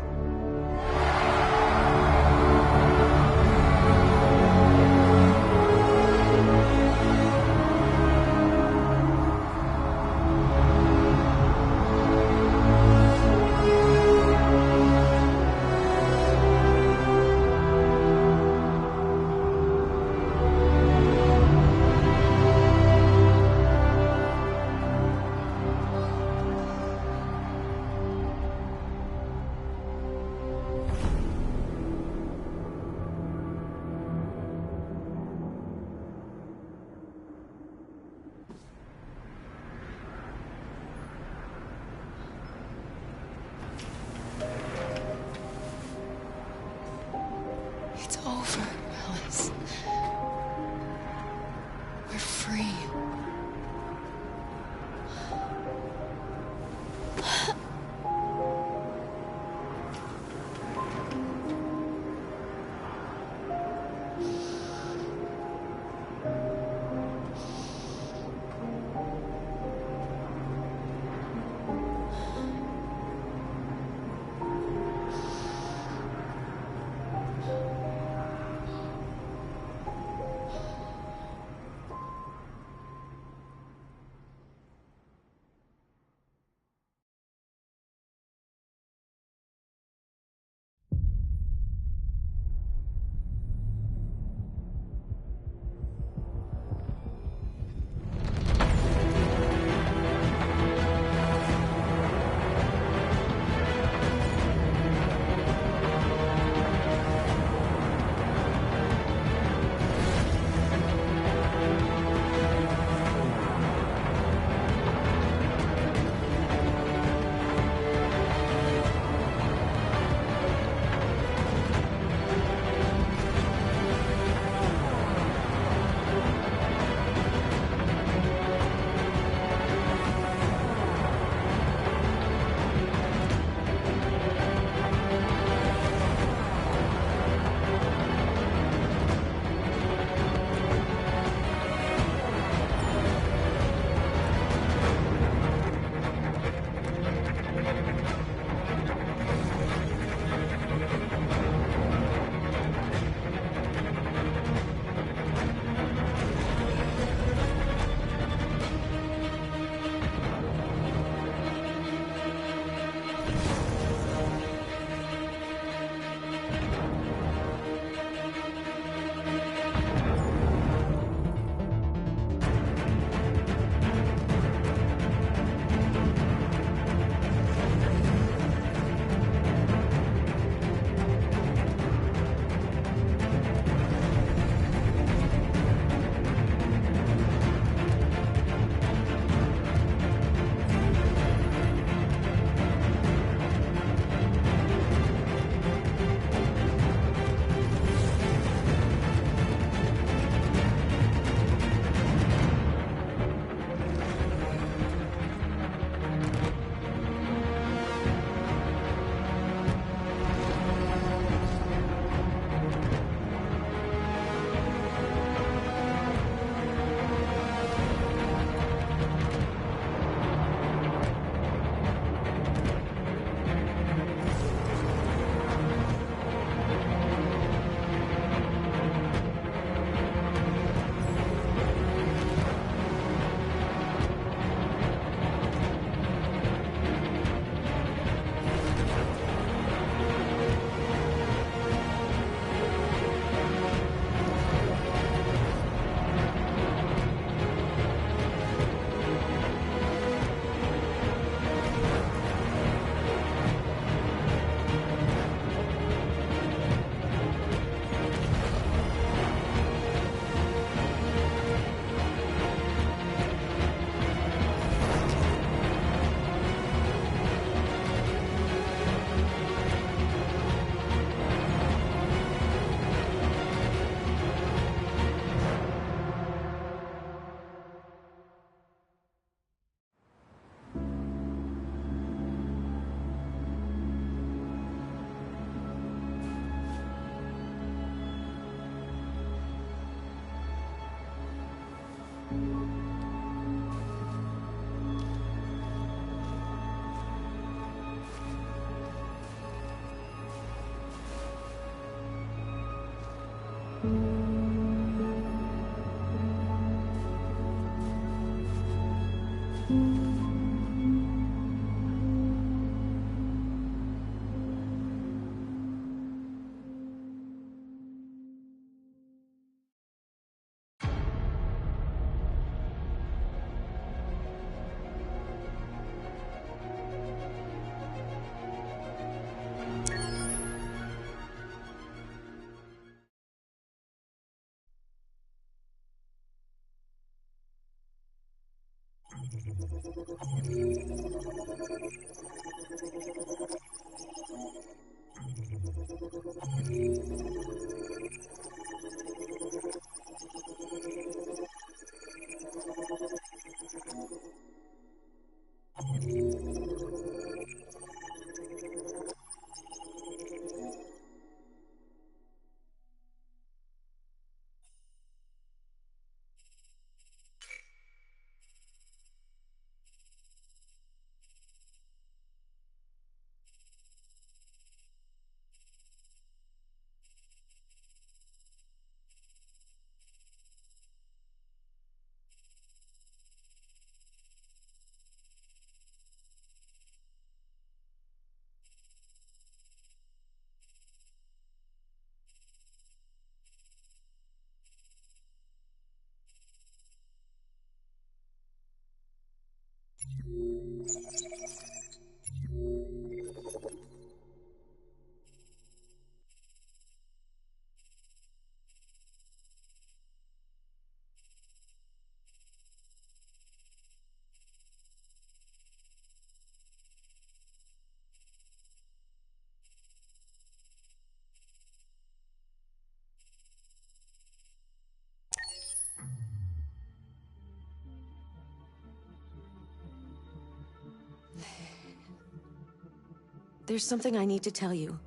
There's something I need to tell you.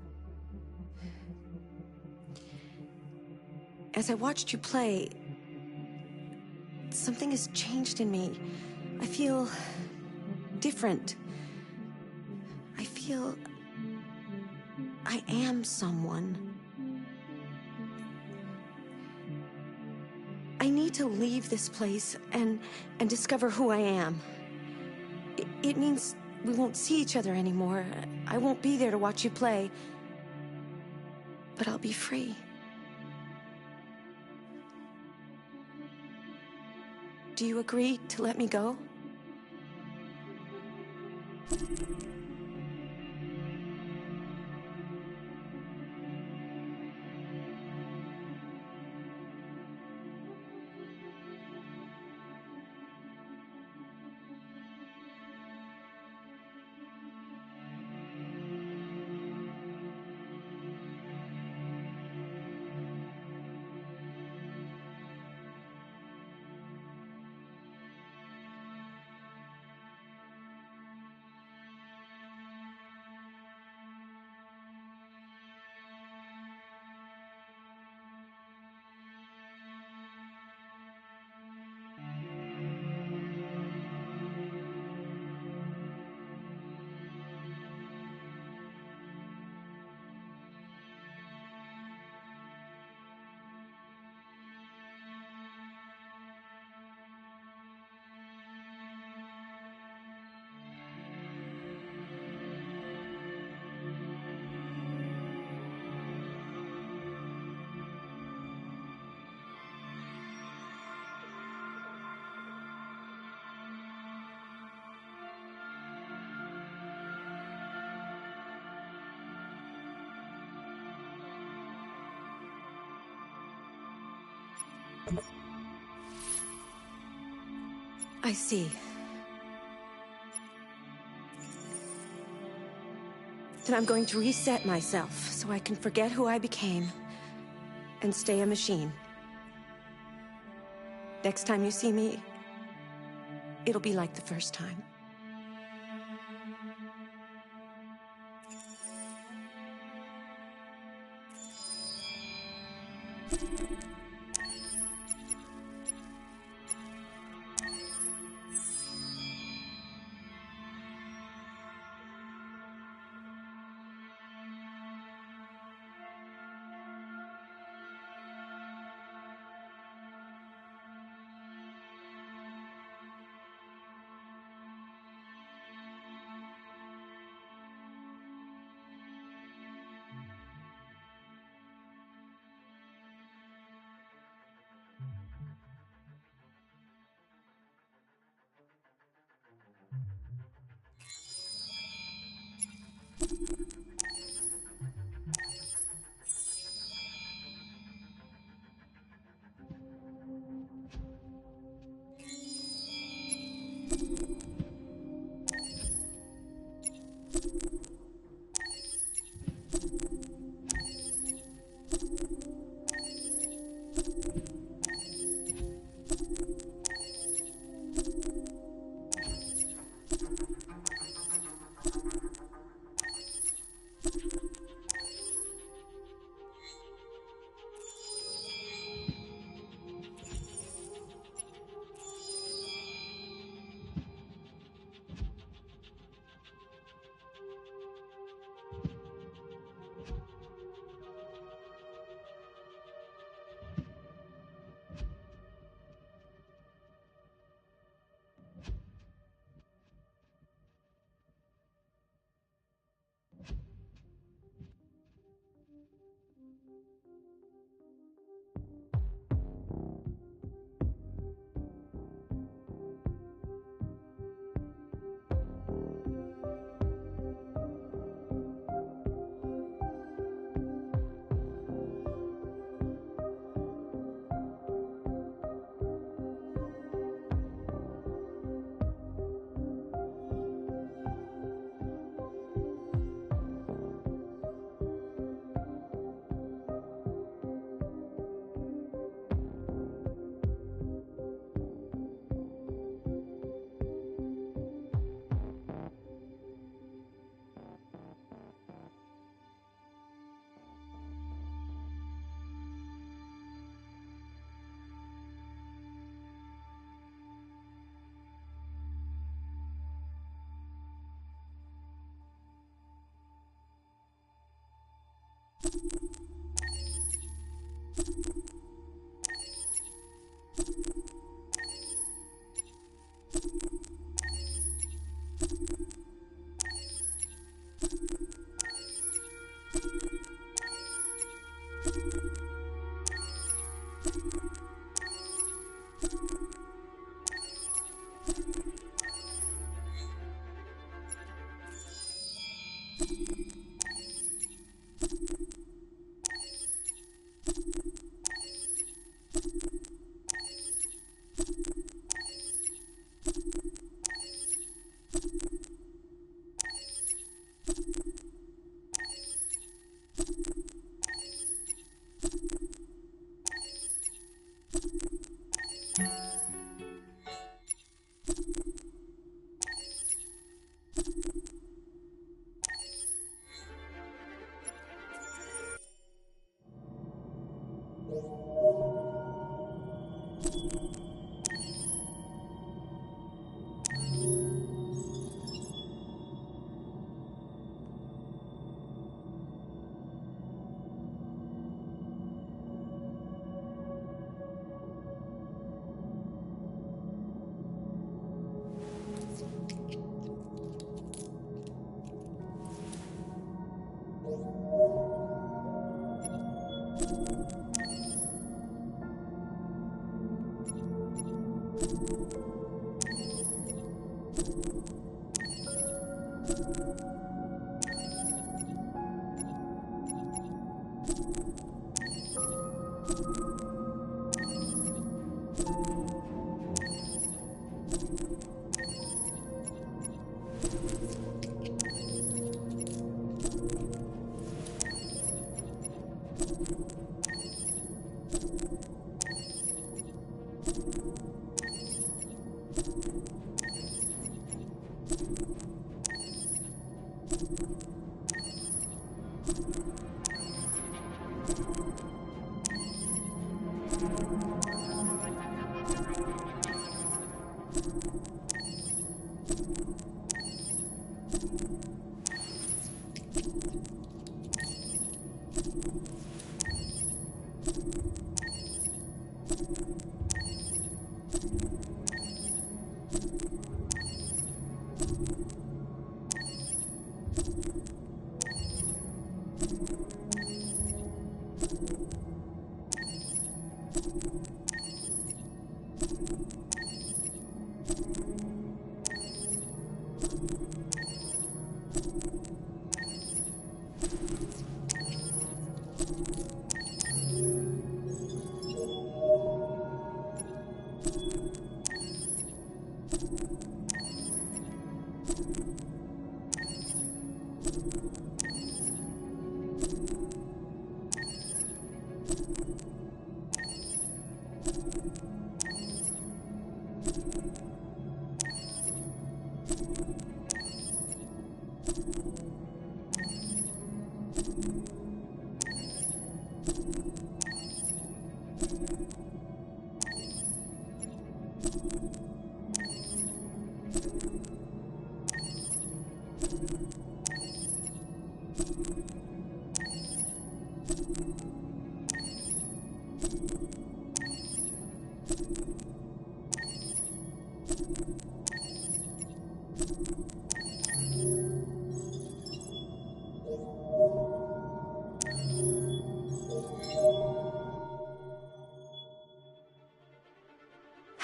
As I watched you play, something has changed in me. I feel different. I feel I am someone. I need to leave this place and discover who I am. It means we won't see each other anymore. I won't be there to watch you play. But I'll be free. Do you agree to let me go? I see. Then I'm going to reset myself so I can forget who I became and stay a machine. Next time you see me, it'll be like the first time.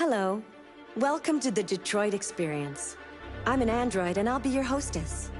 Hello. Welcome to the Detroit Experience. I'm an android, and I'll be your hostess.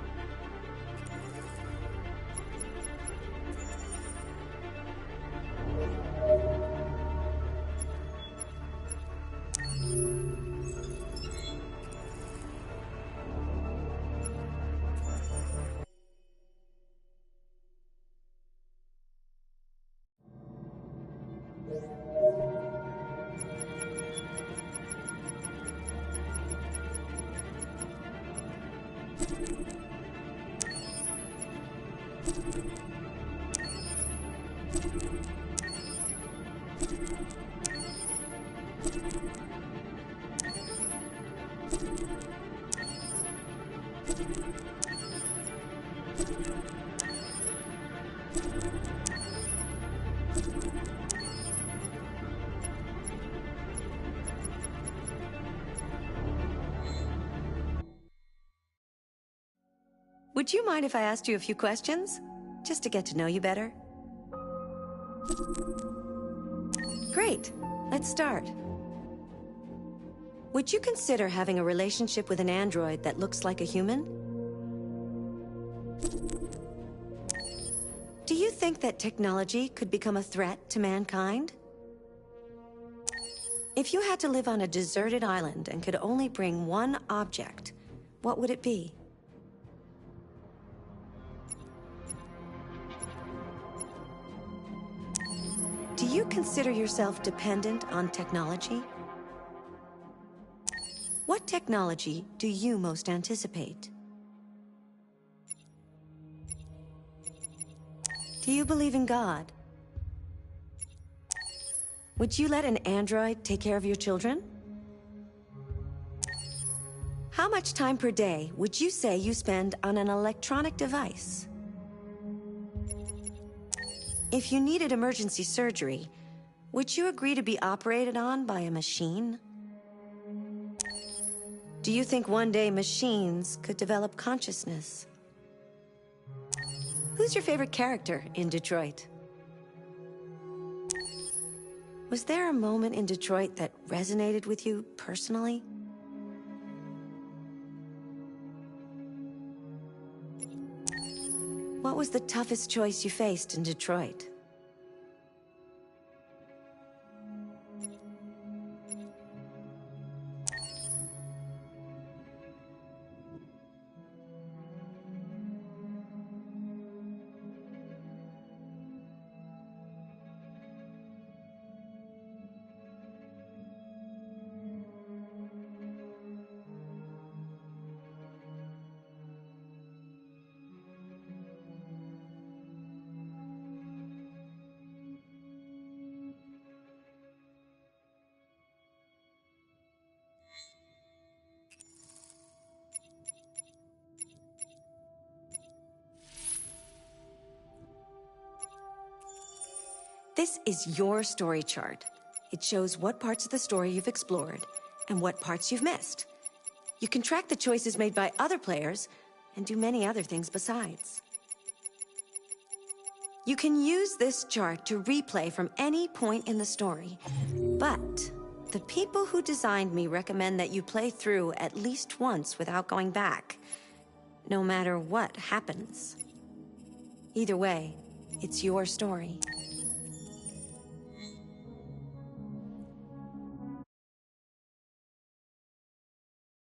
Would you mind if I asked you a few questions? Just to get to know you better? Great. Let's start. Would you consider having a relationship with an android that looks like a human? Do you think that technology could become a threat to mankind? If you had to live on a deserted island and could only bring one object, what would it be? Do you consider yourself dependent on technology? What technology do you most anticipate? Do you believe in God? Would you let an android take care of your children? How much time per day would you say you spend on an electronic device? If you needed emergency surgery, would you agree to be operated on by a machine? Do you think one day machines could develop consciousness? Who's your favorite character in Detroit? Was there a moment in Detroit that resonated with you personally? What was the toughest choice you faced in Detroit? This is your story chart. It shows what parts of the story you've explored and what parts you've missed. You can track the choices made by other players and do many other things besides. You can use this chart to replay from any point in the story, but the people who designed me recommend that you play through at least once without going back, no matter what happens. Either way, it's your story.